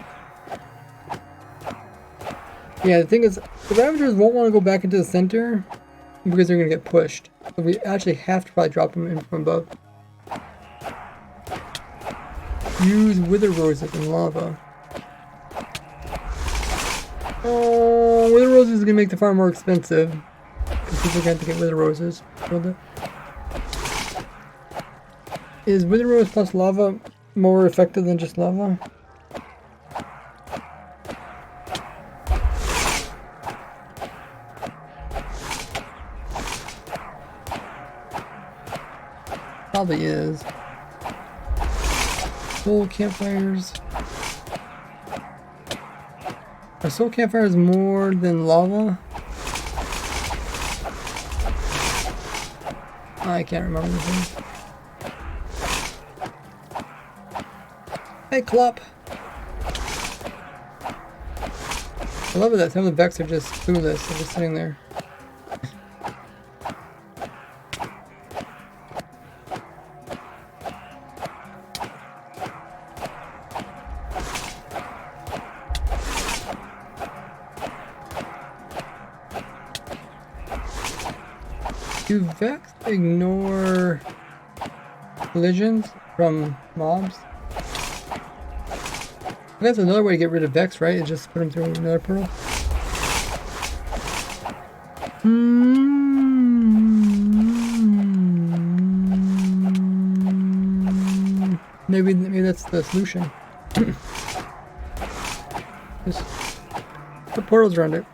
Yeah, the thing is, the Ravagers won't want to go back into the center because they're going to get pushed. So we actually have to probably drop them in from above. Use wither roses and lava. Oh, wither roses is going to make the farm more expensive. Because people are going to have to get wither roses. Is wither rose plus lava more effective than just lava? Probably is. Soul campfires. Are soul campfires more than lava? I can't remember the thing. Hey, Clop! I love it that some of the Vex are just clueless, they're just sitting there. Do Vex ignore collisions from mobs? That's another way to get rid of Vex, right? Is just put them through another portal. Maybe that's the solution. Just put portals around it.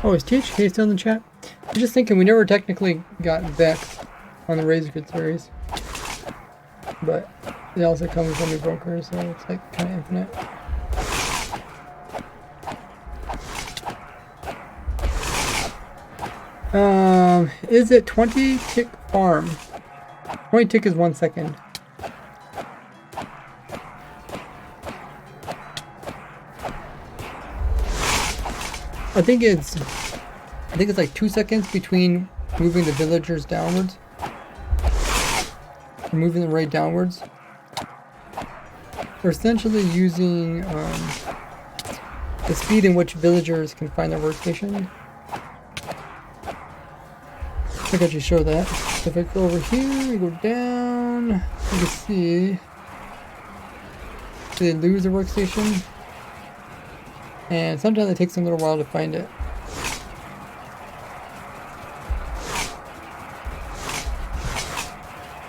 Oh, is THK still in the chat? I'm just thinking we never technically got Vex on the Razor Grid series. But it also comes with new brokers, so it's like kind of infinite. Is it 20 tick farm? 20 tick is 1 second. I think it's like 2 seconds between moving the villagers downwards. Or moving the raid downwards. We're essentially using the speed in which villagers can find their workstation. I think I should show that. So if I go over here, we go down, you can see, do they lose their workstation? And sometimes it takes them a little while to find it.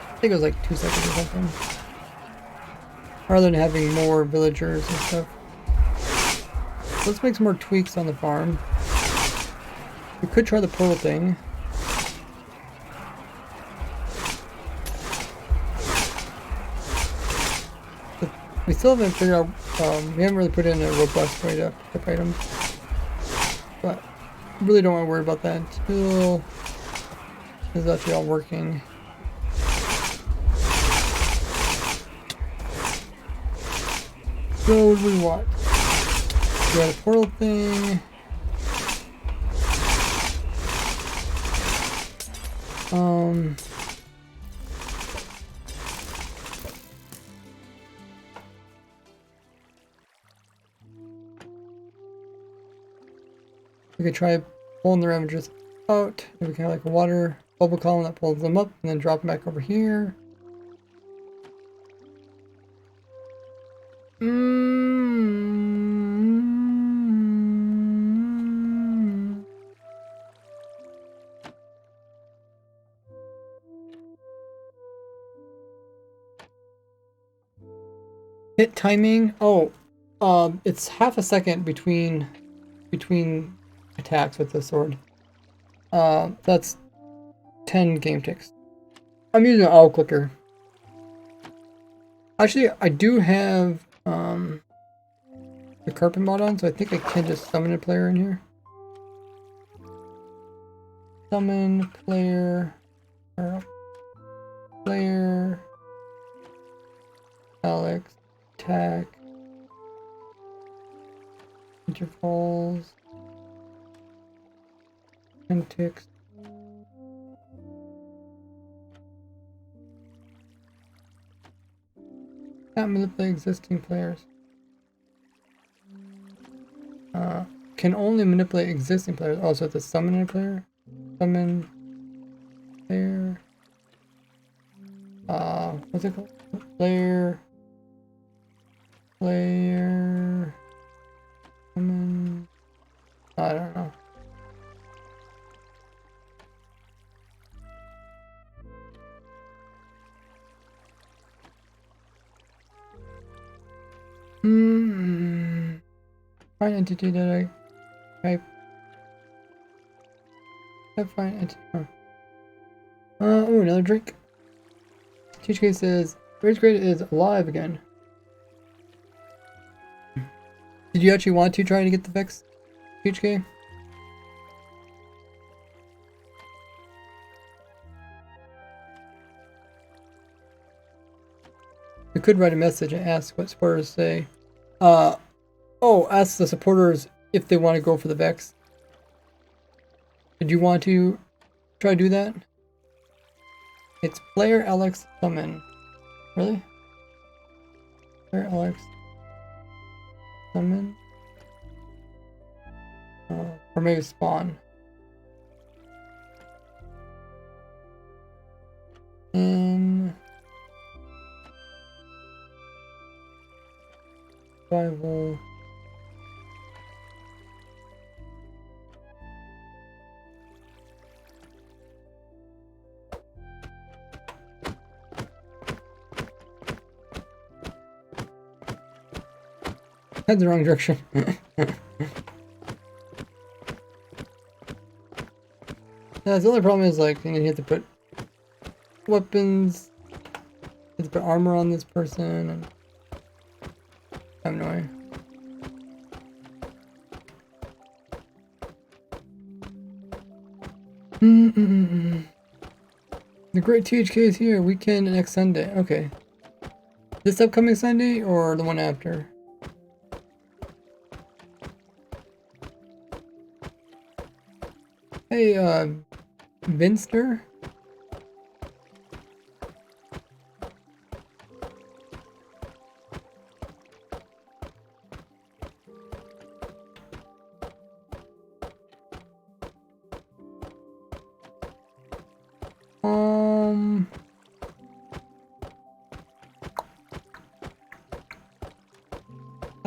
I think it was like 2 seconds or something. Rather than having more villagers and stuff. So let's make some more tweaks on the farm. We could try the portal thing. But we still haven't figured out, we haven't really put in a robust way to pick items. But I really don't want to worry about that until this is actually all working. So what do we want? We got a portal thing. We could try pulling the Ravagers out. We can have like a water bubble column that pulls them up and then drop them back over here. Hit timing. Oh, it's half a second between attacks with the sword. That's 10 game ticks. I'm using an auto clicker. Actually, I do have the carpet mod on, so I think I can just summon a player in here. Summon player, Alex, attack, intervals, and ticks. Not manipulate existing players. Can only manipulate existing players. Also, have to summon a player. Summon player. What's it called? Player. Summon. I don't know. Find entity that I type. Find entity. Oh, another drink. THK says, Rage Grade is alive again. Did you actually want to try to get the Vex, THK? You could write a message and ask what supporters say. Oh, ask the supporters if they want to go for the Vex. Did you want to try to do that? It's player Alex summon. Really? Player Alex summon? Or maybe spawn. In survival. Head the wrong direction. Yeah, the only problem is like you have to put weapons, you have to put armor on this person, and I have no idea. The great THK is here. Weekend next Sunday. Okay. This upcoming Sunday or the one after? Hey, Vinster?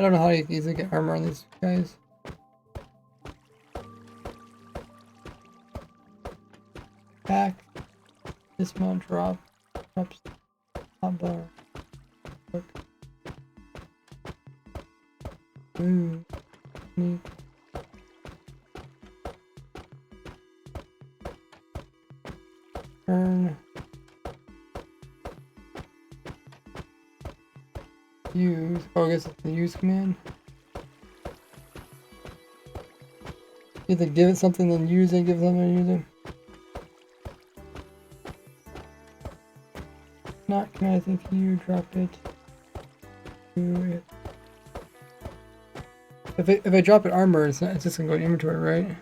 I don't know how to easily get armor on these guys. Back. Dismount, drop. Drops. Hot bar. Look. Ooh. Neat. Turn. Use. Oh, I guess it's the use command. Either give it something, then use it, give it something, then use it. Not can I think you drop it. Do it. If I drop it armor, it's just gonna go in inventory, right?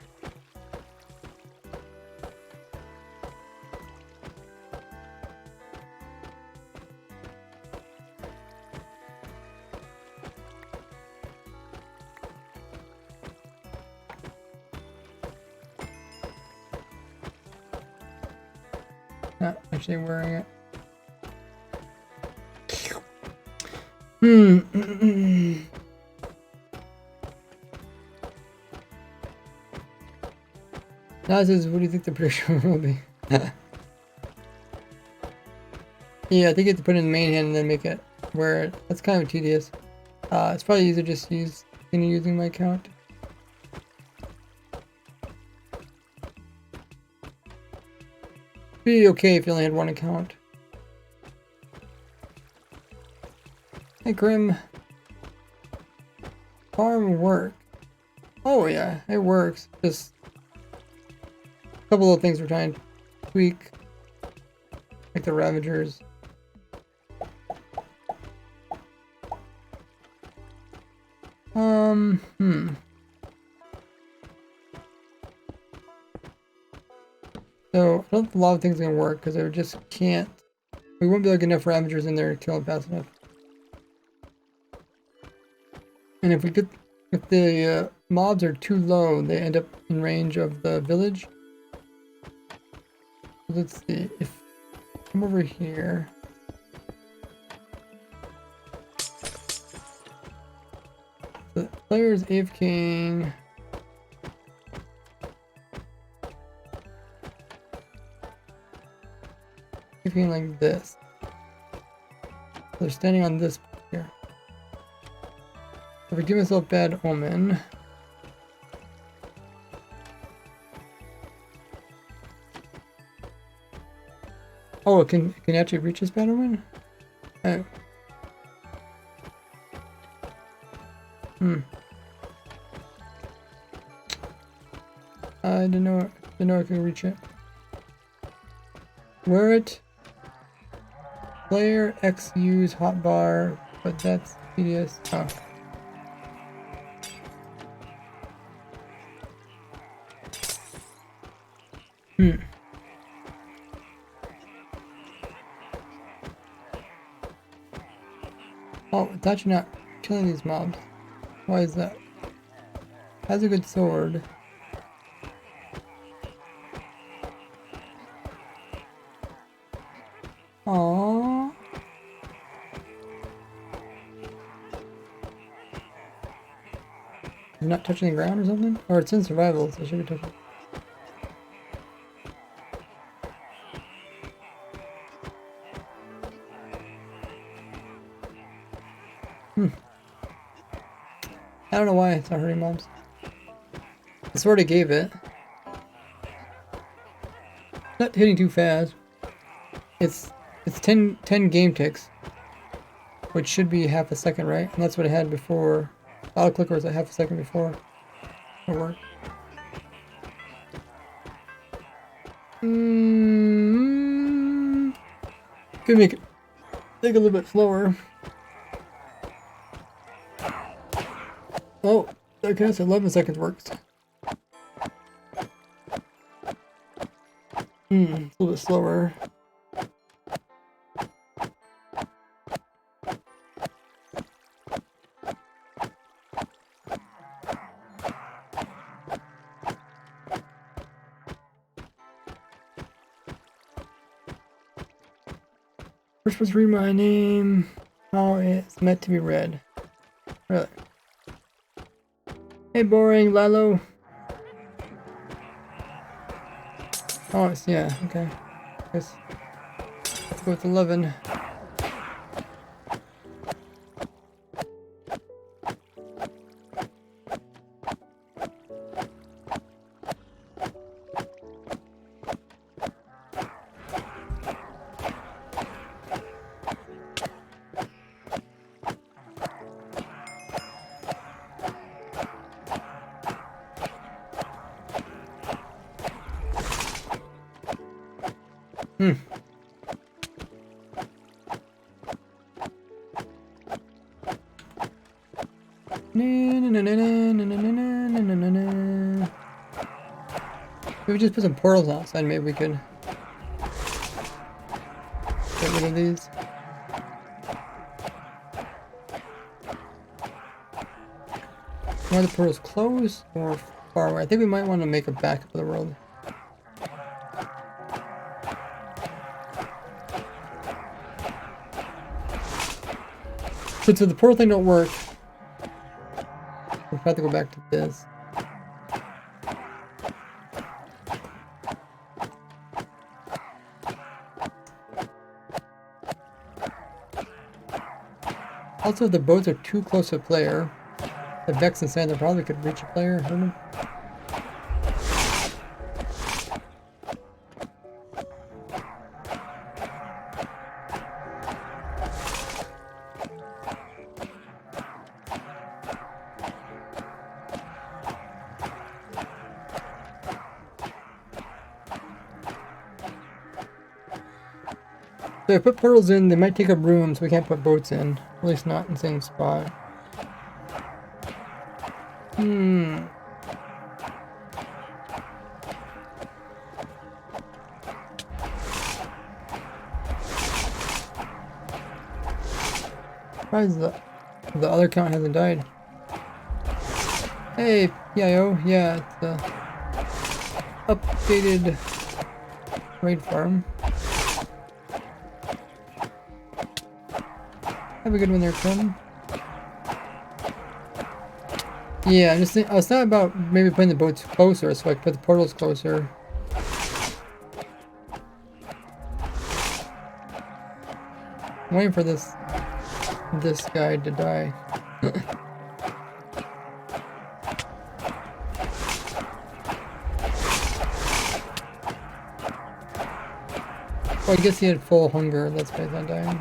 Not actually wearing it. Now it says, what do you think the prediction will be? Yeah, I think you have to put it in the main hand and then make it wear it. That's kind of tedious. It's probably easier just continue using my account. Be okay if you only had one account. Hey Grim. Farm work. Oh yeah, it works. Just a couple of things we're trying to tweak. Like the Ravagers. So, I don't think a lot of things are going to work because I just can't. We won't be able to get enough Ravagers in there to kill them fast enough. And if the mobs are too low, they end up in range of the village. Let's see. If I come over here. The player is AFKing. AFKing like this. They're standing on this here. If I give myself bad omen. Oh, it can actually reach this bad omen? Oh. I didn't know I could reach it. Wear it. Player X use hotbar, but that's tedious. Oh. Oh, I thought you're not killing these mobs. Why is that? Has a good sword. Aww. You're not touching the ground or something? Or it's in survival, so it should be touching. I don't know why it's not hurting mobs. The sword I gave it. Not hitting too fast. It's 10 game ticks. Which should be half a second, right? And that's what it had before. Auto clicker was at half a second before it worked. Could make it take a little bit slower. Oh, okay, so 11 seconds works. It's a little bit slower. We're supposed to read my name, how it's meant to be read. Really? Hey, boring, Lalo. Oh, it's, yeah, okay. Let's go with 11. Hmm. If we just put some portals outside, maybe we could get rid of these. Are the portals close or far away? I think we might want to make a backup of the world. So the portal thing don't work. We'll have to go back to this. Also, if the boats are too close to a player, the Vex and Sand probably could reach a player. Hurt him. So if I put portals in, they might take up room, so we can't put boats in. At least not in the same spot. Hmm. Surprised the other count hasn't died. Hey, PIO. Yeah, it's the updated raid farm. Have a good one there, Tim. Yeah, I was thought about maybe putting the boats closer so I could put the portals closer. I'm waiting for this guy to die. Well, I guess he had full hunger, that's why he's not dying.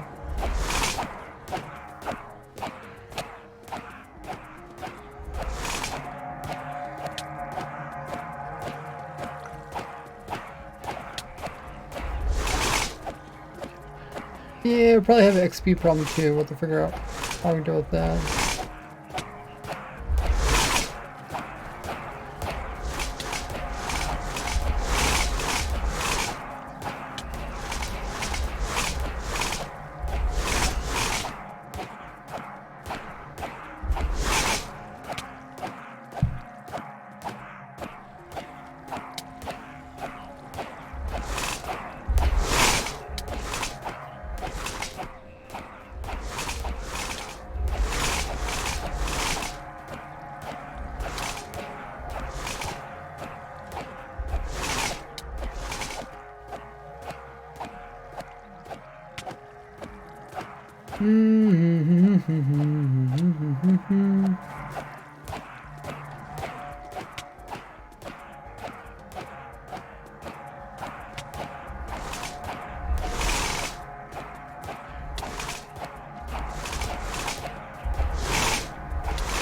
Yeah, we'll probably have an XP problem too. We'll have to figure out how we deal with that.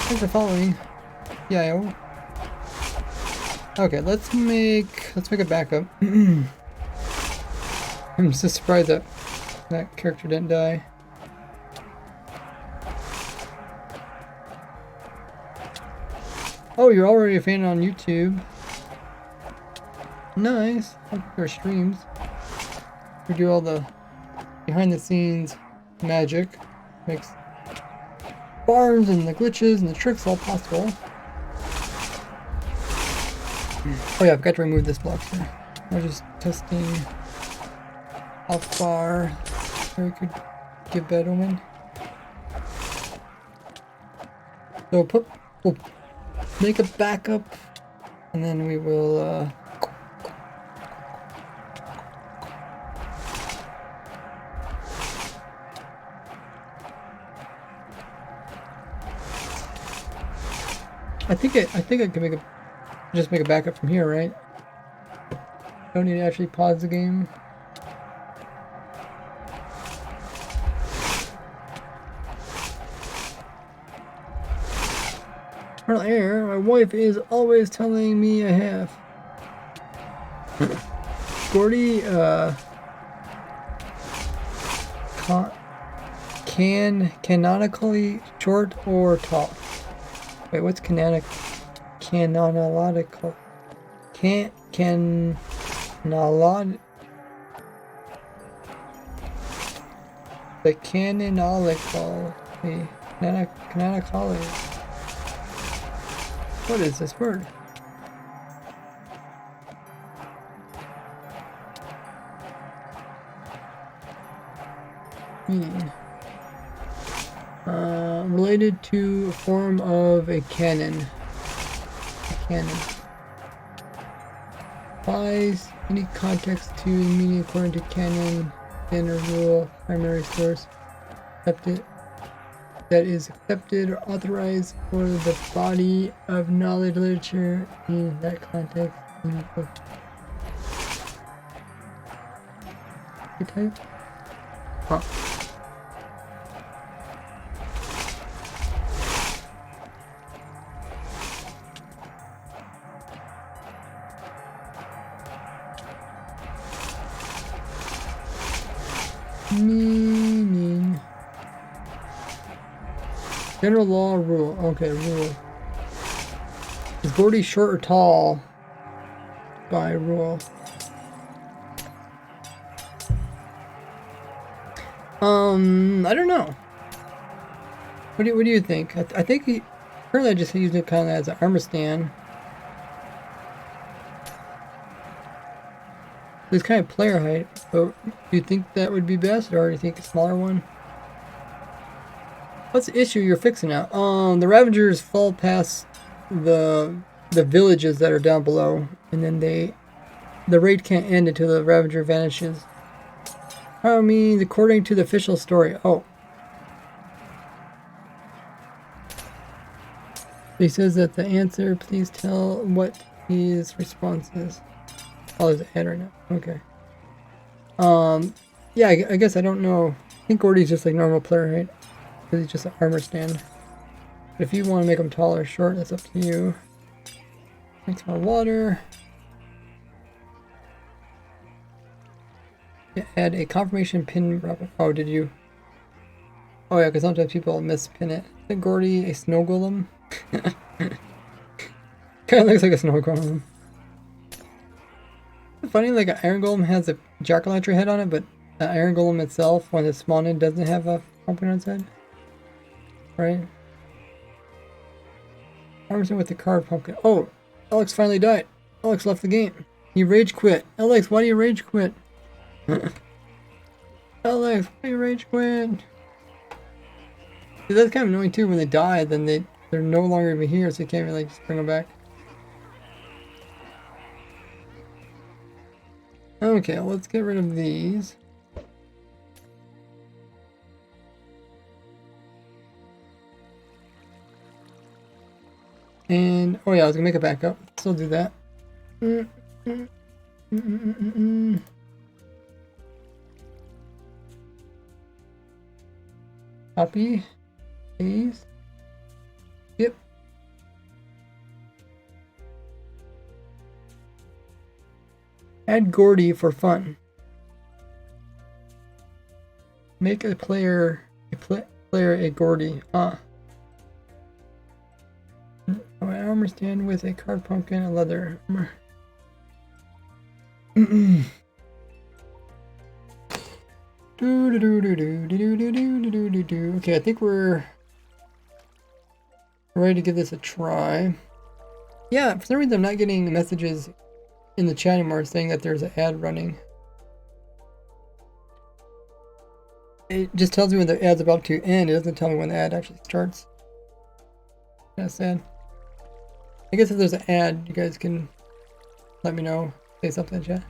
Thanks for following. Yeah. Okay, let's make a backup. I'm just surprised that that character didn't die. Oh, you're already a fan on YouTube. Nice. Your streams. We do all the behind the scenes magic. Makes farms and the glitches and the tricks all possible. Oh yeah, I forgot to remove this block here. I was just testing how far we could give Bad Omen. So we'll make a backup, and then we will I think I can just make a backup from here, right? Don't need to actually pause the game. Eternal air, my wife is always telling me I have. Gordy, canonically short or tall? Wait, what's canonical? The canonically. What is this word? Related to a form of a canon. Applies any context to the meaning according to canon, standard rule, primary source, accepted, that is accepted or authorized for the body of knowledge literature in that context. Type? Huh. Meaning. General law rule. Okay, rule. Is Gordy short or tall? By rule. I don't know. What do you think? I think currently I just use it kind of as an armor stand. It's kind of player height. So do you think that would be best, or do you think a smaller one? What's the issue you're fixing now? The Ravagers fall past the villages that are down below, and then the raid can't end until the Ravager vanishes. I mean, according to the official story. Oh. He says that the answer, please tell what his response is. Oh, there's an ad right now. Okay. Yeah, I guess I don't know. I think Gordy's just like normal player, right? Because he's just an armor stand. But if you want to make him tall or short, that's up to you. Makes more water. Yeah, add a confirmation pin. Oh, did you? Oh yeah, because sometimes people mispin it. I think Gordy a snow golem. Kind of looks like a snow golem. It's funny, like an iron golem has a jack-o'-lantern head on it, but the iron golem itself, when it's spawned in, doesn't have a pumpkin on its head. Right? Armorson with the card pumpkin. Oh, Alex finally died. Alex left the game. He rage quit. Alex, why do you rage quit? Alex, why do you rage quit? See, that's kind of annoying too. When they die, then they're no longer even here, so you can't really just bring them back. Okay, let's get rid of these. And oh yeah, I was gonna make a backup. Still do that. Copy. Paste. Yep. Add Gordy for fun. Make a player a Gordy. My armor stand with a card pumpkin and leather armor. Okay, I think we're ready to give this a try. Yeah, for some reason I'm not getting messages in the chat anymore saying that there's an ad running. It just tells me when the ad's about to end. It doesn't tell me when the ad actually starts. That's sad. I guess if there's an ad, you guys can let me know. Say something in chat.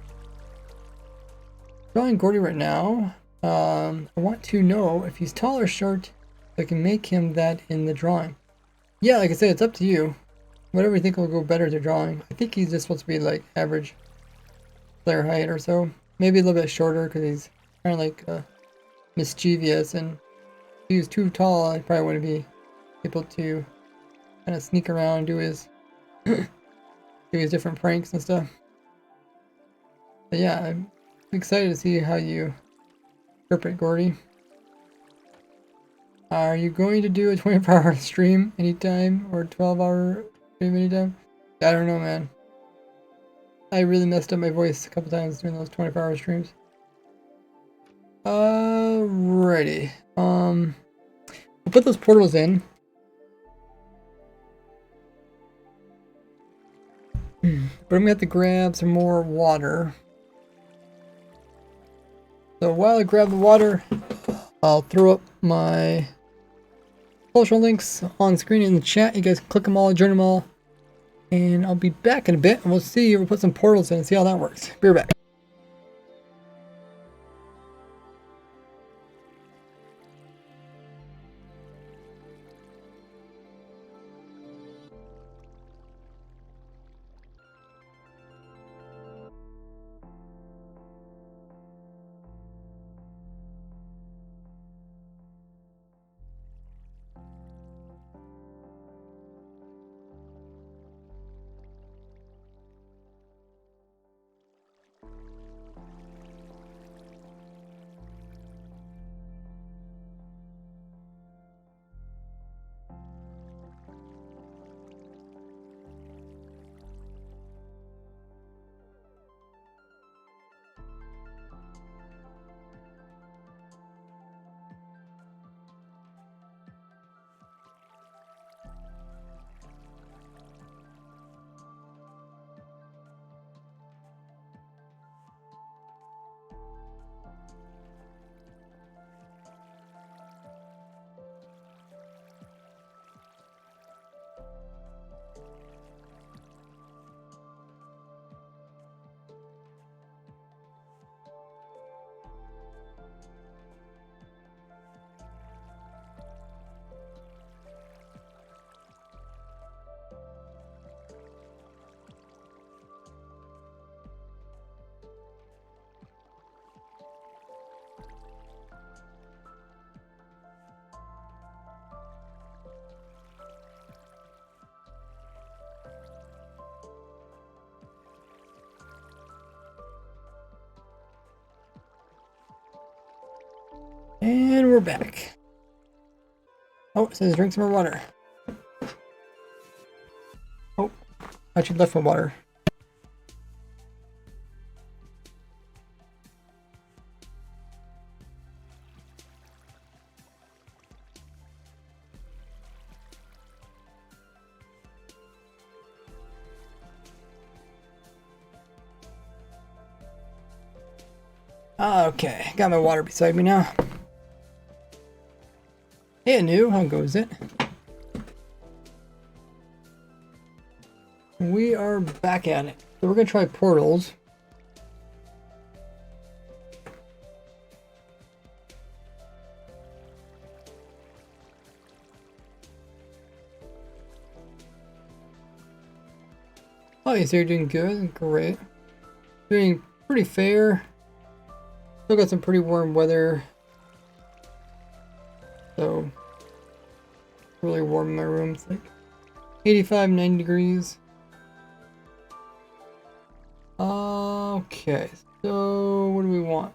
Drawing Gordy right now. I want to know if he's tall or short, so I can make him that in the drawing. Yeah, like I said, it's up to you. Whatever you think will go better to drawing. I think he's just supposed to be like average player height or so. Maybe a little bit shorter because he's kind of like mischievous, and if he was too tall, I probably wouldn't be able to kind of sneak around and do his do his different pranks and stuff. But yeah, I'm excited to see how you interpret Gordy. Are you going to do a 24-hour stream anytime or 12-hour stream anytime? I don't know, man. I really messed up my voice a couple times during those 24-hour streams. Alrighty. We'll put those portals in. But I'm gonna have to grab some more water. So while I grab the water, I'll throw up my social links on screen in the chat. You guys click them all, join them all. And I'll be back in a bit, and we'll see. We'll put some portals in and see how that works. Be right back. And we're back. Oh, it says drink some more water. Oh, I should left my water. Okay, got my water beside me now. Hey, Anu, how goes it? We are back at it. So we're gonna try portals. Oh, you say you're doing good? Great. Doing pretty fair. Still got some pretty warm weather. So, really warm in my room. It's like 85, 90 degrees. Okay, so what do we want?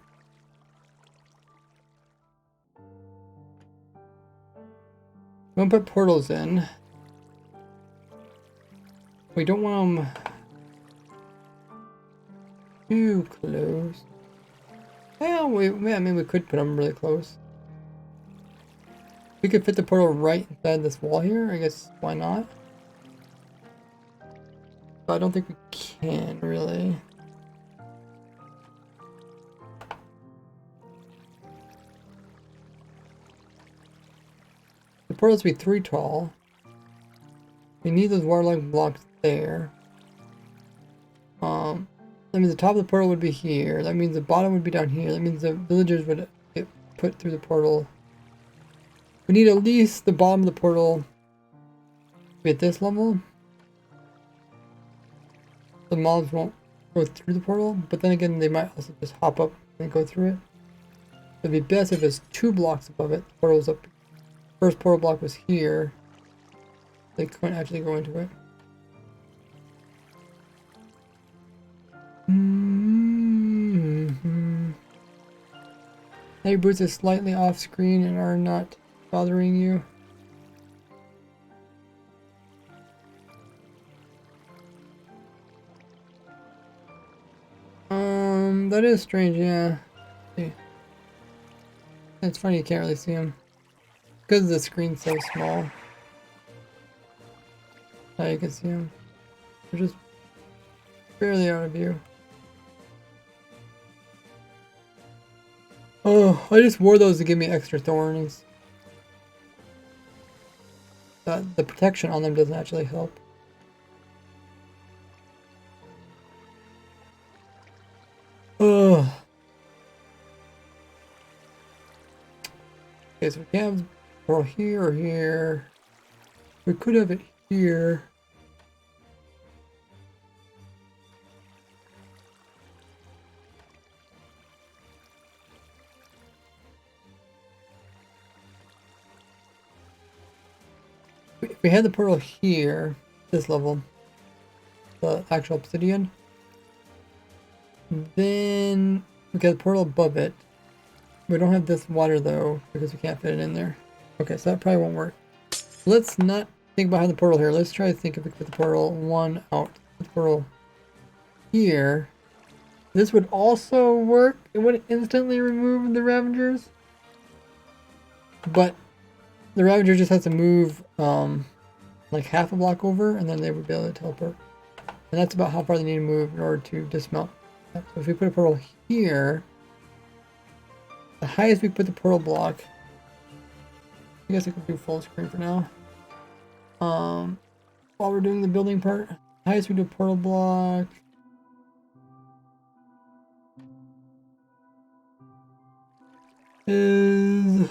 I'm gonna put portals in. We don't want them too close. Well, yeah, I mean, we could put them really close. We could fit the portal right inside this wall here. I guess, why not? But I don't think we can, really. The portal has to be 3 tall. We need those waterlogged blocks there. That means the top of the portal would be here. That means the bottom would be down here. That means the villagers would get put through the portal. We need at least the bottom of the portal to be at this level. The mobs won't go through the portal, but then again, they might also just hop up and go through it. It'd be best if it's 2 blocks above it. The portal was up. First portal block was here. They couldn't actually go into it. Now your boots are slightly off screen and are not bothering you. That is strange, yeah. See. It's funny you can't really see them. Because the screen's so small. Now you can see them. They're just barely out of view. Oh, I just wore those to give me extra thorns. The protection on them doesn't actually help. Oh. Okay, so we can't have the portal here or here. We could have it here. If we had the portal here, this level, the actual obsidian, then we got the portal above it. We don't have this water though, because we can't fit it in there. Okay, so that probably won't work. Let's not think behind the portal here. Let's try to think if we could put the portal 1 out. Put the portal here. This would also work. It would instantly remove the Ravengers. But the Ravager just has to move like half a block over, and then they would be able to teleport. And that's about how far they need to move in order to dismount. So if we put a portal here, the highest we put the portal block, I guess I could do full screen for now. While we're doing the building part, highest we do portal block. Is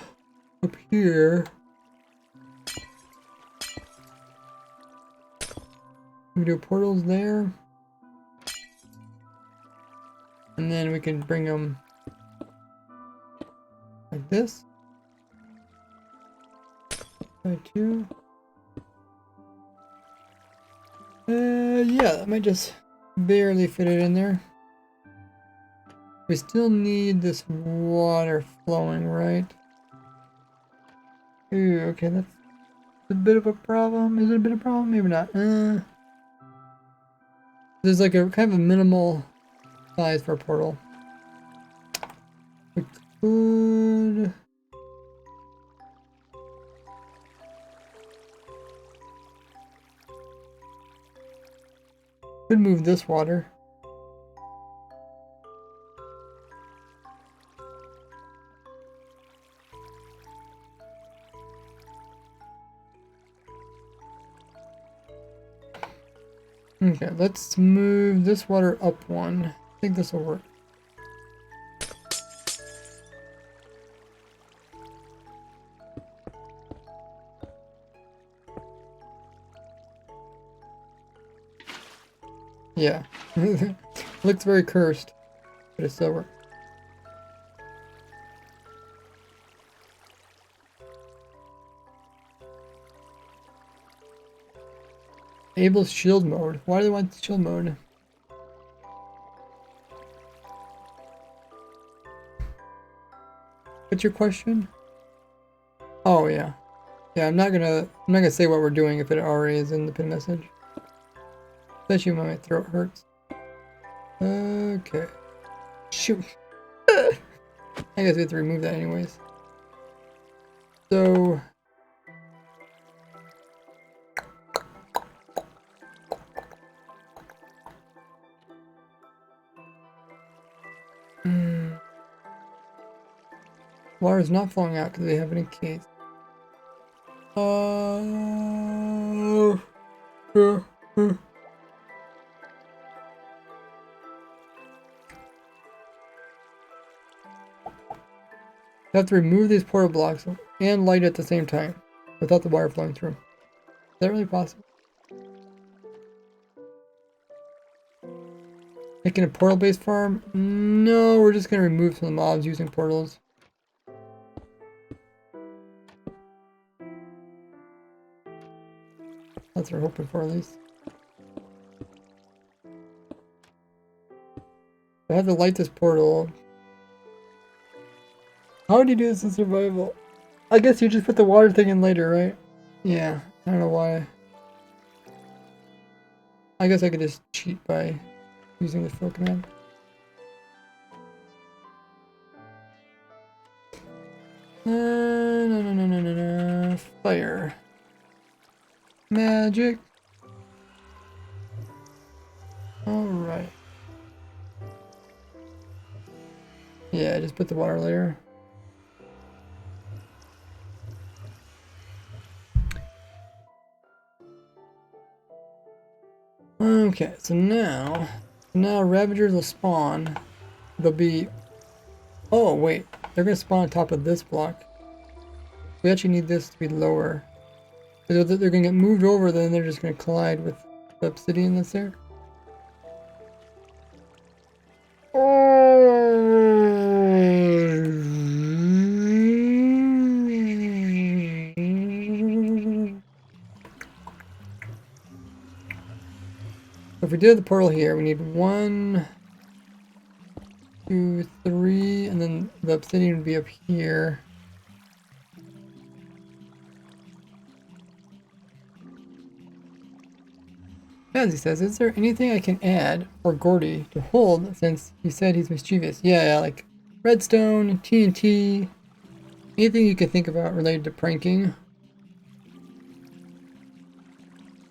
up here. We do portals there. And then we can bring them like this. Try 2. Yeah, that might just barely fit it in there. We still need this water flowing, right? Ooh, okay, that's a bit of a problem. Is it a bit of a problem? Maybe not. There's like a kind of a minimal size for a portal. We could... Could move this water. Okay, let's move this water up 1. I think this will work. Yeah. Looks very cursed, but it still works. Enable shield mode. Why do they want shield mode? What's your question? Oh yeah. Yeah, I'm not gonna say what we're doing if it already is in the pin message. Especially when my throat hurts. Okay. Shoot. I guess we have to remove that anyways. So water is not flowing out because they have any case. You have to remove these portal blocks and light at the same time without the wire flowing through. Is that really possible? Making a portal-based farm? No, we're just going to remove some of the mobs using portals. That's what we're hoping for, at least. I have to light this portal. How would you do this in survival? I guess you just put the water thing in later, right? Yeah, I don't know why. I guess I could just cheat by using the fill command. No. Fire. Magic. Alright. Yeah, just put the water layer. Okay, so now Ravagers will spawn. They'll be... Oh, wait. They're going to spawn on top of this block. We actually need this to be lower. They're going to get moved over, then they're just going to collide with the obsidian that's there. If we did the portal here, we need 1, 2, 3, and then the obsidian would be up here. As he says, is there anything I can add for Gordy to hold since he said he's mischievous? Yeah, like redstone, TNT, anything you can think about related to pranking.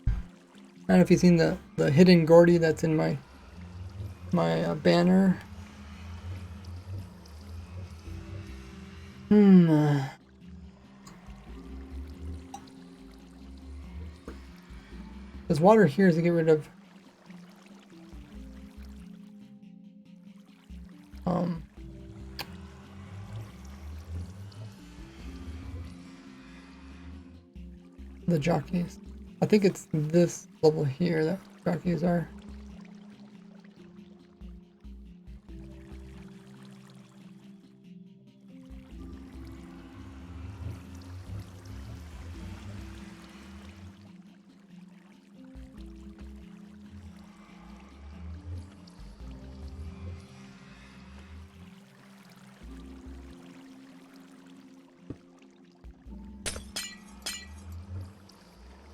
I don't know if you've seen the hidden Gordy that's in my banner. There's water here to get rid of the jockeys. I think it's this level here that jockeys are.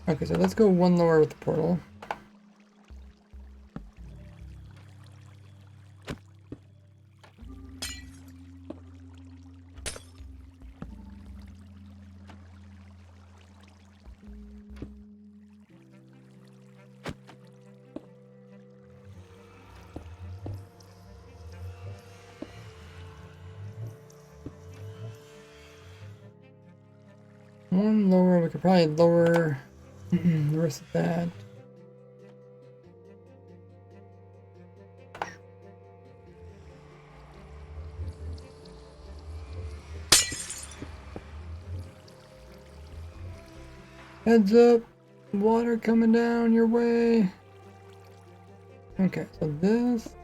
Okay, so let's go 1 lower with the portal. One lower, we could probably lower the rest of that. Heads up, water coming down your way. Okay, so this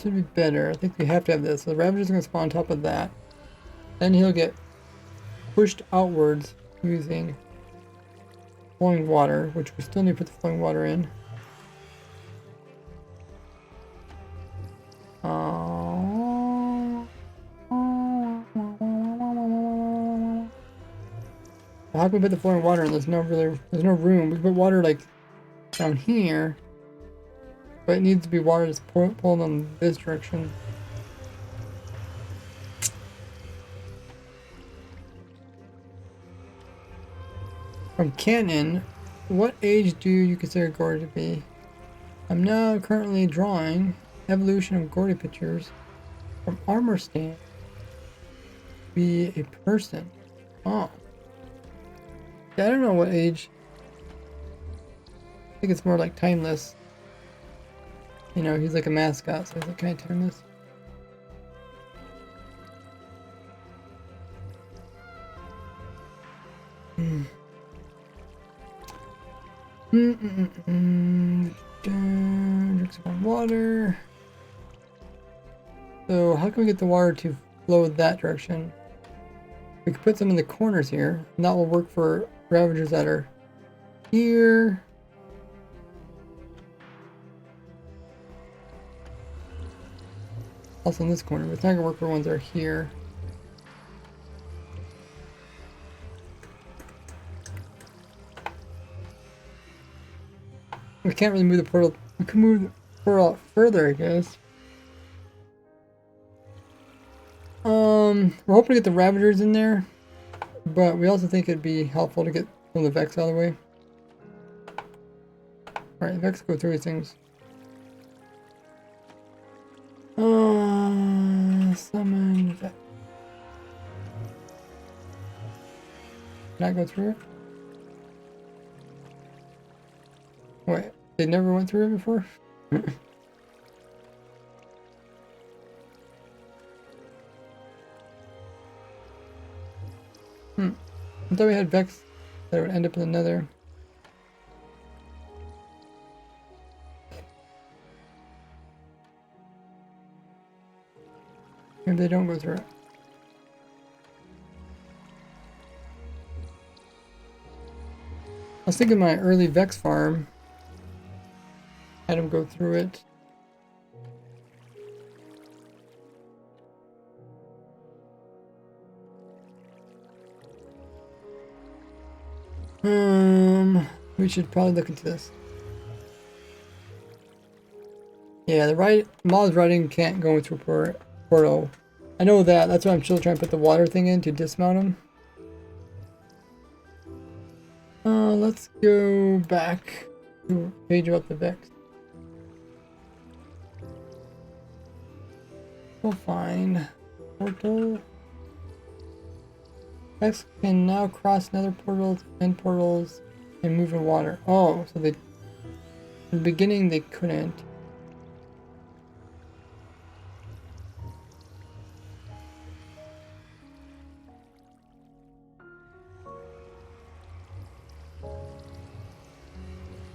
would be better. I think we have to have this. So the Ravager's gonna spawn on top of that. Then he'll get pushed outwards using flowing water, which we still need to put the flowing water in. How can we put the flowing water in? There's no room. We can put water like down here, but it needs to be water that's pulling in this direction. From Canon, what age do you consider Gordy to be? I'm now currently drawing evolution of Gordy pictures from armor stand. Be a person. Oh. Yeah, I don't know what age. I think it's more like timeless. You know, he's like a mascot, so he's like, can I turn this? Drink some water. So how can we get the water to flow that direction? We could put some in the corners here, and that will work for ravagers that are here. Also in this corner, but it's not gonna work for ones that are here. We can't really move the portal. We can move the portal out further, I guess. We're hoping to get the Ravagers in there, but we also think it'd be helpful to get some of the Vex out of the way. Alright, Vex go through these things. Summon Vex. Can I go through it? Wait, they never went through it before? I thought we had Vex that would end up in the Nether. Maybe they don't go through it. I was thinking my early Vex farm had him go through it. We should probably look into this. Yeah, the mob's riding can't go into a portal. I know that. That's why I'm still trying to put the water thing in to dismount him. Let's go back to page about the Vex. We'll find portal. Vex can now cross nether portals and portals and move in water. Oh, so in the beginning they couldn't.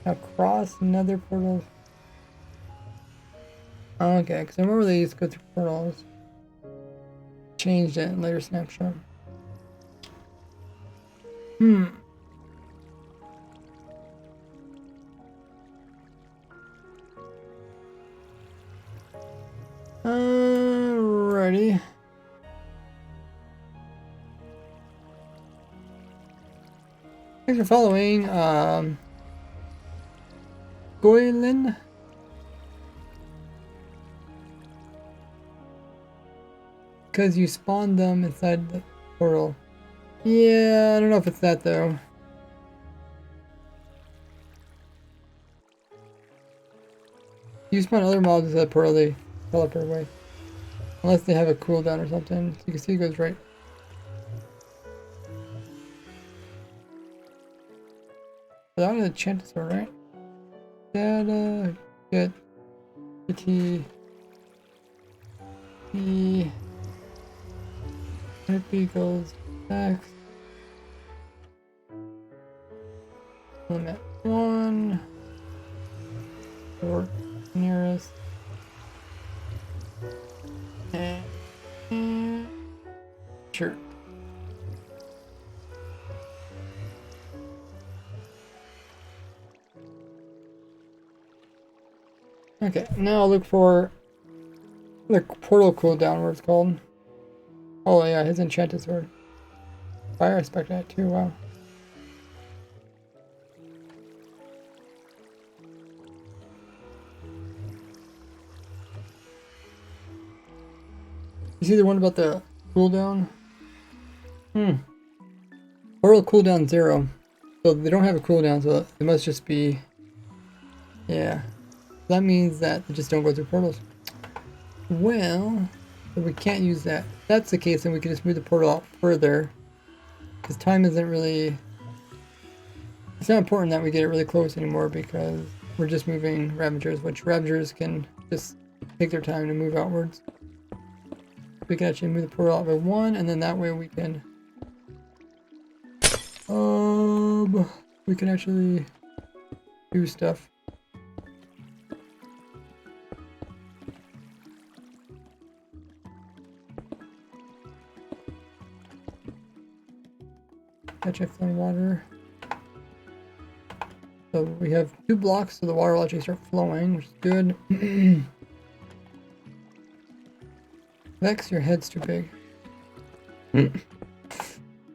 Now cross nether portals. Okay, because I remember they used to go through portals. Changed it in later snapshot. Alrighty. Thanks for following, Goylin. Because you spawned them inside the portal. Yeah, I don't know if it's that though. You spawn other mobs inside the portal, they teleport away. Unless they have a cooldown or something. So you can see it goes right. But I want to enchant this one, right? Data, get, T, E, equals X, limit 1, or nearest, and sure. Okay, now I'll look for the portal cooldown, where it's called. Oh yeah, his enchanted sword. Fire aspect that too, wow. You see the one about the cooldown? Portal cooldown 0. So they don't have a cooldown, so it must just be... Yeah. That means that they just don't go through portals. Well, we can't use that. If that's the case, then we can just move the portal out further. Because time isn't really... It's not important that we get it really close anymore, because we're just moving Ravagers, which Ravagers can just take their time to move outwards. We can actually move the portal out by 1, and then that way we can actually do stuff. Catch flowing water. So we have 2 blocks, so the water will actually start flowing, which is good. Vex, your head's too big.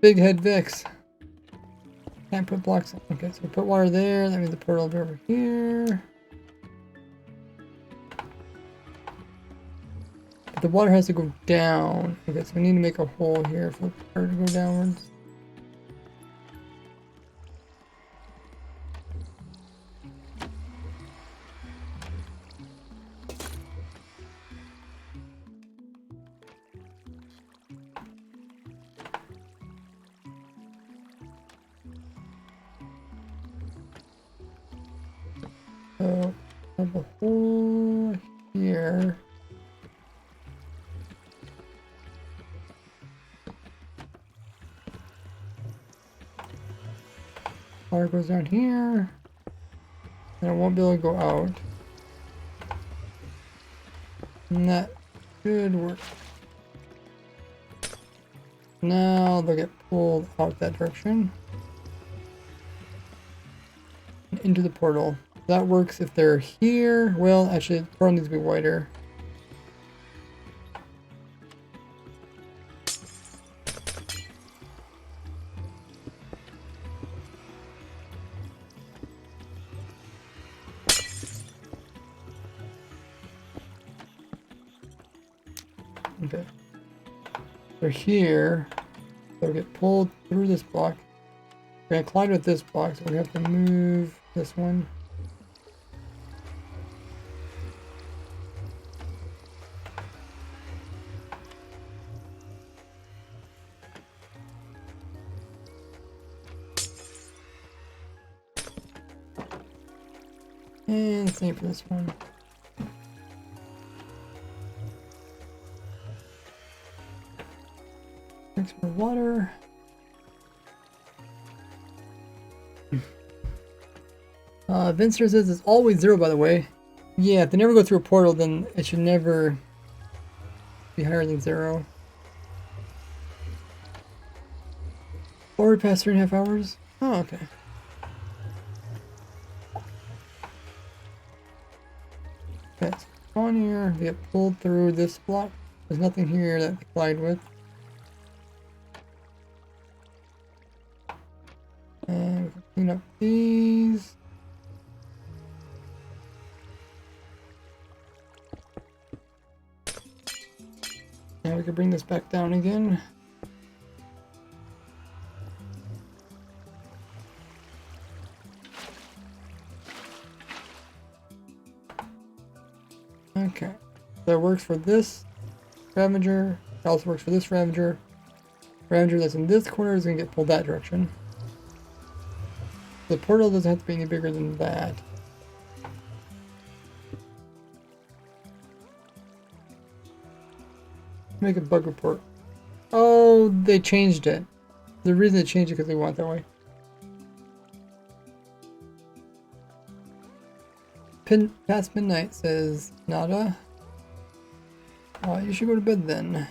Big head Vex. Can't put blocks in. Okay, so we put water there. That means the portal will be over here. But the water has to go down. Okay, so we need to make a hole here for the water to go downwards. So, have a hole here. Water goes down here. And it won't be able to go out. And that should work. Now they'll get pulled out that direction. And into the portal. That works if they're here. Well, actually, the portal needs to be wider. Okay. They're here. They'll get pulled through this block. We're gonna collide with this block, so we have to move this one. And same for this one. Thanks for water. Vincer says it's always 0, by the way. Yeah, if they never go through a portal, then it should never be higher than 0. Already past 3.5 hours? Oh, okay. Okay, so on here, we get pulled through this block. There's nothing here that they collide with. And we can clean up these. Now we can bring this back down again. Okay, that works for this Ravager. It also works for this Ravager. Ravager that's in this corner is going to get pulled that direction. The portal doesn't have to be any bigger than that. Make a bug report. Oh, they changed it. The reason they changed it because they want it that way. Past midnight says nada. You should go to bed then.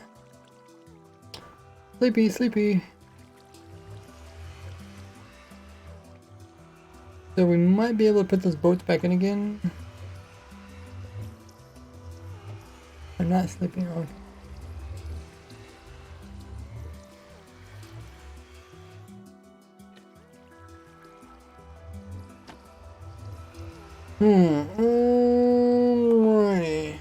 Sleepy, sleepy. So we might be able to put those boats back in again. I'm not sleeping. Okay. Alrighty.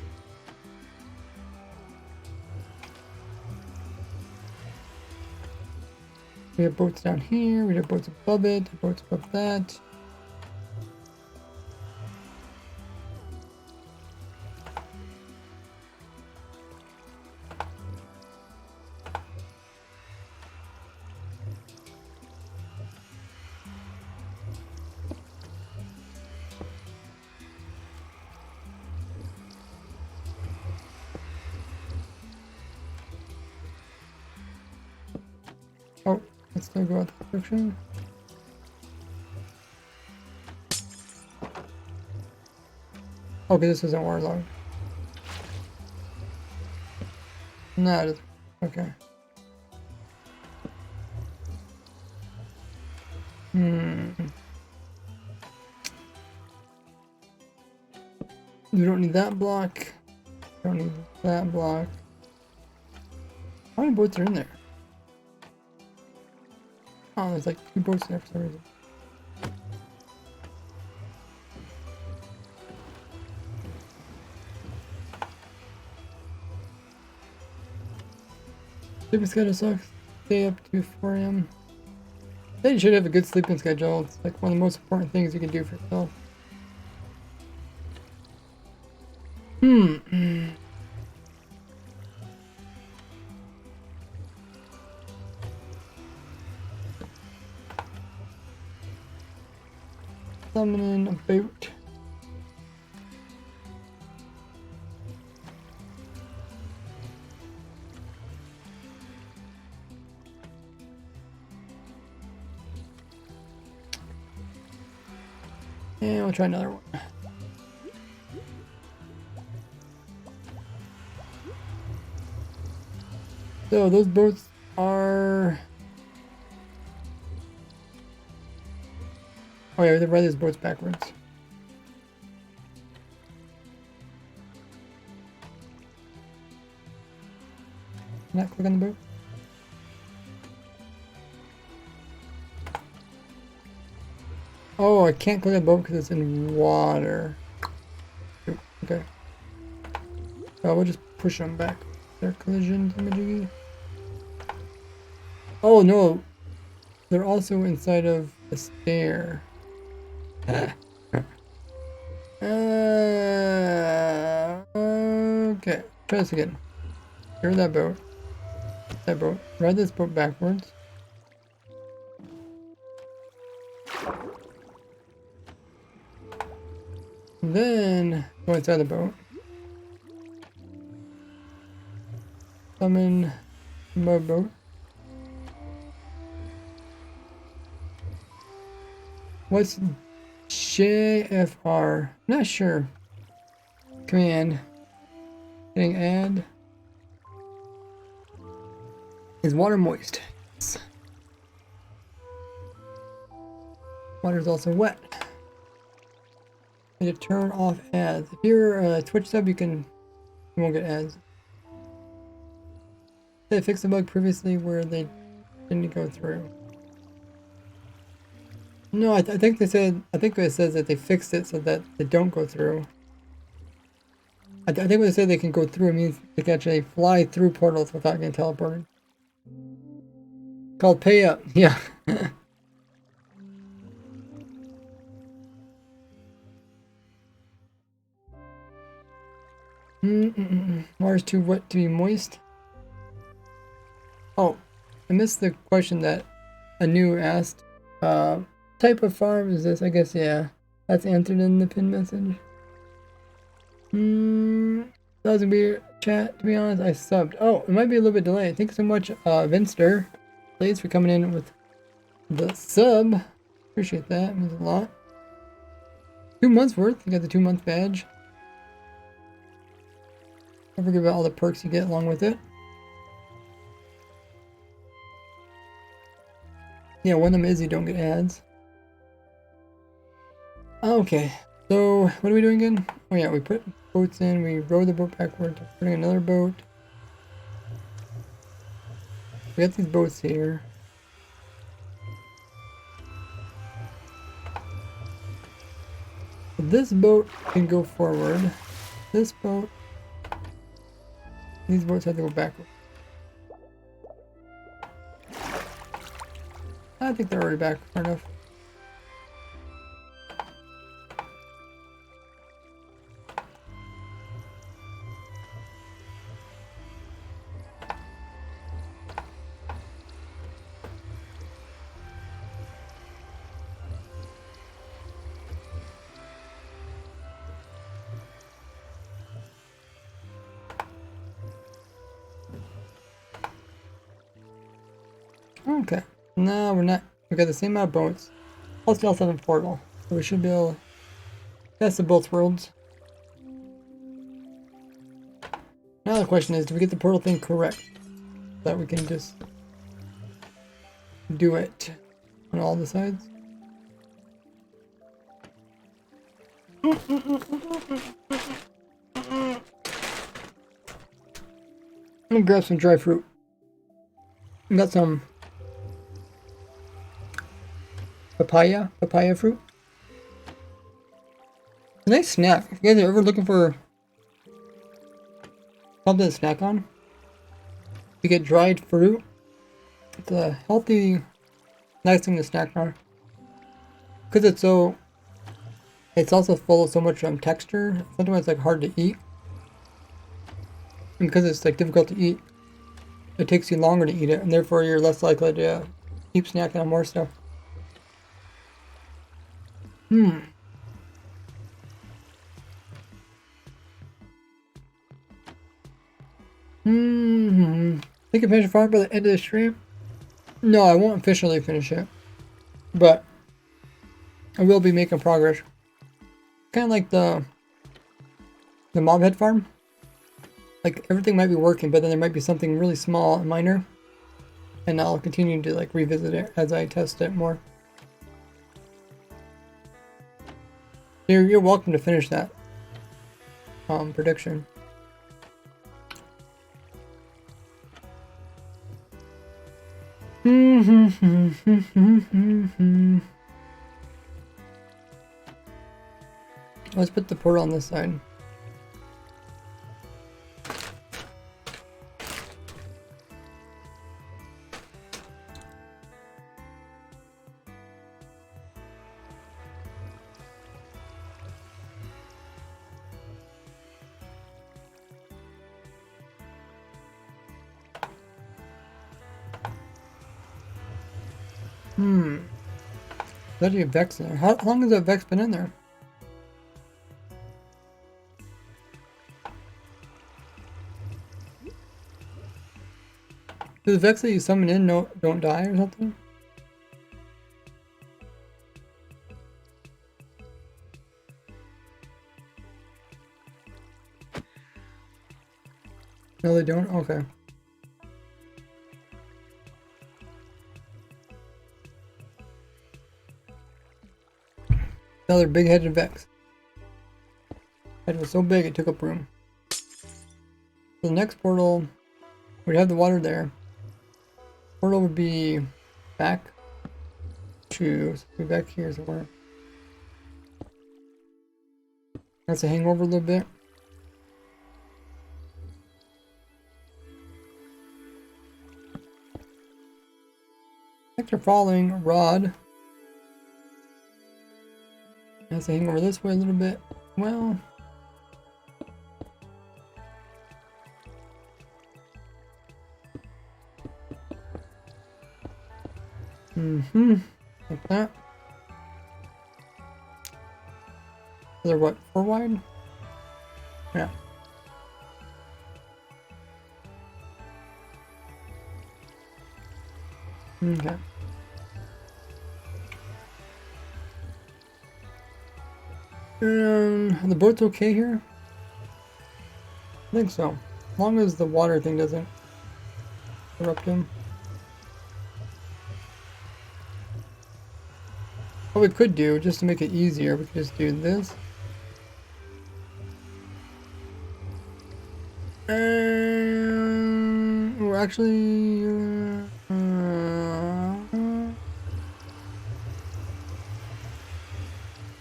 We have boats down here, we have boats above it, boats above that. let's still go out that direction. Okay, this isn't waterlogged. No, it isn't. Okay. We don't need that block. Don't need that block. How many boats are in there? Oh, there's like 2 boats in there for some reason. Sleeping schedule sucks. Stay up to 4 a.m. Then you should have a good sleeping schedule. It's like one of the most important things you can do for yourself. Summoning a boat. And we'll try another one. So those boats are... Oh yeah, we have to ride these boats backwards. Can I click on the boat? Oh, I can't click on the boat because it's in water. Okay. So we'll just push them back. Their collision imaging. Oh no! They're also inside of the stair. Okay. Try this again. Here's that boat. That boat. Ride this boat backwards. Then go inside the boat. Summon my boat. What's JFR? Not sure. Command. Hitting add. Is water moist? Yes. Water is also wet. Need to turn off ads. If you're a Twitch sub, you won't get ads. They fixed the bug previously where they didn't go through. No, I think they said. I think it says that they fixed it so that they don't go through. I think when they say they can go through, it means they can actually fly through portals without getting teleported. Called pay up. Yeah. Water's too wet to be moist. Oh, I missed the question that Anu asked. Type of farm is this? I guess, yeah. That's answered in the pin message. That was gonna be chat, to be honest. I subbed. Oh, it might be a little bit delayed. Thanks so much, Vinster. Thanks for coming in with the sub. Appreciate that. It means a lot. 2 months worth. You got the 2-month badge. Don't forget about all the perks you get along with it. Yeah, one of them is you don't get ads. Okay, so what are we doing again? Oh yeah, we put boats in, we row the boat backward, putting another boat. We got these boats here. This boat can go forward. This boat. These boats have to go backward. I think they're already back far enough. Okay. No, we're not. We got the same amount of boats. Plus we also have a portal. So we should be able to test of both worlds. Now the question is, do we get the portal thing correct? So that we can just do it on all the sides? Let me grab some dry fruit. We got some papaya fruit. It's a nice snack. If you guys are ever looking for something to snack on, you get dried fruit. It's a healthy, nice thing to snack on. Because it's also full of so much texture. Sometimes it's like hard to eat. And because it's like difficult to eat, it takes you longer to eat it, and therefore you're less likely to keep snacking on more stuff. Think you finish the farm by the end of the stream? No, I won't officially finish it, but I will be making progress. Kind of like the mobhead farm. Like everything might be working, but then there might be something really small and minor, and I'll continue to like revisit it as I test it more. You're welcome to finish that prediction. Let's put the portal on this side. There's a Vex in there. How long has that Vex been in there? Do the Vex that you summon in don't die or something? No, they don't? Okay. Another big-headed Vex. Head was so big it took up room. So the next portal, we'd have the water there. Portal would be back to, so be back here somewhere. That's a hangover a little bit. Thanks for following, Rod. Has to hang over this way a little bit. Well, like that. They're what, 4 wide? Yeah. Okay. The boat's okay here? I think so. As long as the water thing doesn't corrupt him. What we could do, just to make it easier, we could just do this. Or actually...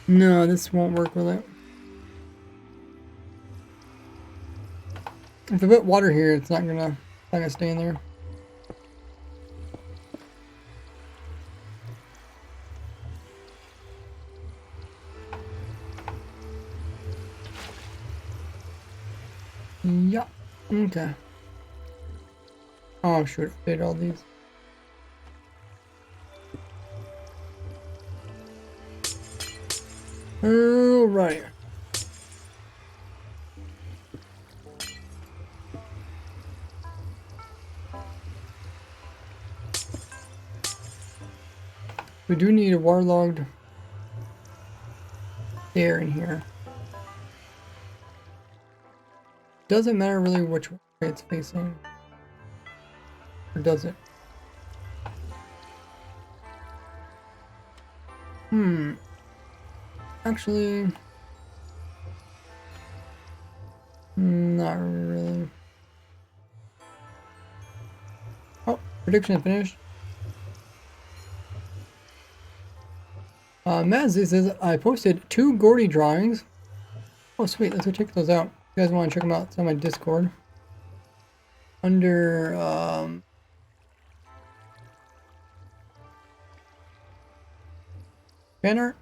no, this won't work with it. If I put water here, it's not gonna stay in there. Yeah. Okay. Oh, shoot. Update all these. Alright. we do need a waterlogged air in here. Doesn't matter really which way it's facing. Or does it? Actually, not really. Oh, prediction finished. Mazzy says, I posted 2 Gordy drawings. Oh, sweet. Let's go check those out. If you guys want to check them out, it's on my Discord. Under, fan art?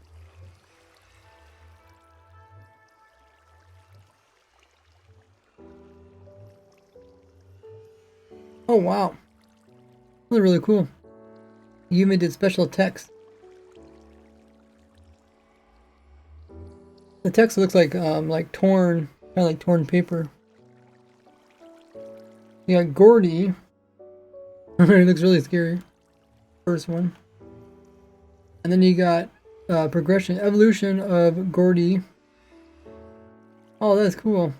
Oh, wow. Really, really cool. You even did special text. The text looks like torn, kind of like torn paper. You got Gordy. It looks really scary. First one. And then you got progression, evolution of Gordy. Oh, that's cool.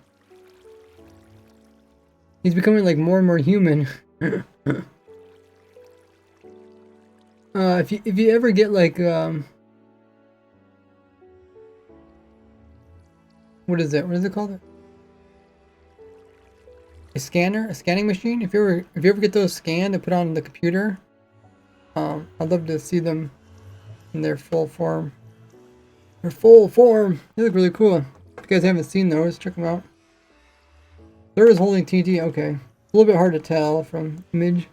He's becoming like more and more human. If you ever get like what is it? What is it called? A scanner, a scanning machine. If you ever get those scanned and put on the computer, I'd love to see them in their full form. Their full form. They look really cool. If you guys haven't seen those, check them out. Third is holding TT. Okay, a little bit hard to tell from image.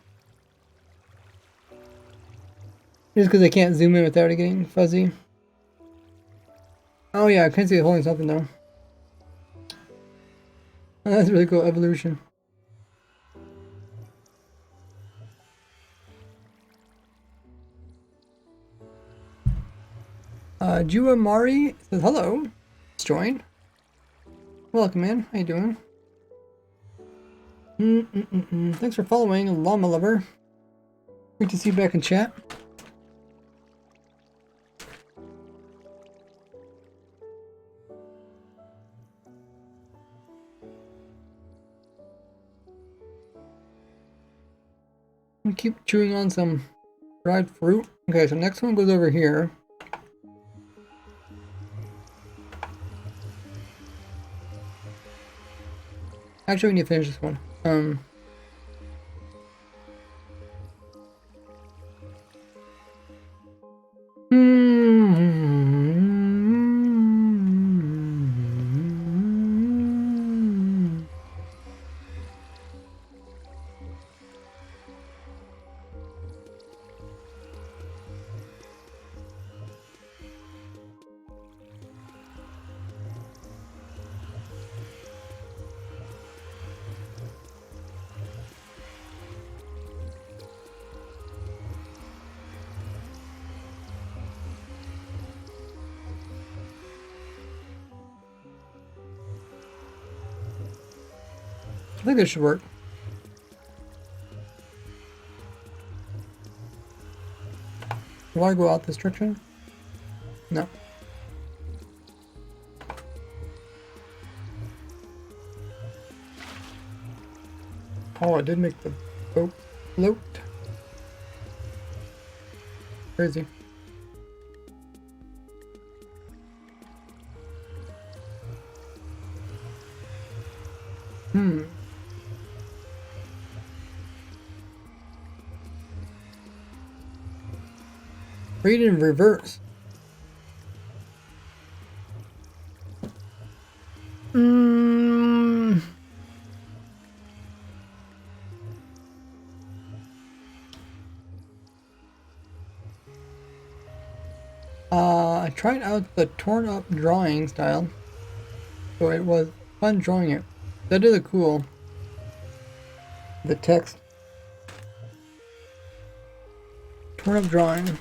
Just because I can't zoom in without it getting fuzzy. Oh yeah, I can see it holding something though. Oh, that's really cool. Evolution. Jua Mari says hello. Let's join. Welcome in. How you doing? Thanks for following, Llama Lover. Great to see you back in chat. I'm keep chewing on some dried fruit. Okay, so next one goes over here. Actually, we need to finish this one. I think this should work. Will I go out this direction? No. Oh, I did make the boat float. Crazy. Read in reverse. I tried out the torn up drawing style, so it was fun drawing it. That did look cool. The text. Torn up drawing.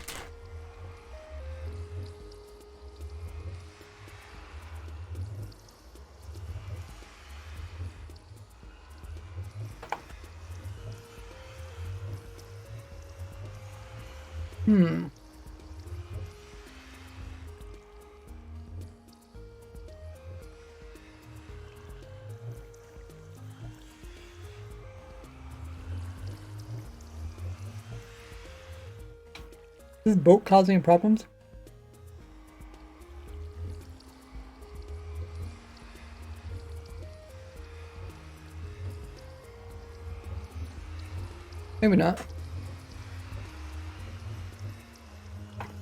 Is this boat causing problems? Maybe not.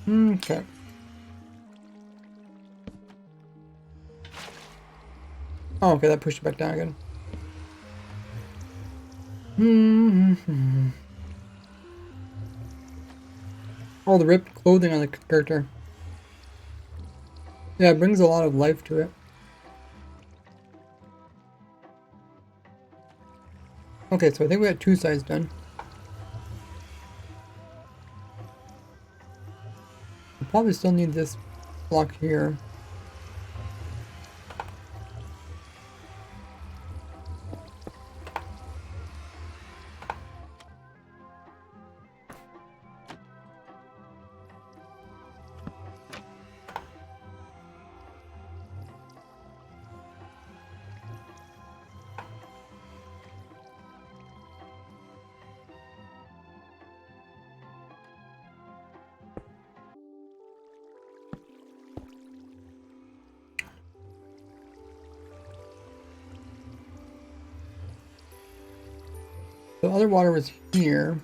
Okay. Oh, okay, that pushed it back down again. Oh, the ripped clothing on the character. Yeah, it brings a lot of life to it. Okay, so I think we got 2 sides done. We probably still need this block here. The other water was here.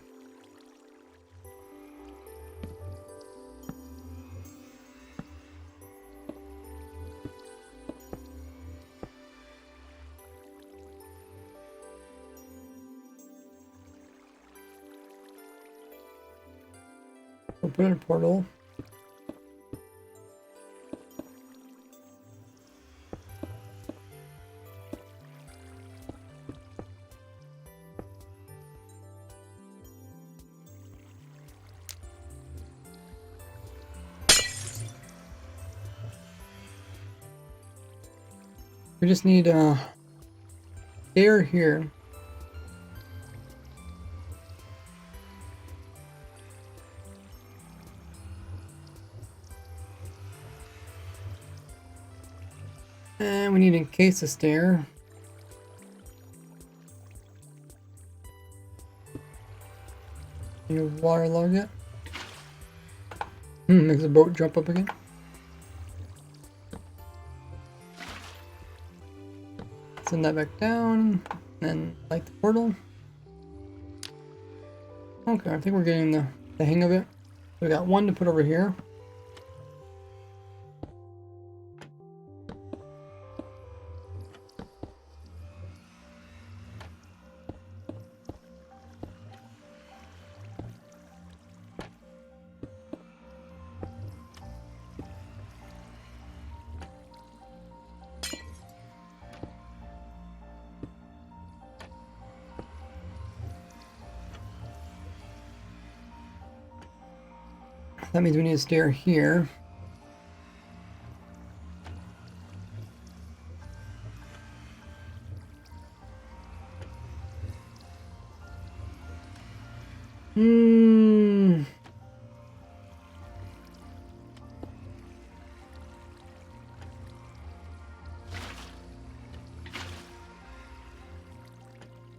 We'll put in a portal. We just need a stair here. And we need to encase a stair. Can you waterlog it? Makes the boat jump up again. Send that back down, then light the portal. Okay, I think we're getting the hang of it. We got 1 to put over here. That means we need a stair here.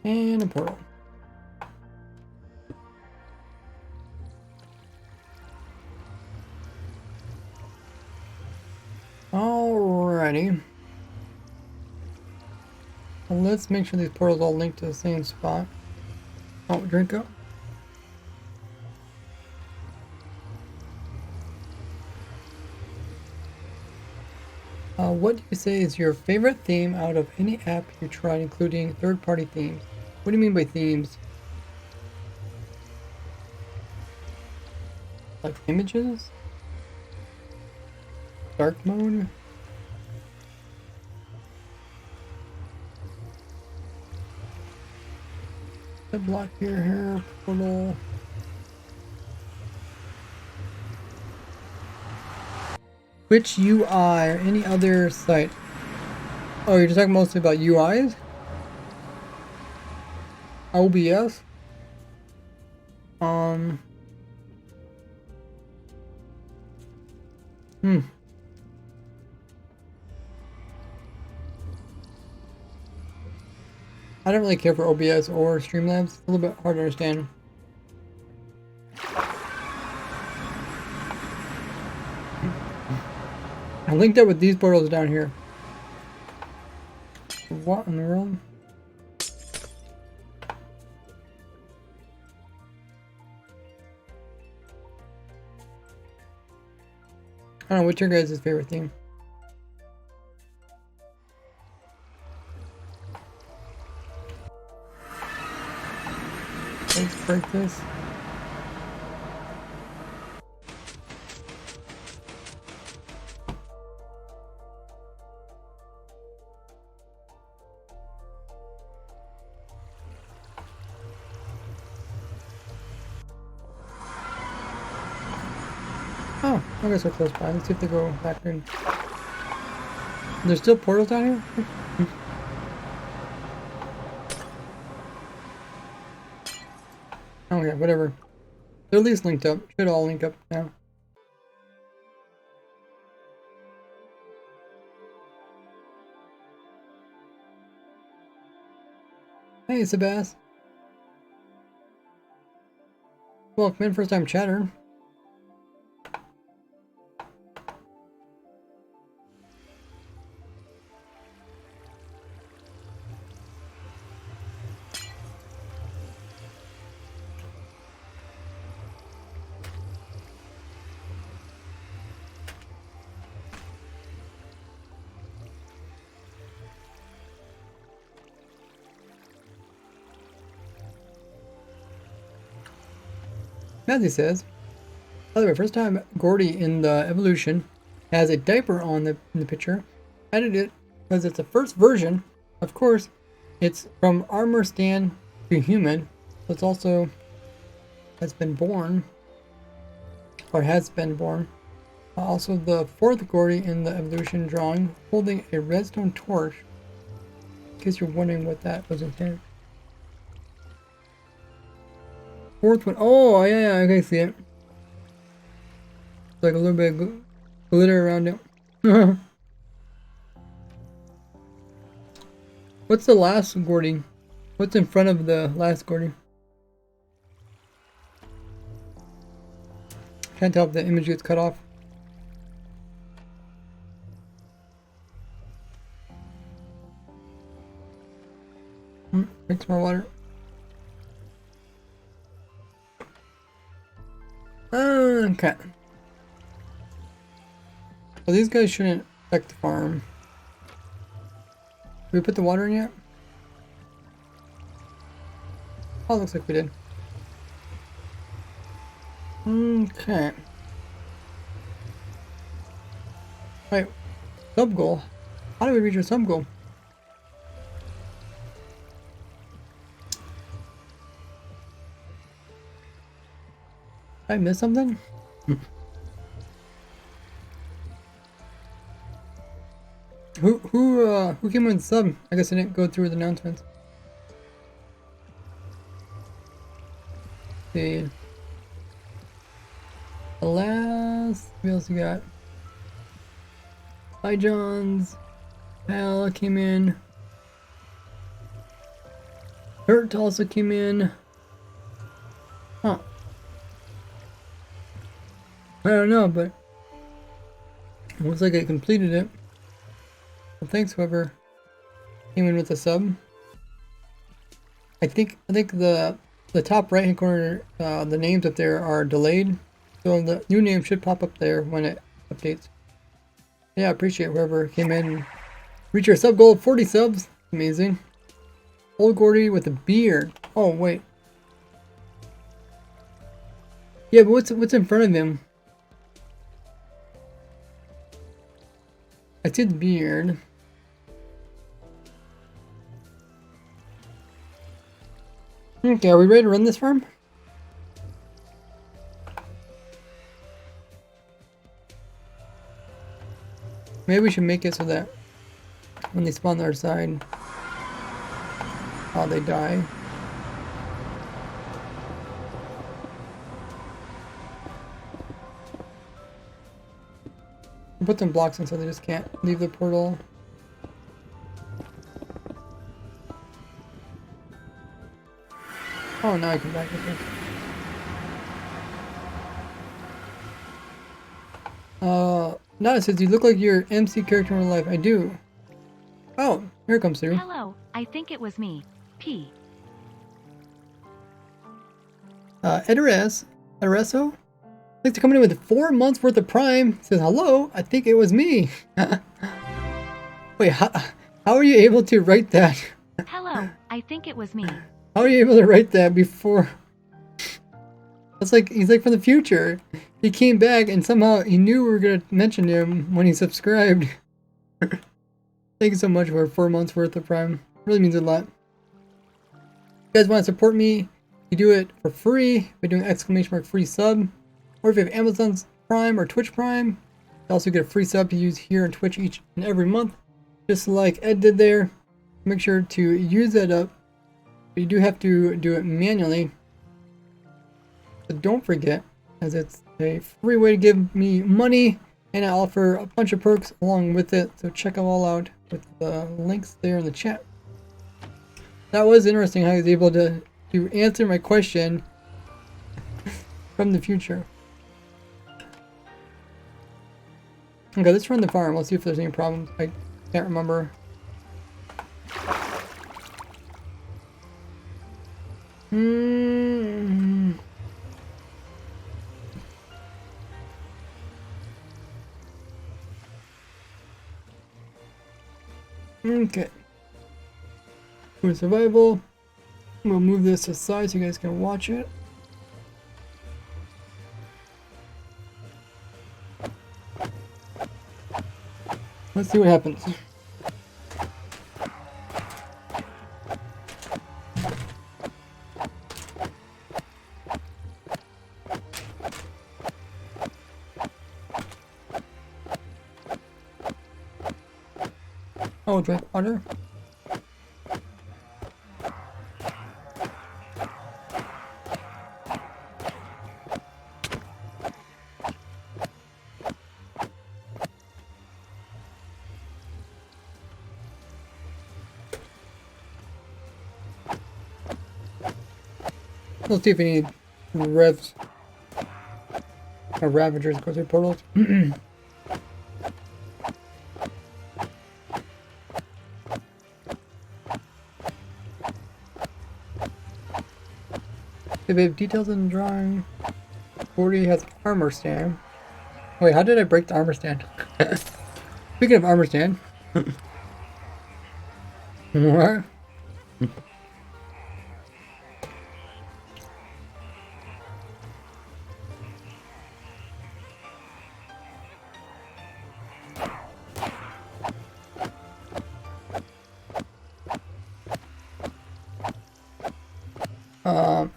And a portal. Alrighty. Well, let's make sure these portals all link to the same spot. Oh, drink up. What do you say is your favorite theme out of any app you tried, including third-party themes? What do you mean by themes? Like images? Dark mode? The block here, portal. Which UI or any other site? Oh, you're just talking mostly about UIs? OBS? I don't really care for OBS or Streamlabs. It's a little bit hard to understand. I linked up with these portals down here. What in the world? I don't know, what's your guys' favorite theme? Let's break this. Oh, I guess we're close by. Let's see if they go back in. There's still portals down here? Oh yeah, whatever. They're at least linked up. Should all link up now. Hey, Sebas. Welcome in, first time chatter. As he says, by the way, first time Gordy in the evolution has a diaper on in the picture. Added it because it's the first version. Of course, it's from armor stand to human. So it's also has been born, or has been born. Also, the fourth Gordy in the evolution drawing holding a redstone torch. In case you're wondering what that was intended. Fourth one. Oh, yeah, I can see it. Like a little bit of glitter around it. What's the last Gordy? What's in front of the last Gordy? Can't tell if the image gets cut off. Drink some more water. Okay. Well, these guys shouldn't affect the farm. Did we put the water in yet? Oh, looks like we did. Okay. Wait, sub goal. How do we reach our sub goal? Did I miss something? Who came in sub? I guess I didn't go through the announcements. See. Alas, what else you got? Hi Johns. Hal came in. Hurt also came in. Huh. I don't know, but it looks like I completed it. Well, thanks whoever came in with a sub. I think the top right hand corner, the names up there are delayed, so the new name should pop up there when it updates. Yeah, I appreciate whoever came in and reach our sub goal of 40 subs. Amazing. Old Gordy with a beard. Oh wait. Yeah, but what's in front of him? I see the beard. Okay, are we ready to run this farm? Maybe we should make it so that when they spawn on our side, they die. We'll put some blocks in so they just can't leave the portal. Oh, now I can back it. Nada says you look like your MC character in real life. I do. Oh, here it comes through.
Hello, I think it was me. P.
Edoreso? Thanks for coming in with 4 months worth of Prime. Says, hello, I think it was me. Wait, how are you able to write that?
Hello, I think it was me.
How are you able to write that before? That's like, he's like from the future. He came back and somehow he knew we were going to mention him when he subscribed. Thank you so much for 4 months worth of Prime. Really means a lot. If you guys want to support me, you do it for free by doing !free sub. Or if you have Amazon's Prime or Twitch Prime, you also get a free sub to use here on Twitch each and every month. Just like Ed did there. Make sure to use that up. But you do have to do it manually. So don't forget, as it's a free way to give me money, and I offer a bunch of perks along with it. So check them all out with the links there in the chat. That was interesting how he was able to answer my question from the future. Okay, let's run the farm. Let's see if there's any problems. I can't remember. Okay. For survival, we'll move this aside so you guys can watch it. Let's see what happens. Oh, drink water. Let's see if any revs or ravagers go through portals. They have details in the drawing. 40 has armor stand. Wait, how did I break the armor stand? Speaking of armor stand. What?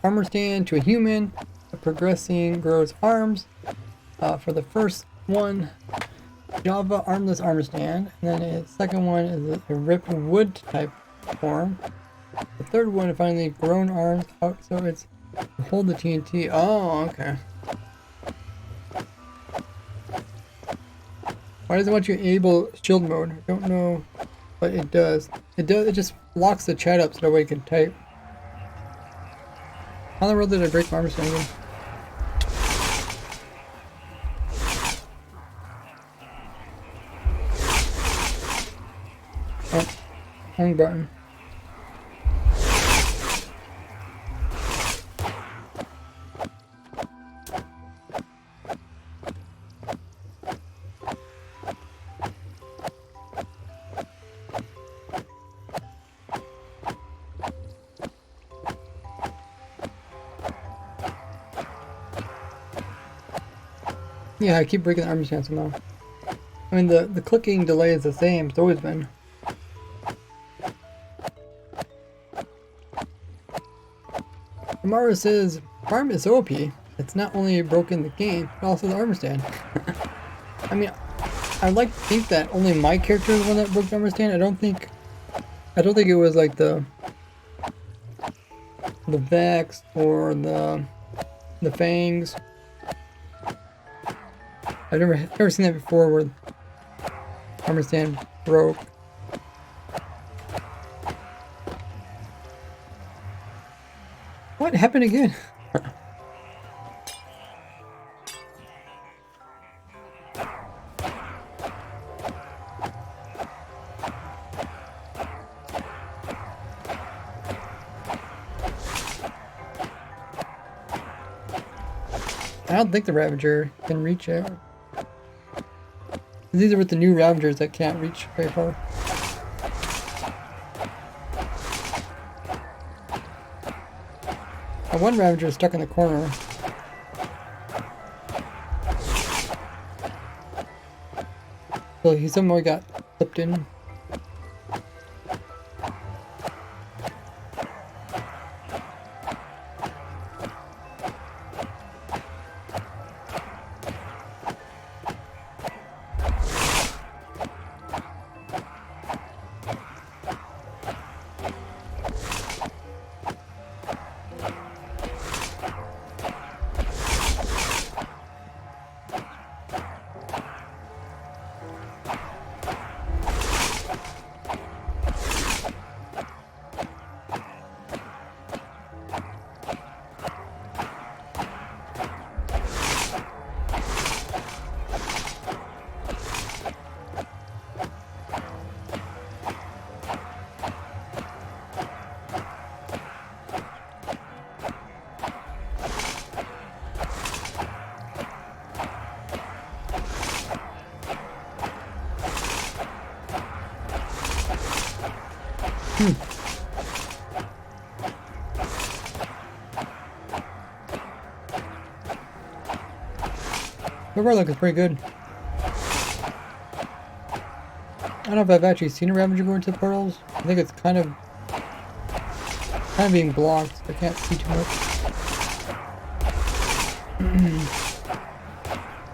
Armor stand to a human. Progressing grows arms. For the first one, Java armless armor stand. And then the second one is a ripped wood type form. The third one finally grown arms out so it's hold the TNT. Oh, okay. Why does it want you enable shield mode? I don't know, but it does. It just locks the chat up so that way you can type. How in the world did I break my armor stand again? Oh, wrong button. Yeah, I keep breaking the armor stand somehow. I mean, the clicking delay is the same. It's always been. Amara says, Farm is OP. It's not only broken the game, but also the armor stand. I mean, I'd like to think that only my character is the one that broke the armor stand. I don't think it was like the Vex or the Fangs. I've never seen that before where armor stand broke. What happened again? I don't think the Ravager can reach it. These are with the new Ravagers that can't reach very far. One Ravager is stuck in the corner. So he somehow got slipped in. The Warlock is pretty good. I don't know if I've actually seen a Ravager go into the portals. I think it's kind of being blocked, so I can't see too much.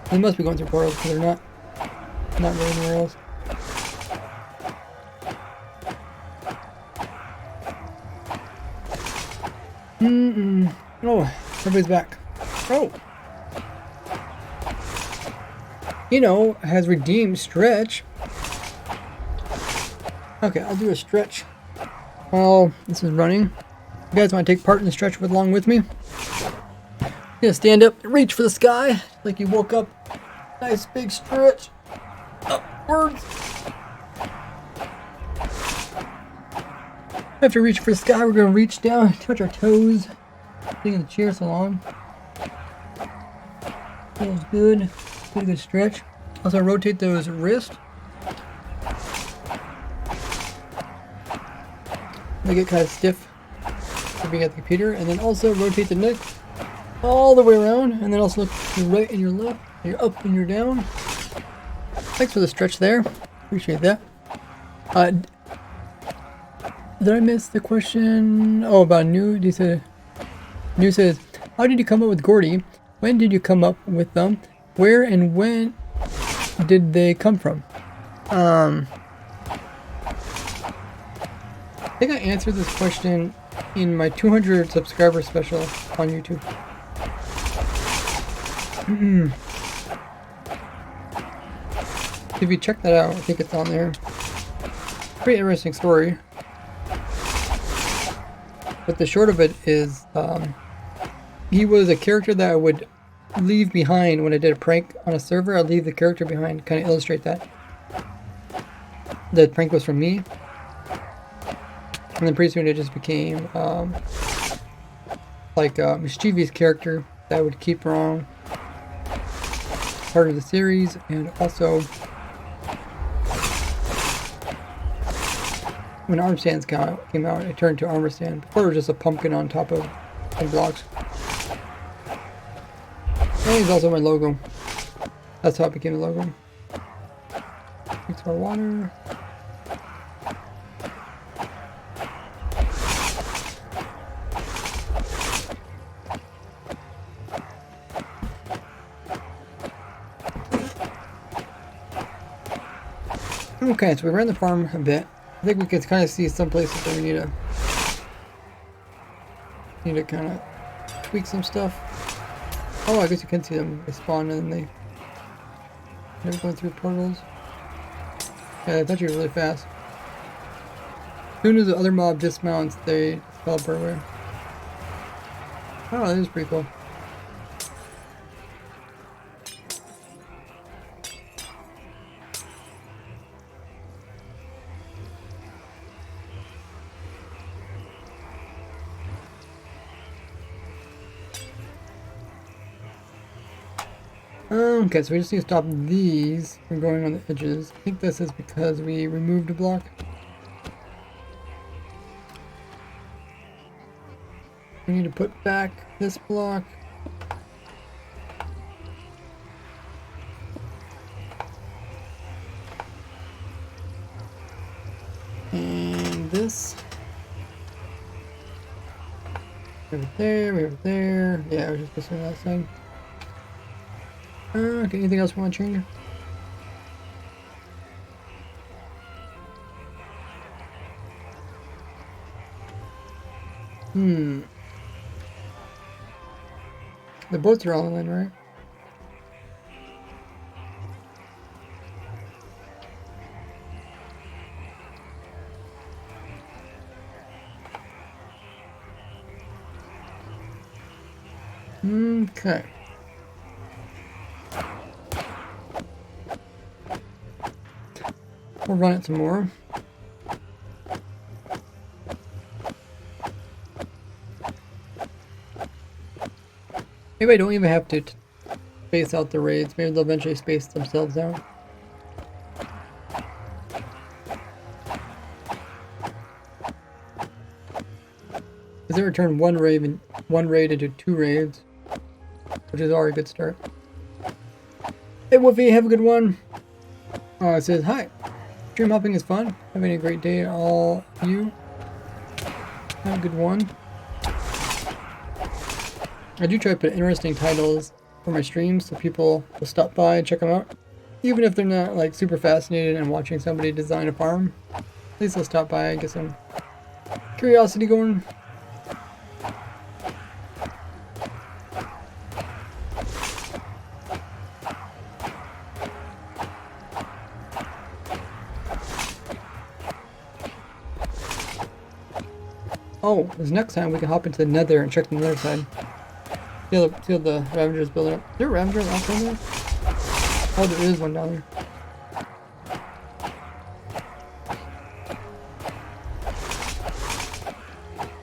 They must be going through portals because they're not really anywhere else. Oh, everybody's back. Oh! Has redeemed stretch. Okay, I'll do a stretch while this is running. You guys want to take part in the stretch along with me? Gonna stand up and reach for the sky like you woke up. Nice big stretch upwards. After reaching for the sky, we're gonna reach down, touch our toes. Sitting in the chair so long. Feels good. Pretty good stretch. Also rotate those wrists. They get kind of stiff for being at the computer. And then also rotate the neck all the way around. And then also look to your right and your left. You're up and you're down. Thanks for the stretch there. Appreciate that. Did I miss the question? Oh, about New. New says, how did you come up with Gordy? When did you come up with them? Where and when did they come from? I think I answered this question in my 200 subscriber special on YouTube. If you check that out, I think it's on there. Pretty interesting story. But the short of it is, he was a character that I would leave behind when I did a prank on a server. I'd leave the character behind, kind of illustrate that. The prank was from me. And then pretty soon it just became, like a mischievous character that I would keep wrong. Part of the series, and also when Arm Stands came out, it turned to Armor Stand. Before it was just a pumpkin on top of some blocks. And it's also my logo. That's how it became the logo. Mix more water. Okay, so we ran the farm a bit. I think we can kind of see some places where we need to kind of tweak some stuff. Oh, I guess you can see them. They spawn and then they're going through portals. Yeah, they touch you really fast. As soon as the other mob dismounts, they teleport away. Oh, that is pretty cool. Okay, so we just need to stop these from going on the edges. I think this is because we removed a block. We need to put back this block. And this. We have it there, we have it there. Yeah, I was just missing that side. Okay, anything else we want to change? The boats are all in, right? Okay. We'll run it some more. Maybe I don't even have to space out the raids. Maybe they'll eventually space themselves out. Because they return one raid into 2 raids, which is already a good start. Hey Woofy, have a good one. Oh, it says, hi. Stream hopping is fun. Having a great day, all you. Have a good one. I do try to put interesting titles for my streams so people will stop by and check them out. Even if they're not like super fascinated in watching somebody design a farm. At least they'll stop by and get some curiosity going. Oh, this next time we can hop into the nether and check the nether side. See how the Ravager's building up. Is there a Ravager out there? Oh, there is one down there.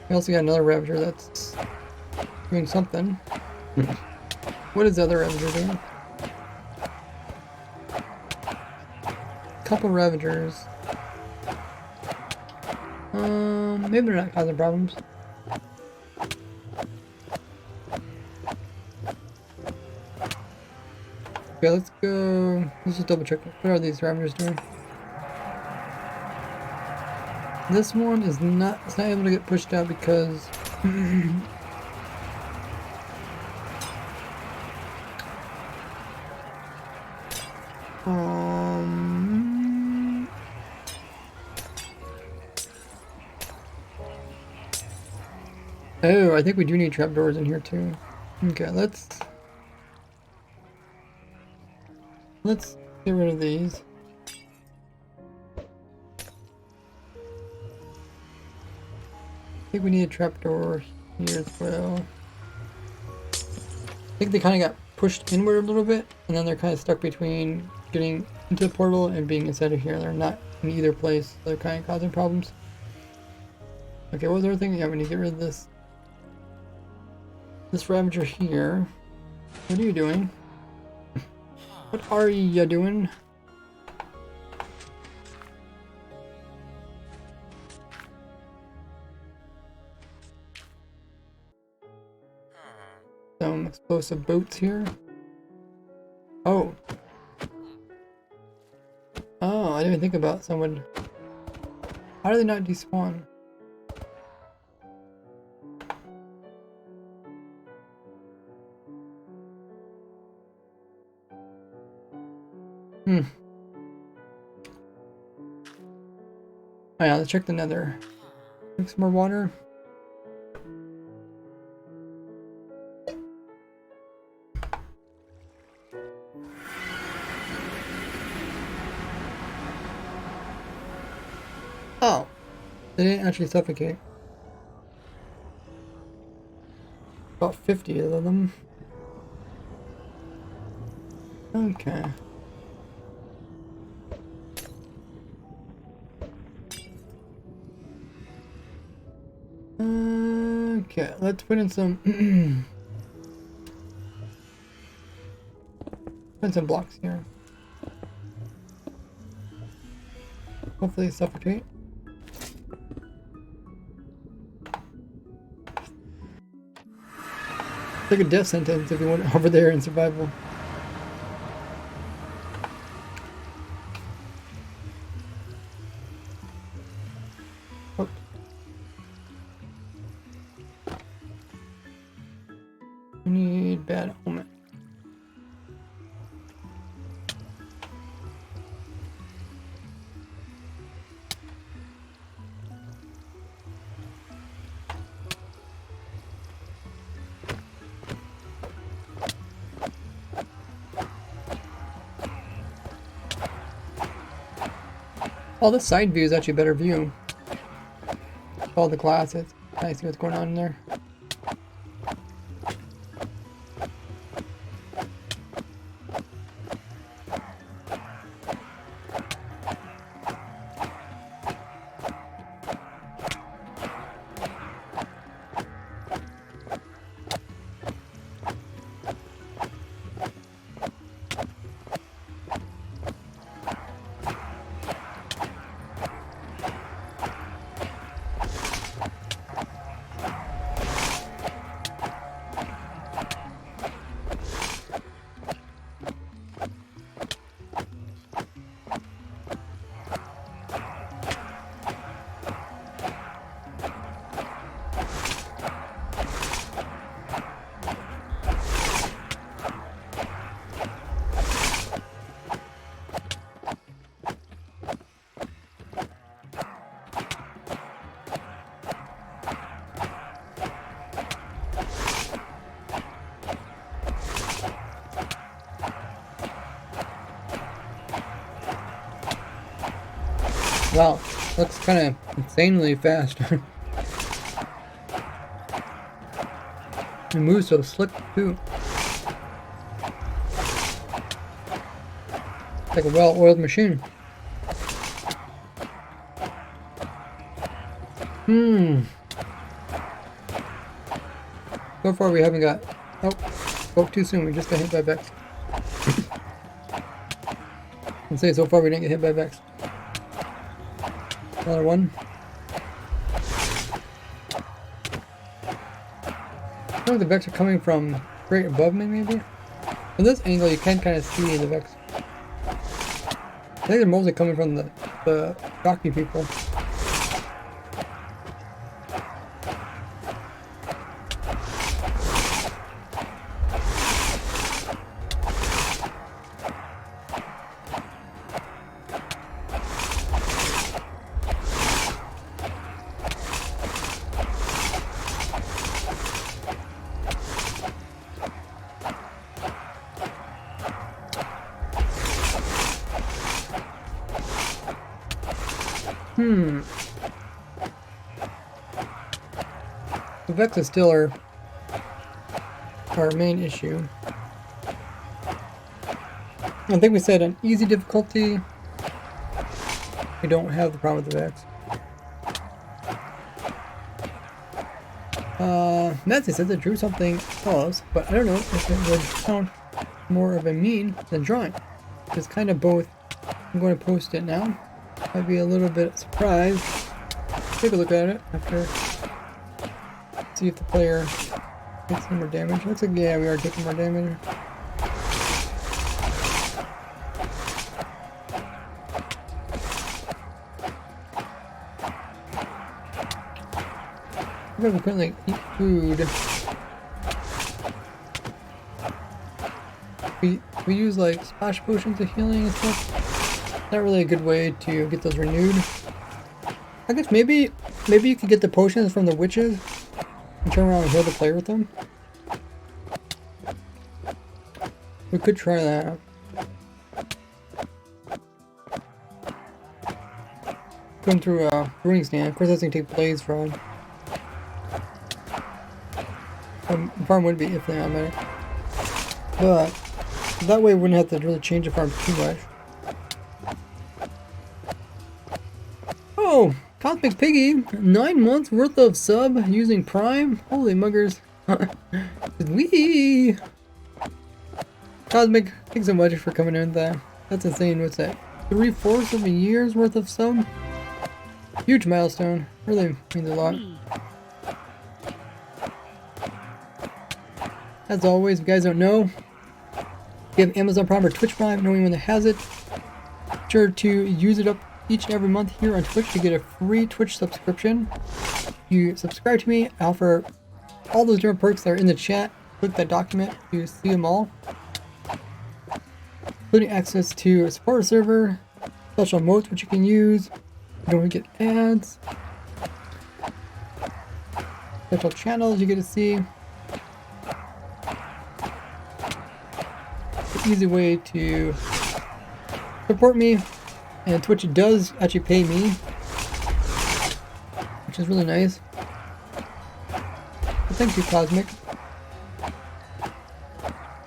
We also got another Ravager that's doing something. What is the other Ravager doing? Couple Ravagers. Maybe they're not causing problems. Okay, let's go. Let's just double check. What are these Ravagers doing? This one is not. It's not able to get pushed out because. Oh, I think we do need trapdoors in here too. Okay, let's get rid of these. I think we need a trapdoor here as well. I think they kind of got pushed inward a little bit, and then they're kind of stuck between getting into the portal and being inside of here. They're not in either place. They're kind of causing problems. Okay, what was the other thing? Yeah, we need to get rid of this. This Ravager here. What are you doing? What are you doing? Some explosive boats here. Oh. Oh, I didn't even think about someone. How do they not despawn? Oh yeah, let's check the nether. Drink some more water. Oh, they didn't actually suffocate. About 50 of them. Okay. Okay, let's put in some And some blocks here. Hopefully suffocate. It's like a death sentence if you went over there in survival. Oh. We need bad omen. Oh, this side view is actually a better view. All the glass, it's nice to see what's going on in there. Wow, looks kind of insanely fast. It moves so slick too. Like a well-oiled machine. So far we haven't got... Oh, spoke too soon. We just got hit by Vex. I'd say so far we didn't get hit by Vex. Another one. I don't know if the Vex are coming from right above me, maybe? From this angle, you can kind of see the Vex. I think they're mostly coming from the jockey people. The Vex is still our main issue. I think we said on easy difficulty, we don't have the problem with the Vex. Nancy said that drew something else, but I don't know if it would count more of a meme than drawing. It's kind of both. I'm going to post it now. I'd be a little bit surprised. Take a look at it after. See if the player takes some more damage. Looks like, yeah, we are taking more damage. I think we couldn't like eat food. We use like splash potions of healing and stuff. Not really a good way to get those renewed. I guess maybe you could get the potions from the witches and turn around and heal the player with them. We could try that. Going through a brewing stand. Of course, that's gonna take Blaze Rod. Farm would be if they on it, but that way we wouldn't have to really change the farm too much. Oh, Cosmic Piggy, 9 months worth of sub using Prime. Holy muggers! Wee! Cosmic, thanks so much for coming in there. That's insane. What's that? 3/4 of a year's worth of sub? Huge milestone. Really means a lot. As always, if you guys don't know, if you have Amazon Prime or Twitch Prime, knowing when it has it, sure to use it up each and every month here on Twitch to get a free Twitch subscription. You subscribe to me, I offer all those different perks that are in the chat. Click that document to see them all, including access to a supporter server, special emotes which you can use, you don't get ads, special channels you get to see. An easy way to support me, and Twitch does actually pay me, which is really nice. But thank you, Cosmic.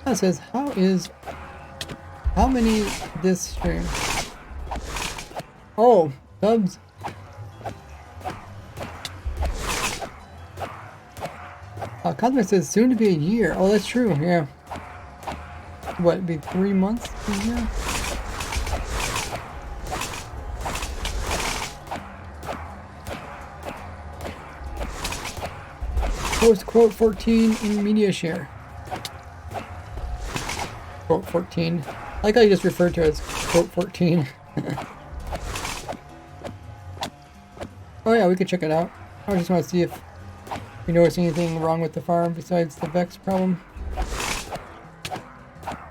That says, how many this stream? Oh, subs. Cosmic says soon to be a year. Oh, that's true, yeah. What, it'd be 3 months a year? Post quote 14 in media share. Quote 14. I like how you just referred to it as quote 14. Oh yeah, we could check it out. I just want to see if we notice anything wrong with the farm besides the Vex problem.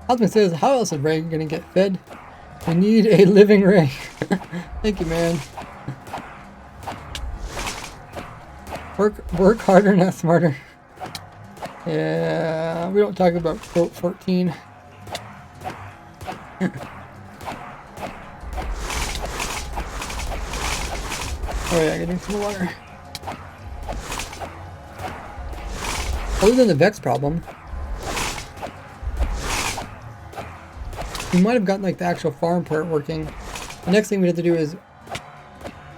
Husband says, how else is Ray gonna get fed? We need a living Ray. Thank you, man. Work harder, not smarter. Yeah, we don't talk about quote 14. Oh yeah, getting some water. Other than the Vex problem, we might have gotten like the actual farm part working. The next thing we have to do is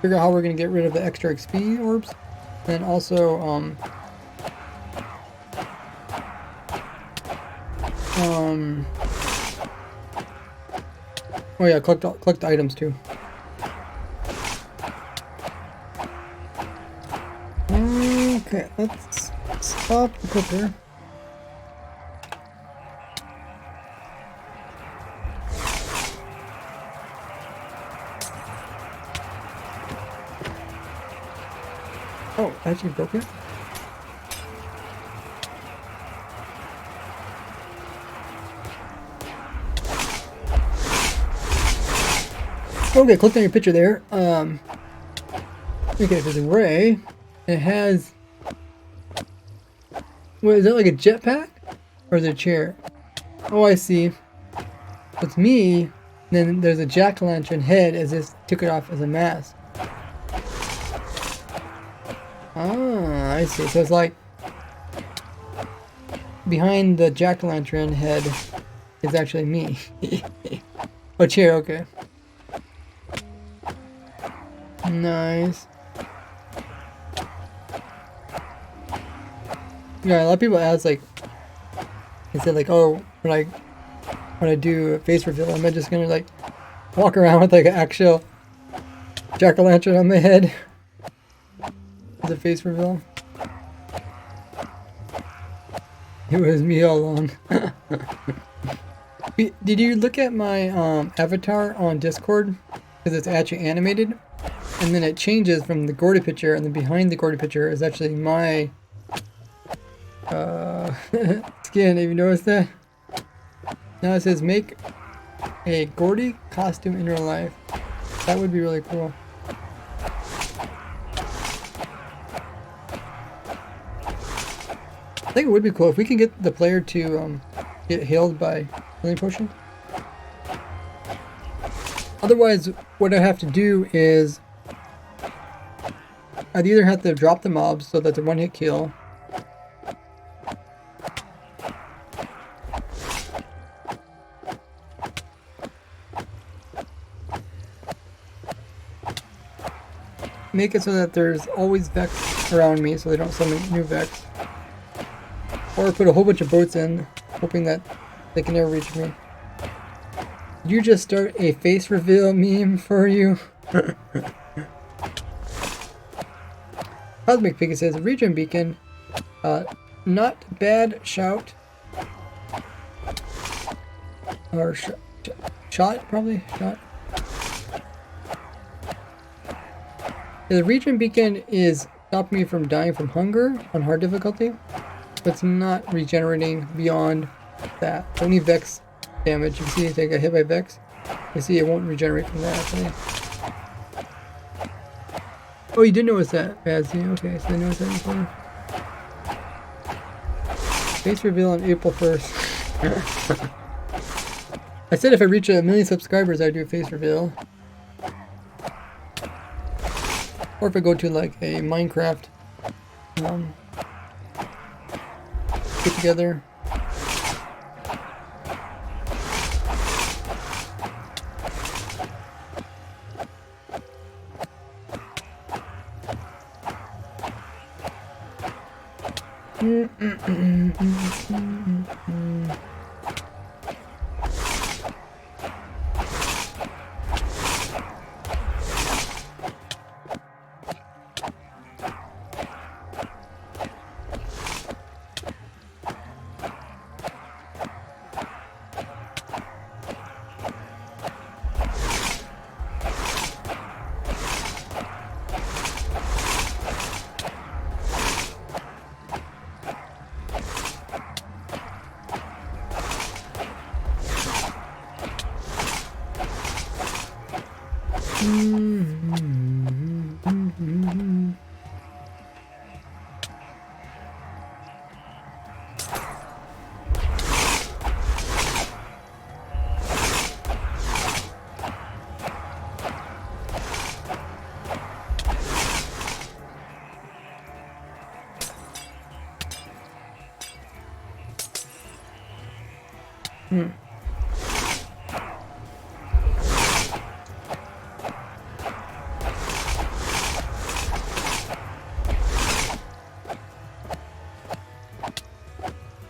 figure out how we're going to get rid of the extra XP orbs, and also oh yeah, collect the items too. Okay, let's stop the cooker. Oh, I actually broke it. Okay, click on your picture there. Okay, there's a Ray. It has. What is that, like a jetpack? Or is it a chair? Oh, I see. It's me. And then there's a jack-o'-lantern head as this took it off as a mask. Ah, I see. So it's like behind the jack-o'-lantern head is actually me. Oh, chair, okay. Nice. Yeah, a lot of people ask, like, they said, like, oh, when I do a face reveal, am I just gonna like walk around with like an actual jack-o'-lantern on my head as a face reveal? It was me all along. Did you look at my avatar on Discord? Because it's actually animated, and then it changes from the Gordy picture, and then behind the Gordy picture is actually my skin. Have you noticed that? Now it says make a Gordy costume in real life. That would be really cool. I think it would be cool if we can get the player to get healed by healing potion. Otherwise, what I have to do is I'd either have to drop the mobs so that's a one-hit kill, make it so that there's always Vex around me so they don't summon new Vex, or put a whole bunch of boats in, hoping that They can never reach me. Did you just start a face reveal meme for you? Cosmic Piggy says, Region Beacon. Not bad shout. Or shot, probably? Shot. Yeah, the Region Beacon is stopping me from dying from hunger on hard difficulty. But it's not regenerating beyond that. Only Vex damage. You can see if I got hit by Vex. You see it won't regenerate from that actually. Oh, you did notice that, Bazzy. Okay, so I noticed that before. Face reveal on April 1st. I said if I reach 1 million subscribers, I'd do a face reveal. Or if I go to like a Minecraft get together.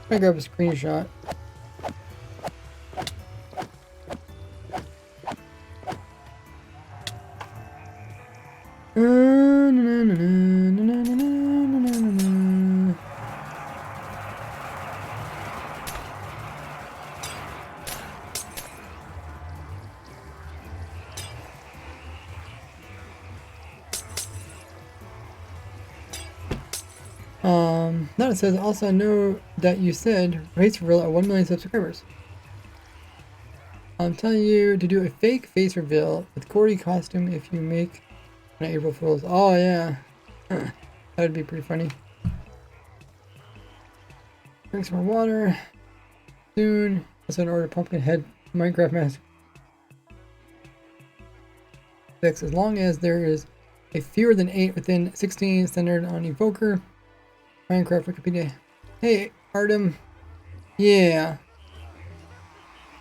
I grab a screenshot. Now it says, also know that you said race reveal at 1 million subscribers. I'm telling you to do a fake face reveal with Cordy costume if you make an April Fool's. Oh yeah. That would be pretty funny. Drink some more water. Soon. Also an order pumpkin head Minecraft mask. As long as there is a fewer than 8 within 16 centered on Evoker. Minecraft Wikipedia. Hey, Artem. Yeah.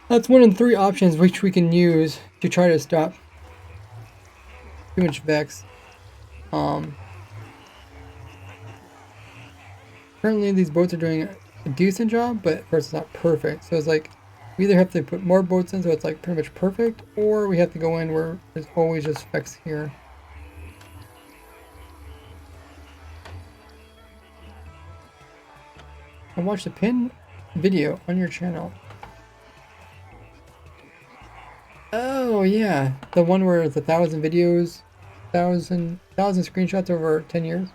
That's one of the 3 options which we can use to try to stop too much Vex. Currently these boats are doing a decent job, but of course it's not perfect. So it's like, we either have to put more boats in so it's like pretty much perfect, or we have to go in where there's always just Vex here. And watch the pin video on your channel. Oh yeah, the one where it's 1,000 videos, 1,000 screenshots over 10 years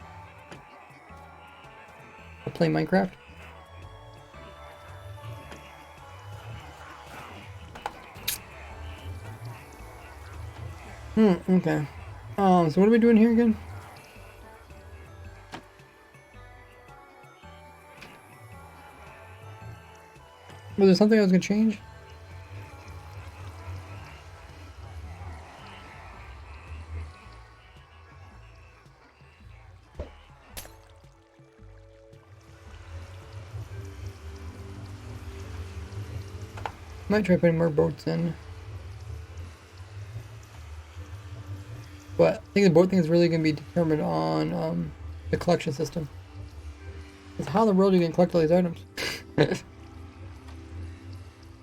of playing Minecraft. Okay. So what are we doing here again? Was there something I was gonna change? Might try putting more boats in. But I think the boat thing is really going to be determined on the collection system. Because how in the world are you going to collect all these items?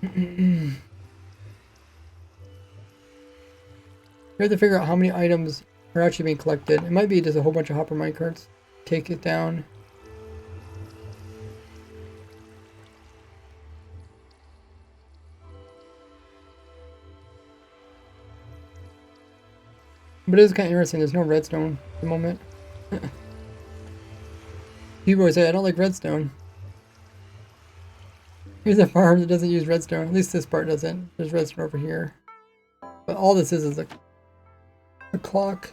We have to figure out how many items are actually being collected. It might be just a whole bunch of hopper minecarts. Take it down. But it is kind of interesting. There's no redstone at the moment. People always say, I don't like redstone. Here's a farm that doesn't use redstone. At least this part doesn't. There's redstone over here. But all this is a clock.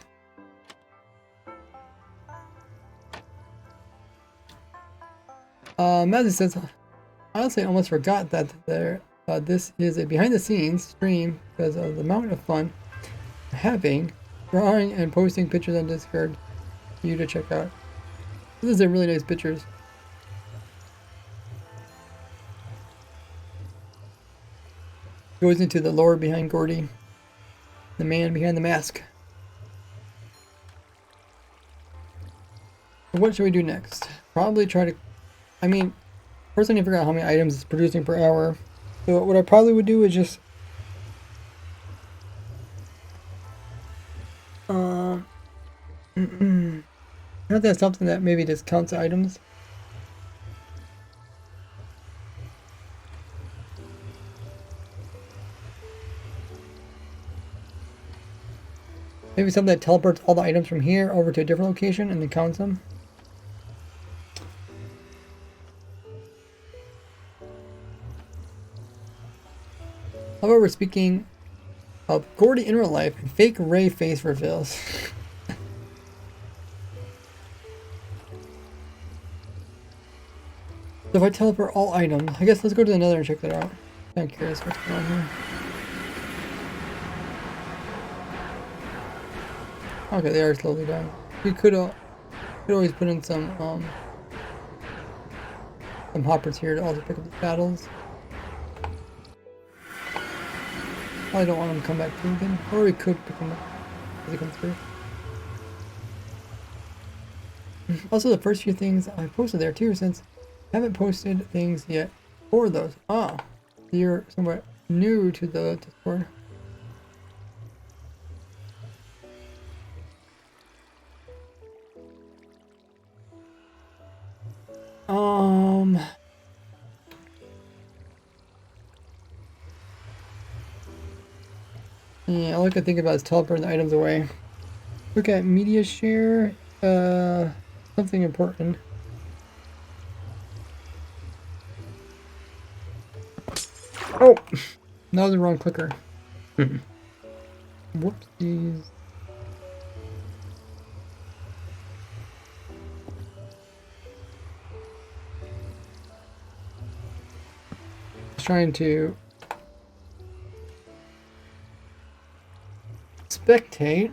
Mazzy says, honestly, I almost forgot that this is a behind-the-scenes stream because of the amount of fun I'm having drawing and posting pictures on Discord for you to check out. These are really nice pictures. Goes into the lore behind Gordy, the man behind the mask. So what should we do next? Probably try to, I mean, first I need to figure out how many items it's producing per hour. So what I probably would do is just I have to have something that maybe just counts items. Maybe something that teleports all the items from here over to a different location and then counts them. However, speaking of Gordy in real life and fake Ray face reveals. So if I teleport all items, I guess let's go to the nether and check that out. I'm curious what's going on here. Okay, they are slowly dying. We could always put in some hoppers here to also pick up the battles. I don't want them to come back through again, or we could pick them up as they come through. Also, the first few things I posted there too, since I haven't posted things yet for those. Ah, you're somewhat new to the Discord. Yeah, all I can think about is teleporting the items away. Look at media share, something important. Oh, that was the wrong clicker. Whoopsies. Trying to spectate.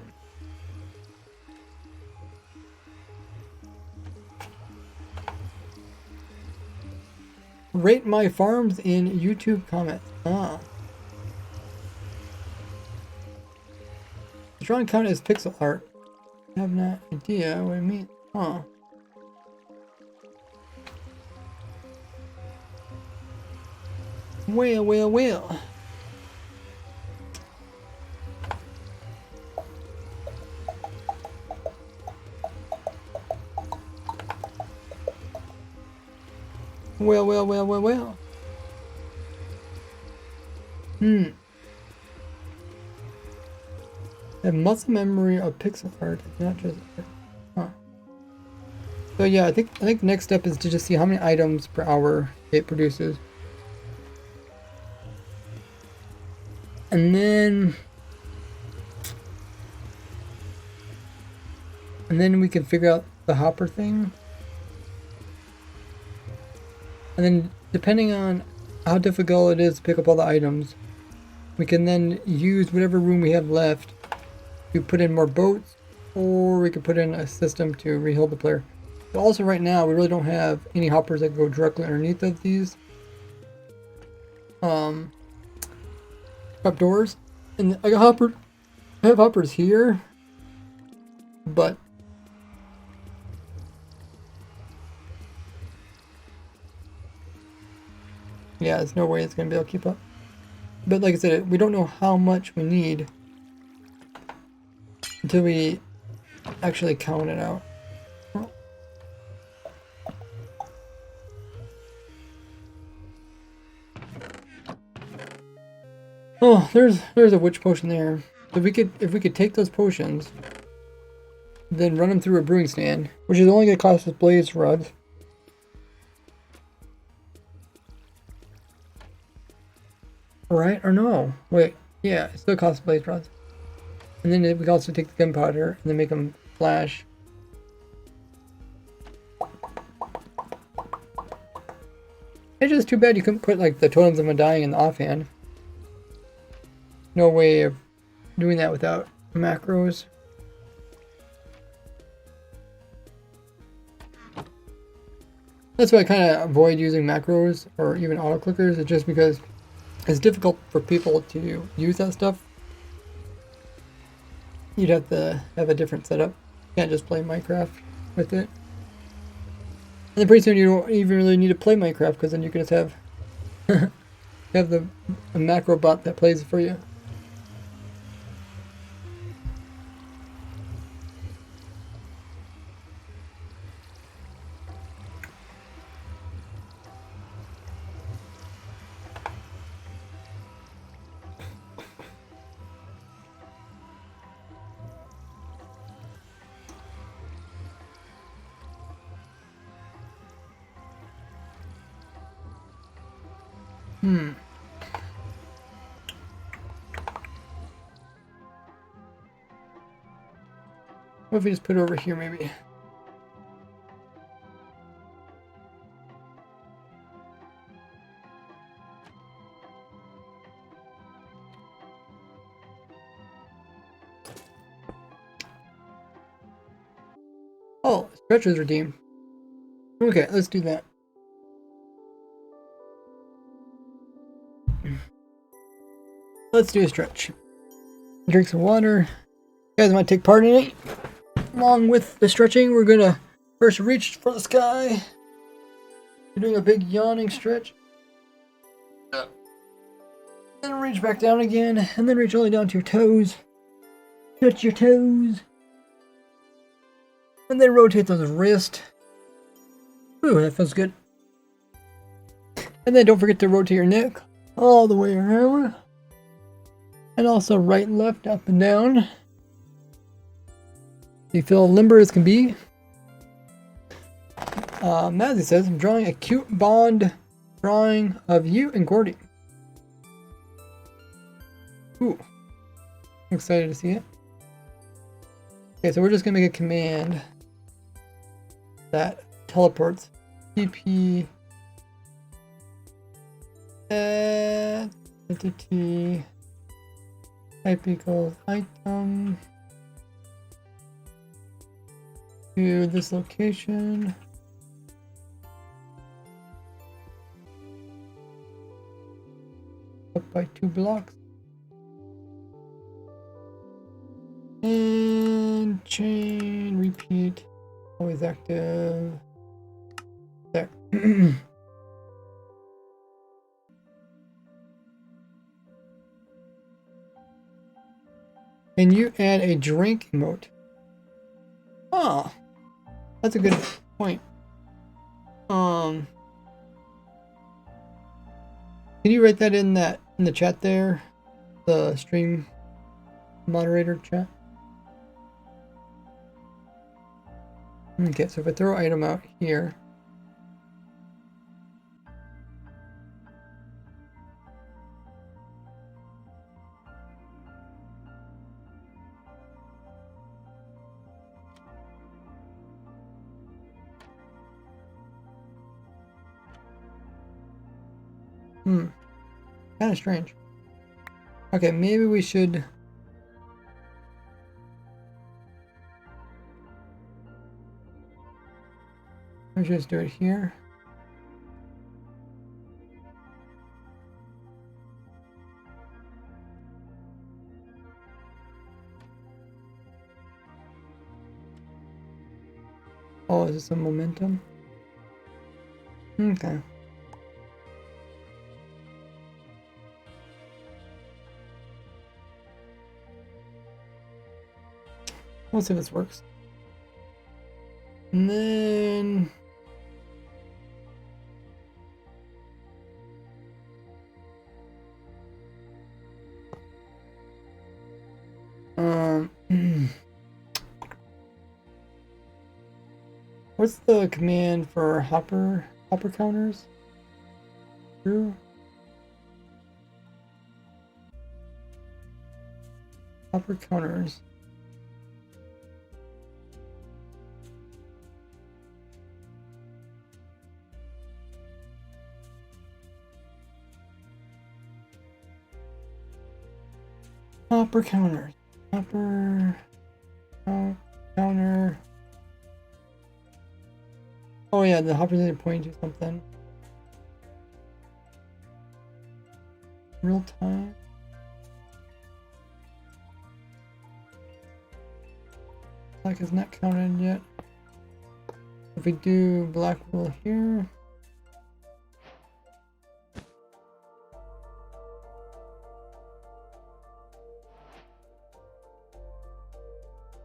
Rate my farms in YouTube comments. Ah. Drawing count as pixel art. I have no idea what it means. Huh. Well. Well, well. The muscle memory of pixel art, not just art. Huh. So yeah, I think next step is to just see how many items per hour it produces. And then we can figure out the hopper thing. And then depending on how difficult it is to pick up all the items, we can then use whatever room we have left to put in more boats, or we could put in a system to reheal the player. But also right now we really don't have any hoppers that go directly underneath of these trapdoors. And I have hoppers here, but Yeah, there's no way it's gonna be able to keep up. But like I said, we don't know how much we need until we actually count it out. Oh, there's a witch potion there. If we could take those potions, then run them through a brewing stand, which is only gonna cost us blaze rods. Right or no? Wait, yeah, it still costs blaze rods. And then we can also take the gunpowder and then make them flash. It's just too bad you couldn't put like the totems of undying in the offhand. No way of doing that without macros. That's why I kind of avoid using macros or even auto clickers. It's just because it's difficult for people to use that stuff. You'd have to have a different setup. You can't just play Minecraft with it. And then pretty soon you don't even really need to play Minecraft because then you can just have a macro bot that plays for you. What if we just put it over here maybe? Oh, stretch was redeemed. Okay, let's do that. Let's do a stretch. Drink some water. You guys want to take part in it? Along with the stretching, we're gonna first reach for the sky. You're doing a big yawning stretch. Then reach back down again, and then reach all the way down to your toes. Touch your toes. And then rotate those wrists. Ooh, that feels good. And then don't forget to rotate your neck all the way around. And also right and left, up and down. You feel limber as can be. Mazzy says, I'm drawing a cute bond drawing of you and Gordy. Ooh. I'm excited to see it. Okay, so we're just gonna make a command that teleports TP entity type equals item to this location. Up by 2 blocks. And chain repeat. Always active. There. And you add a drink emote. Oh, that's a good point. Can you write that in the chat there? The stream moderator chat. Okay, so if I throw item out here. Kind of strange. Okay, maybe we should. Let's just do it here. Oh, is this a momentum? Okay. Let's see if this works. And then what's the command for hopper counters? True. Hopper counters. Hopper counters. Hopper counter. Oh yeah, the hoppers are pointing to something. Real time. Black is not counted yet. If we do black wool here.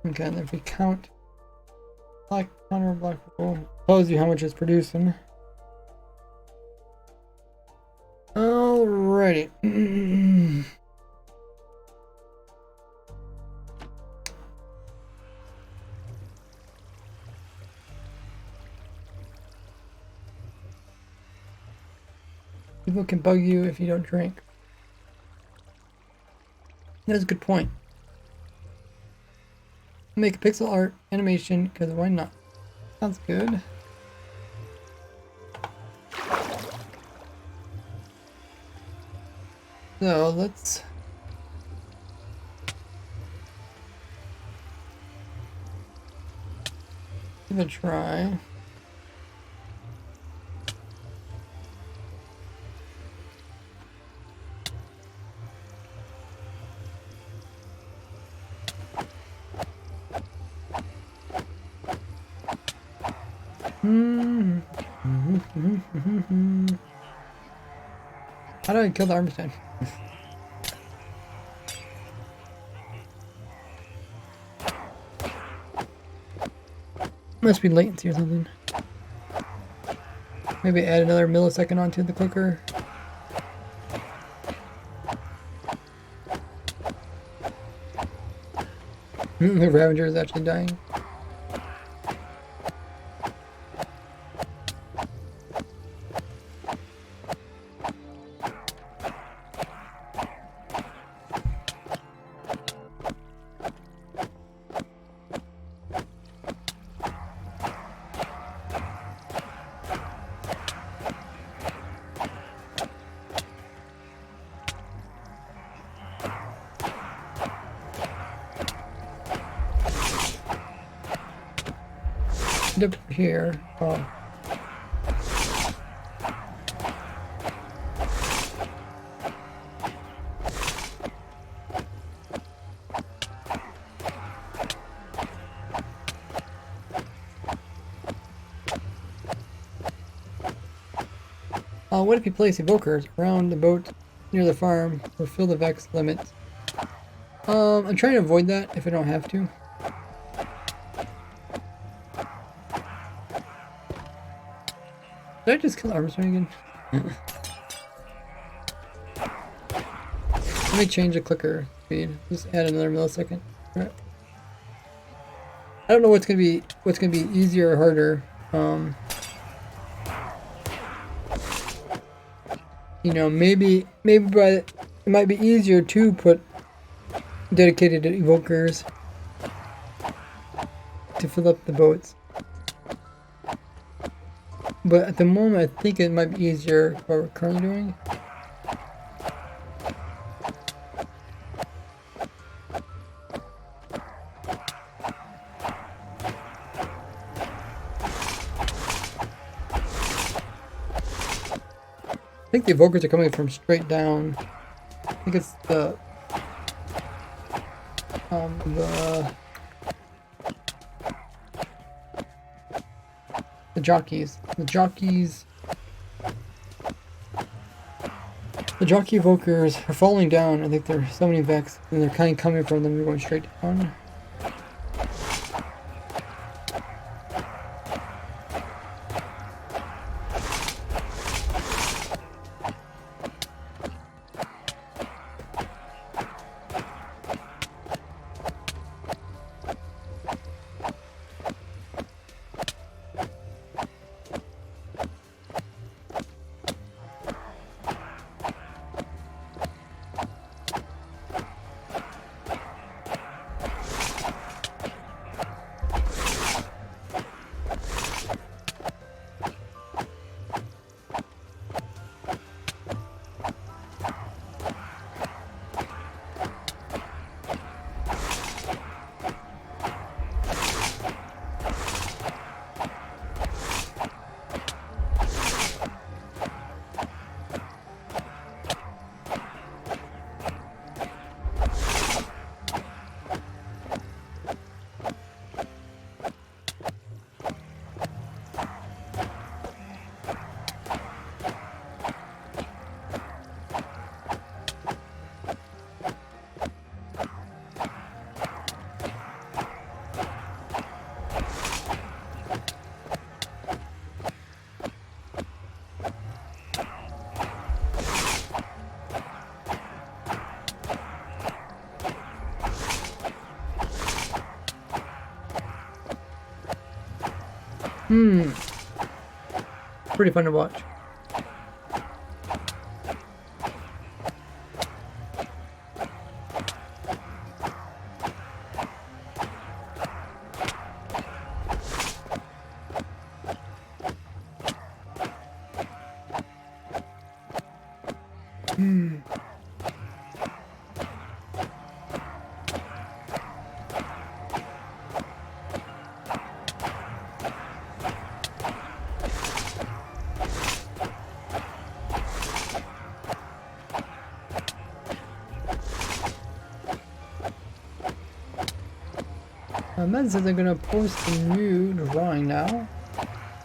Okay, and if we count black counter black wool, tells you how much it's producing. Alrighty. People can bug you if you don't drink. That's a good point. Make a pixel art animation, because why not? Sounds good. So let's give it a try. How do I kill the Armistein? Must be latency or something. Maybe add another millisecond onto the clicker. The Ravager is actually dying. Up here. Oh. What if you place evokers around the boat near the farm or fill the Vex limit? I'm trying to avoid that if I don't have to. Did I just kill Armstrong again? Let me change the clicker speed. Just add another millisecond. Right. I don't know what's gonna be easier or harder. You know, maybe it might be easier to put dedicated evokers to fill up the boats. But at the moment, I think it might be easier what we're currently doing. I think the evokers are coming from straight down. I think it's the jockeys. The jockey evokers are falling down. I think there's so many Vex, and they're kind of coming from them and going straight down. Hmm. Pretty fun to watch. Hmm. Men says they're gonna post a new drawing now.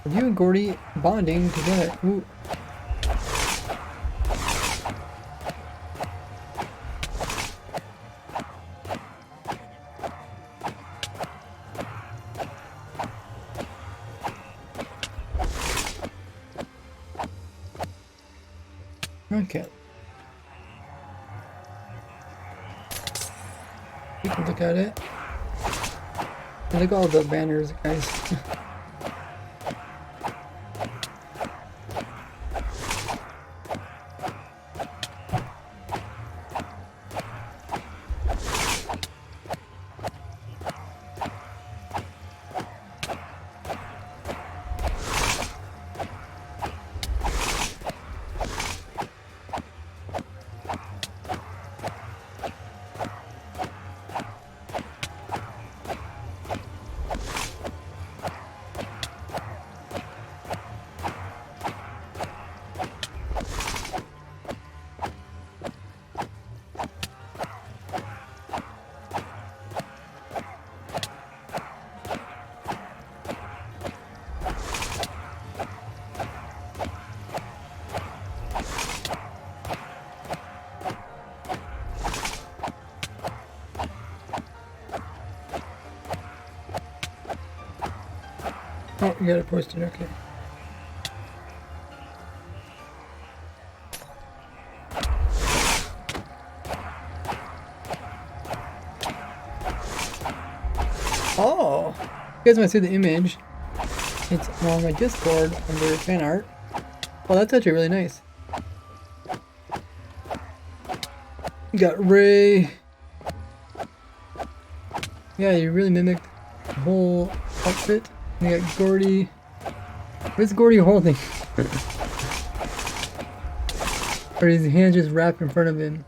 Of you and Gordy bonding together. Ooh. Okay. You can look at it. And look at all the banners, guys. Oh, you got it posted, okay. Oh! You guys might see the image. It's on my Discord under fan art. Well, that's actually really nice. You got Ray. Yeah, you really mimicked the whole outfit. And you got Gordy. What's Gordy holding? Or his hands just wrapped in front of him.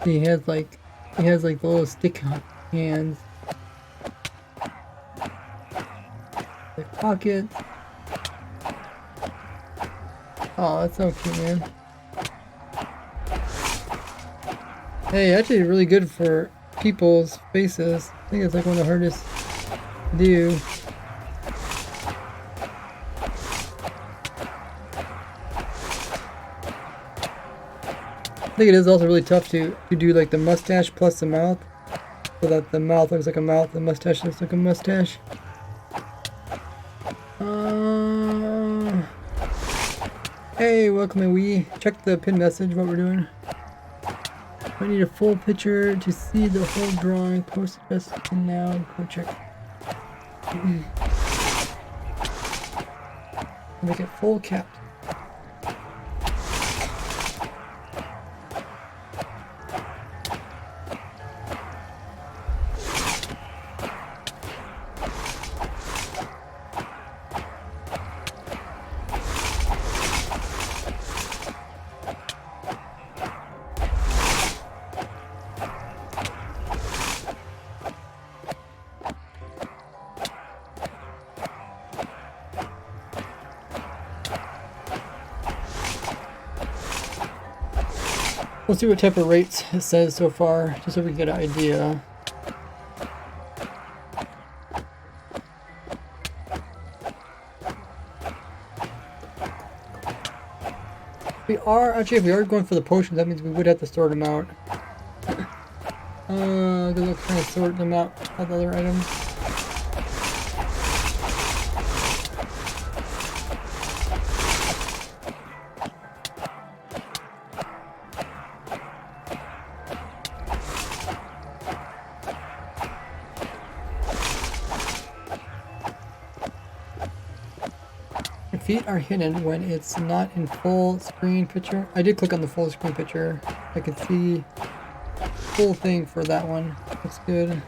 He has like the little stick hands. Like pockets. Oh, that's so cute, man. Hey, actually really good for people's faces. I think it's like one of the hardest to do. I think it is also really tough to do like the mustache plus the mouth. So that the mouth looks like a mouth, the mustache looks like a mustache. Hey, welcome in. We check the pin message, what we're doing. I need a full picture to see the whole drawing. Post it just now. Go check. Make it full capped. We'll see what type of rates it says so far, just so we can get an idea. If we are going for the potions, that means we would have to sort them out. Good luck trying to sort them out with other items. feet are hidden when it's not in full screen picture. I did click on the full screen picture. I could see full thing for that one. Looks good.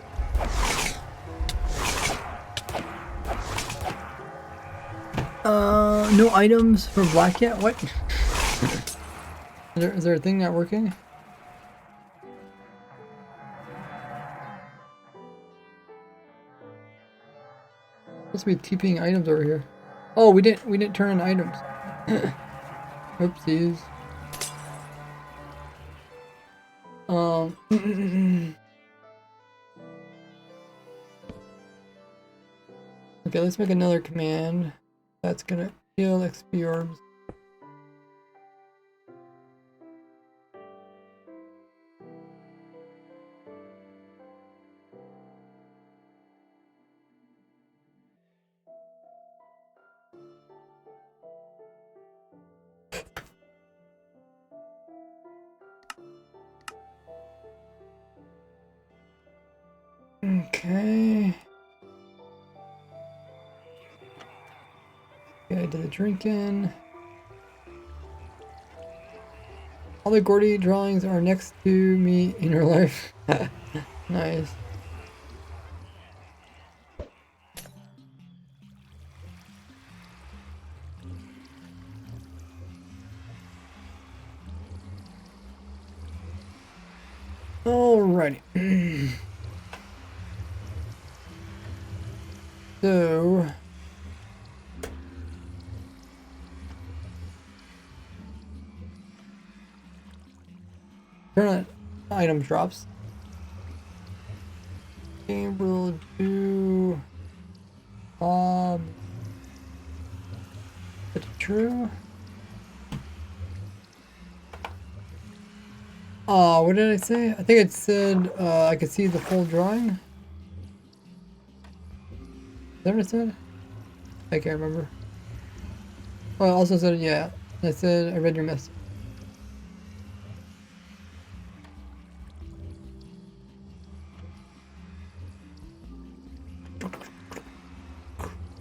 No items for black yet? What? Is there a thing not working? Supposed to be TPing items over here. Oh, we didn't turn on items. Oopsies. Okay, let's make another command. That's gonna heal XP orbs. Okay. Okay, I did the drinking. All the Gordy drawings are next to me in real life. Nice. Alrighty. So turn on item drops. And we'll do is it true? What did I say? I think it said I could see the full drawing. Is that what it said? I can't remember. Oh, I also said, yeah. I said I read your message.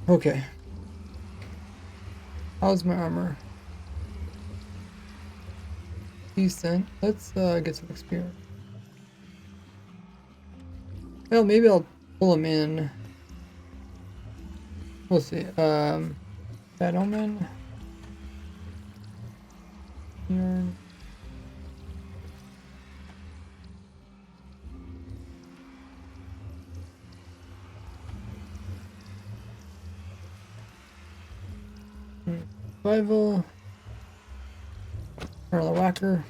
Okay. How's my armor? Decent. Let's get some experience. Well, maybe I'll pull him in. We'll see. Bad Omen. Here. Survival. Or the whacker.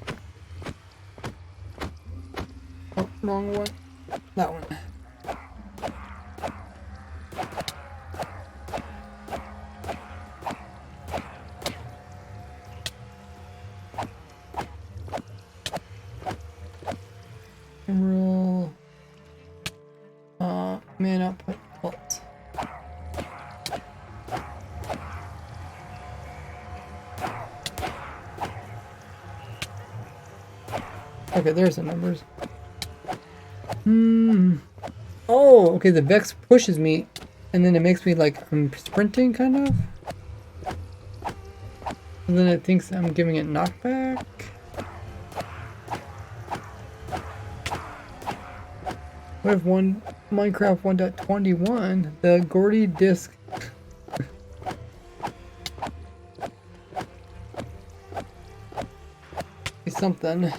Oh, wrong one. That one. Rule. Man output fault. Okay, there's the numbers. Oh, okay, the Vex pushes me, and then it makes me like I'm sprinting, kind of. And then it thinks I'm giving it knockback. What if Minecraft 1.21, the Gordy disc is something.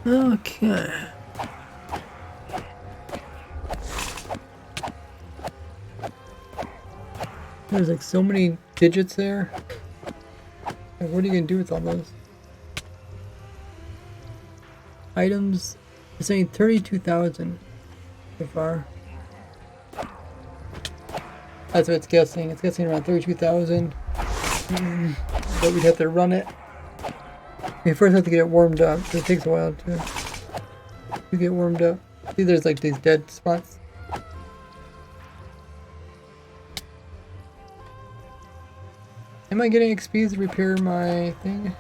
Okay. There's like so many digits there. Like, what are you gonna do with all those? Items, it's saying 32,000 so far. That's what it's guessing. It's guessing around 32,000. But we'd have to run it. We first have to get it warmed up. So it takes a while to get warmed up. See, there's like these dead spots. Am I getting XP to repair my thing?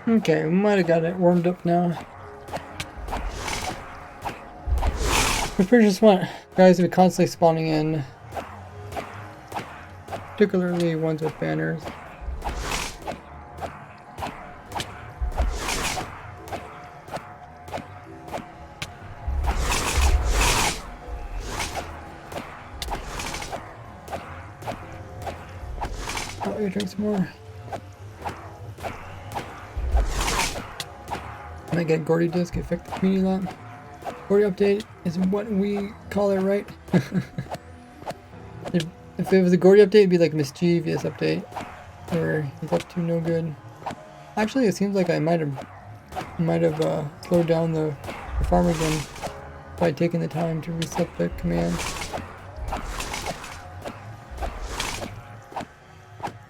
Okay, we might have got it warmed up now. We pretty just want guys to be constantly spawning in. Particularly ones with banners. Oh, you drink some more. Might get Gordy disc, affect the community a lot. Gordy update is what we call it, right? If it was a Gordy update, it'd be like a mischievous update, where he's up to no good. Actually, it seems like I might have slowed down the farm again by taking the time to reset the command.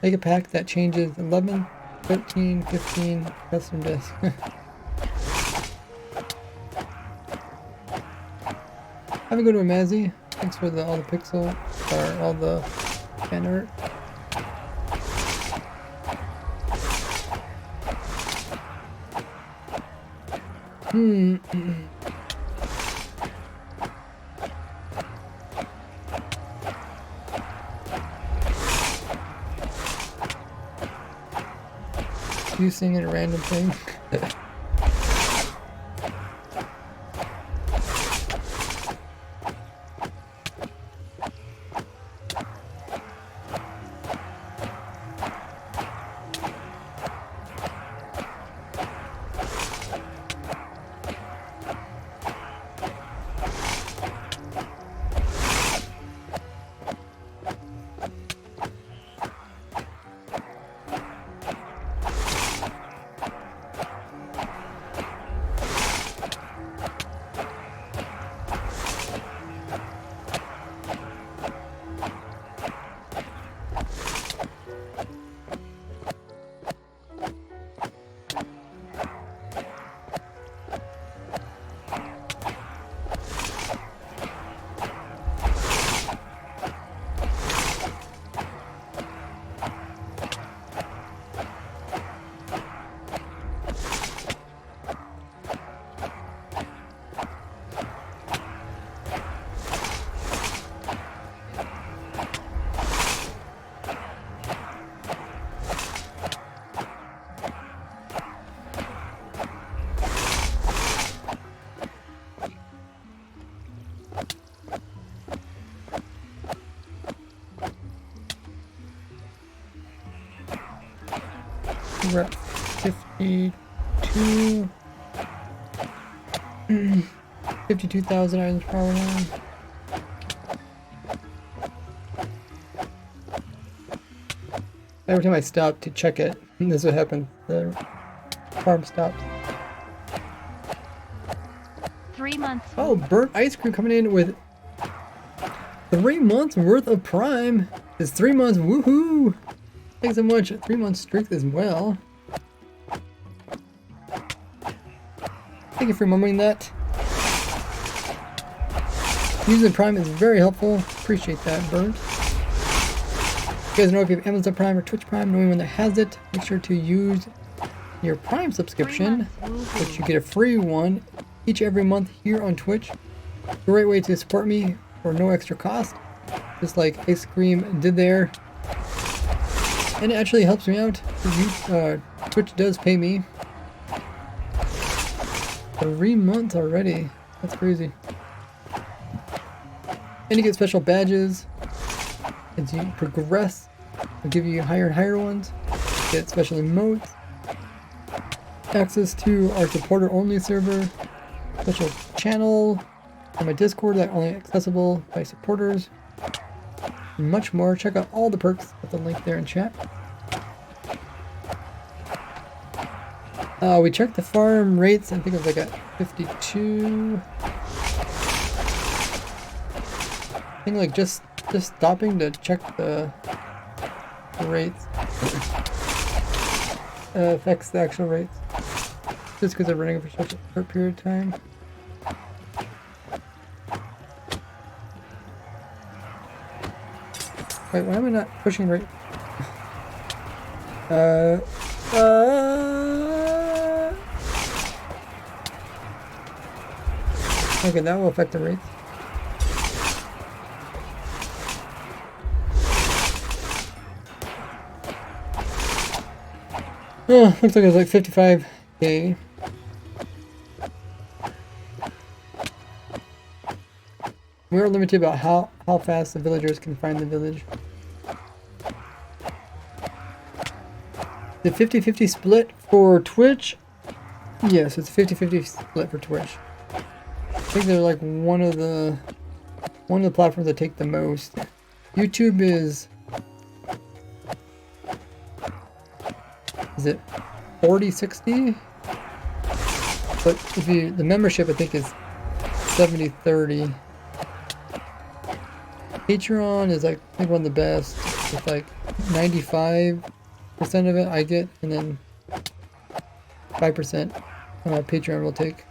Make a pack that changes 11, 13, 15 custom discs. Have a good one, Mazzy. Thanks for all the pixel, or all the fan art. You singing a random thing? We're at 52. 52,000 items per hour now. Every time I stop to check it, this is what happens. The farm stops.
3 months.
Oh, burnt ice cream coming in with 3 months worth of Prime. It's 3 months. Woohoo! Thanks so much. 3 months streak as well. Thank you for remembering that. Using Prime is very helpful. Appreciate that, Bert. You guys know if you have Amazon Prime or Twitch Prime, knowing when that has it, make sure to use your Prime subscription, which you get a free one every month here on Twitch. Great way to support me for no extra cost, just like Ice Cream did there. And it actually helps me out. Twitch does pay me. 3 months already. That's crazy. And you get special badges as you progress. They'll give you higher and higher ones. You get special emotes. Access to our supporter only server. Special channel on my Discord that only accessible by supporters. And much more. Check out all the perks with the link there in chat. We checked the farm rates. I think it was like at 52. I think like just stopping to check the rates affects the actual rates. Just because they're running for such a short period of time. Wait, why am I not pushing right? Okay, that will affect the rates. Oh, looks like it was like 55k. We are limited about how fast the villagers can find the village. The 50-50 split for Twitch? Yes, it's 50-50 split for Twitch. I think they're like one of the platforms that take the most. YouTube is it 40-60? But if you the membership I think is 70-30. Patreon is like I think one of the best. It's like 95% of it I get, and then 5% Patreon will take.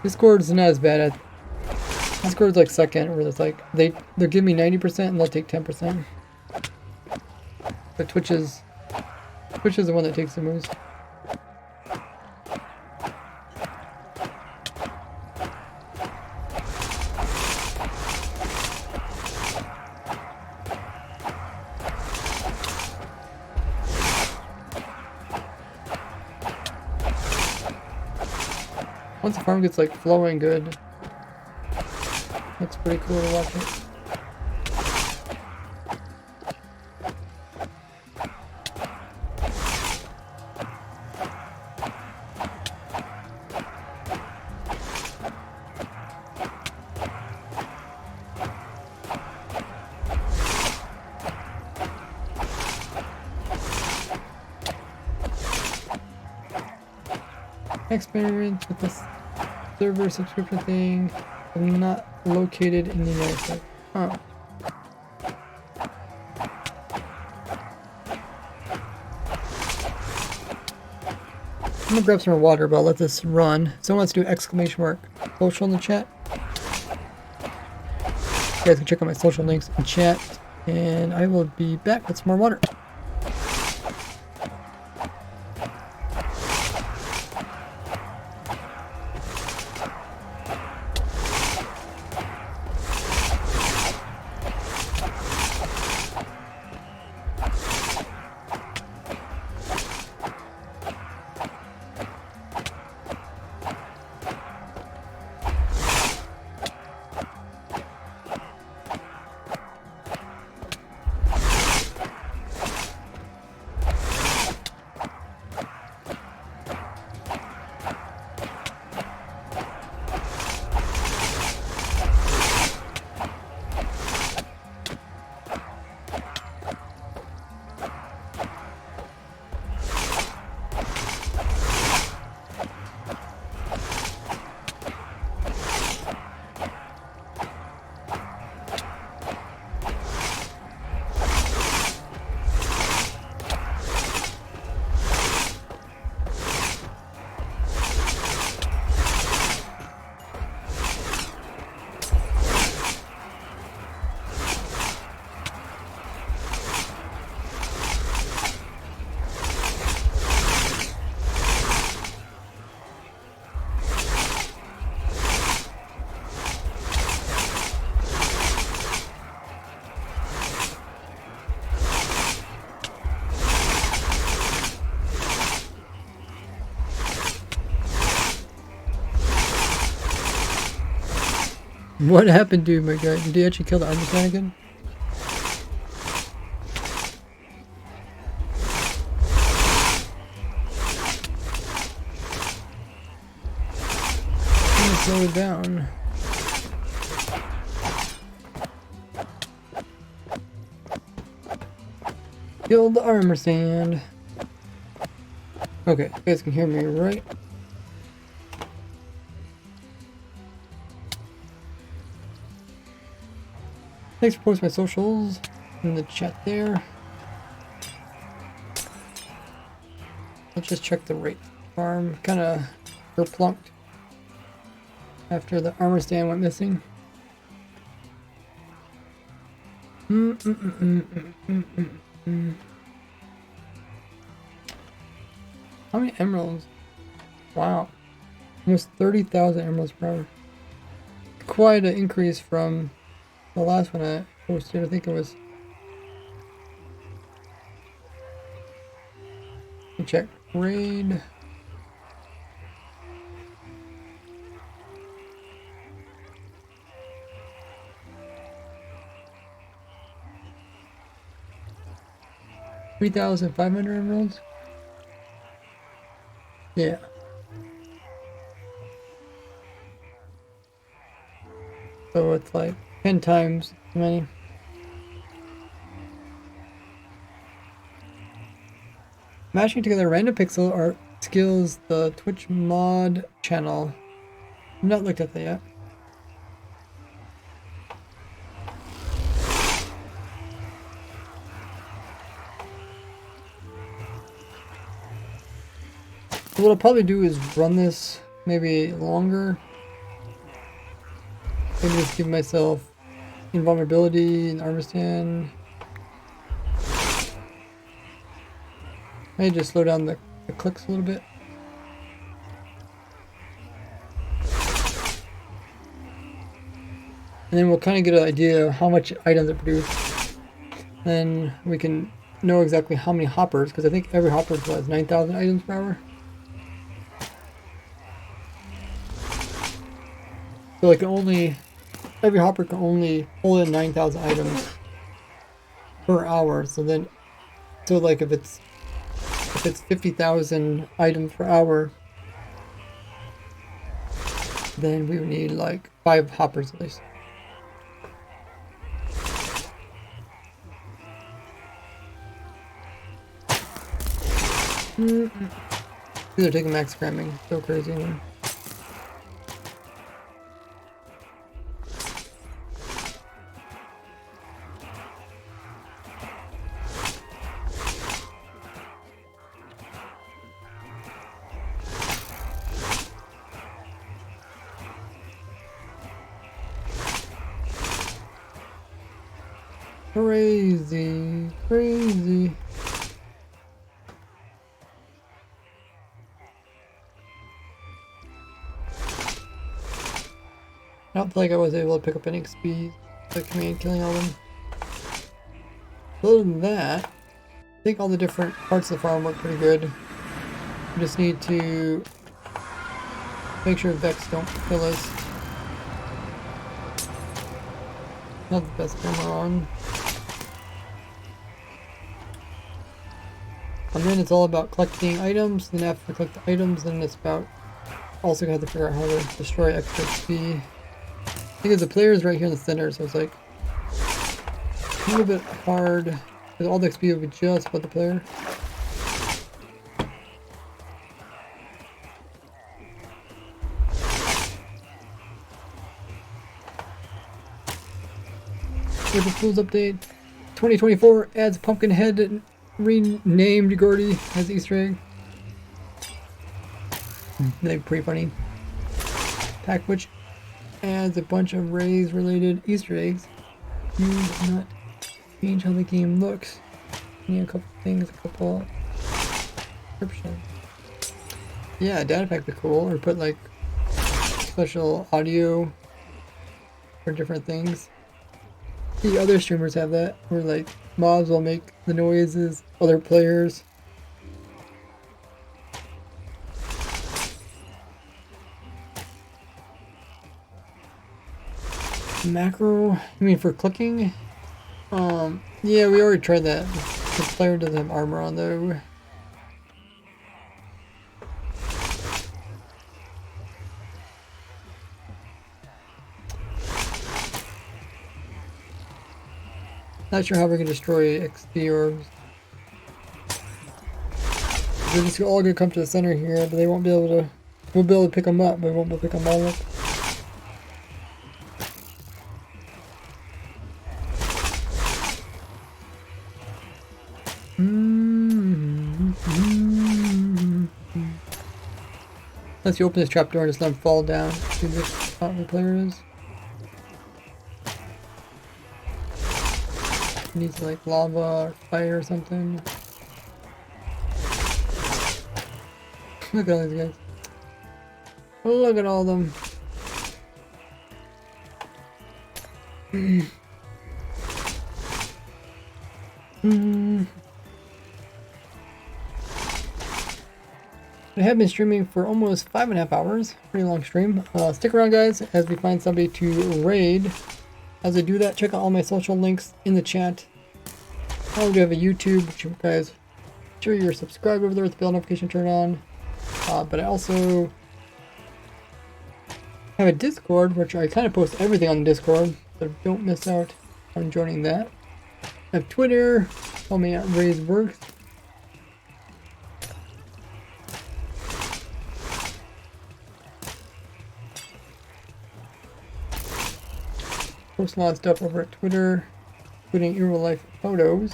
Discord is not as bad. Discord's like second, where it's like they'll give me 90% and they'll take 10%. But Twitch is the one that takes the most. Once the farm gets like flowing good, that's pretty cool to watch it. Experience with this server subscription thing. I'm not located in the United States. Oh. I'm gonna grab some more water, but I'll let this run. Someone wants to do exclamation mark social in the chat. You guys can check out my social links in chat, and I will be back with some more water. What happened to my guy? Did he actually kill the armor stand again? I'm gonna slow it down. Kill the armor stand. Okay, you guys can hear me, right? Thanks for posting my socials in the chat there. Let's just check the rate. Farm kind of plunked after the armor stand went missing. How many emeralds? Wow. Almost 30,000 emeralds per hour. Quite an increase from the last one I posted. I think it was... Let me check. Raid... $3,500 emeralds? Yeah. So it's like 10 times as many. Mashing together random pixel art skills the Twitch mod channel. I've not looked at that yet. So what I'll probably do is run this maybe longer. Maybe just give myself invulnerability and armor stand. Maybe just slow down the clicks a little bit. And then we'll kind of get an idea of how much items it produces. Then we can know exactly how many hoppers, because I think every hopper has 9,000 items per hour. So like every hopper can only pull in 9,000 items per hour. So like if it's 50,000 items per hour, then we would need like 5 hoppers at least. These are taking max cramming. So crazy. Man. Crazy, crazy. I don't feel like I was able to pick up any XP like me killing all of them. Other than that, I think all the different parts of the farm work pretty good. We just need to make sure Vex don't kill us. Not the best thing we're on. And then it's all about collecting items, then after we collect the items, then it's about also have to figure out how to destroy extra XP. I think the player's right here in the center, so it's like a little bit hard, because all the XP will be just about the player. With the tools update, 2024 adds Pumpkinhead renamed Gordy as Easter egg. They're pretty funny. Pack which adds a bunch of Rays related Easter eggs. You do not change how the game looks. You need a couple things, a couple descriptions. Yeah, a data pack would be cool, or put like special audio for different things. The other streamers have that, where like mobs will make the noises, other players. Macro? You mean for clicking? Yeah, we already tried that. The player doesn't have armor on though. Not sure how we can destroy XP orbs. They're just all gonna come to the center here, but they won't be able to. We'll be able to pick them up, but we won't be able to pick them all up. Unless you open this trapdoor and just let them fall down. See which spot the player is. He needs like lava or fire or something. Look at all these guys. Look at all of them. I have been streaming for almost 5.5 hours. Pretty long stream. Stick around, guys, as we find somebody to raid. As I do that, check out all my social links in the chat. I do have a YouTube, which you guys, make sure you're subscribed over there with the bell notification turned on. But I also have a Discord, which I kind of post everything on the Discord, so don't miss out on joining that. I have Twitter, follow me at Ray'sWorks. Post a lot of stuff over at Twitter, including in real life photos.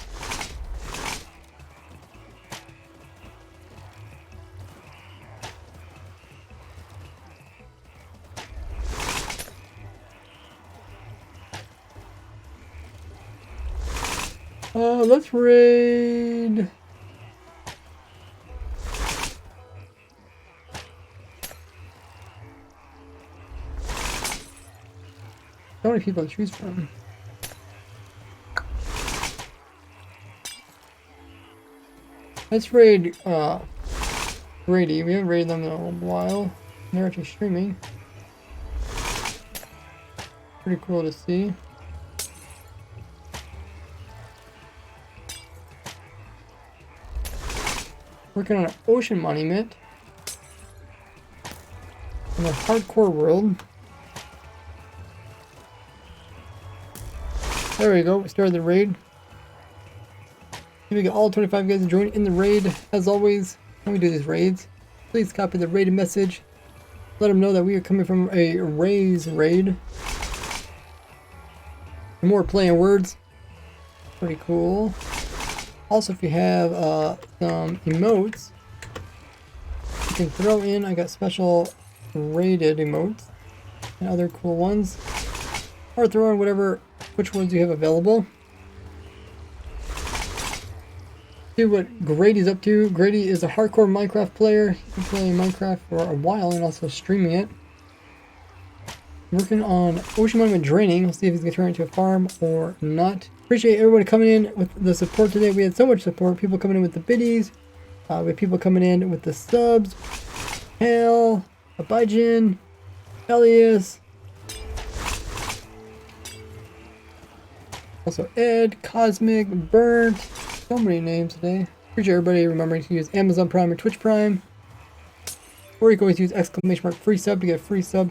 Let's raid. So many people to choose from. Let's raid Grady. We haven't raided them in a while. They're actually streaming. Pretty cool to see. Working on an ocean monument in a hardcore world. There we go, we started the raid. We get all 25 guys to join in the raid. As always, when we do these raids, please copy the raided message. Let them know that we are coming from a Ray's raid. And more playing words. Pretty cool. Also, if you have some emotes, you can throw in. I got special rated emotes and other cool ones. Or throw in which ones you have available. See what Grady's up to. Grady is a hardcore Minecraft player. He's been playing Minecraft for a while and also streaming it. Working on Ocean Monument draining. We'll see if he's going to turn it into a farm or not. Appreciate everyone coming in with the support today. We had so much support. People coming in with the biddies. We have people coming in with the subs. Hale, Abijin, Elias. Also Ed, Cosmic, Burnt. So many names today. Appreciate everybody remembering to use Amazon Prime or Twitch Prime. Or you can always use !freesub to get a free sub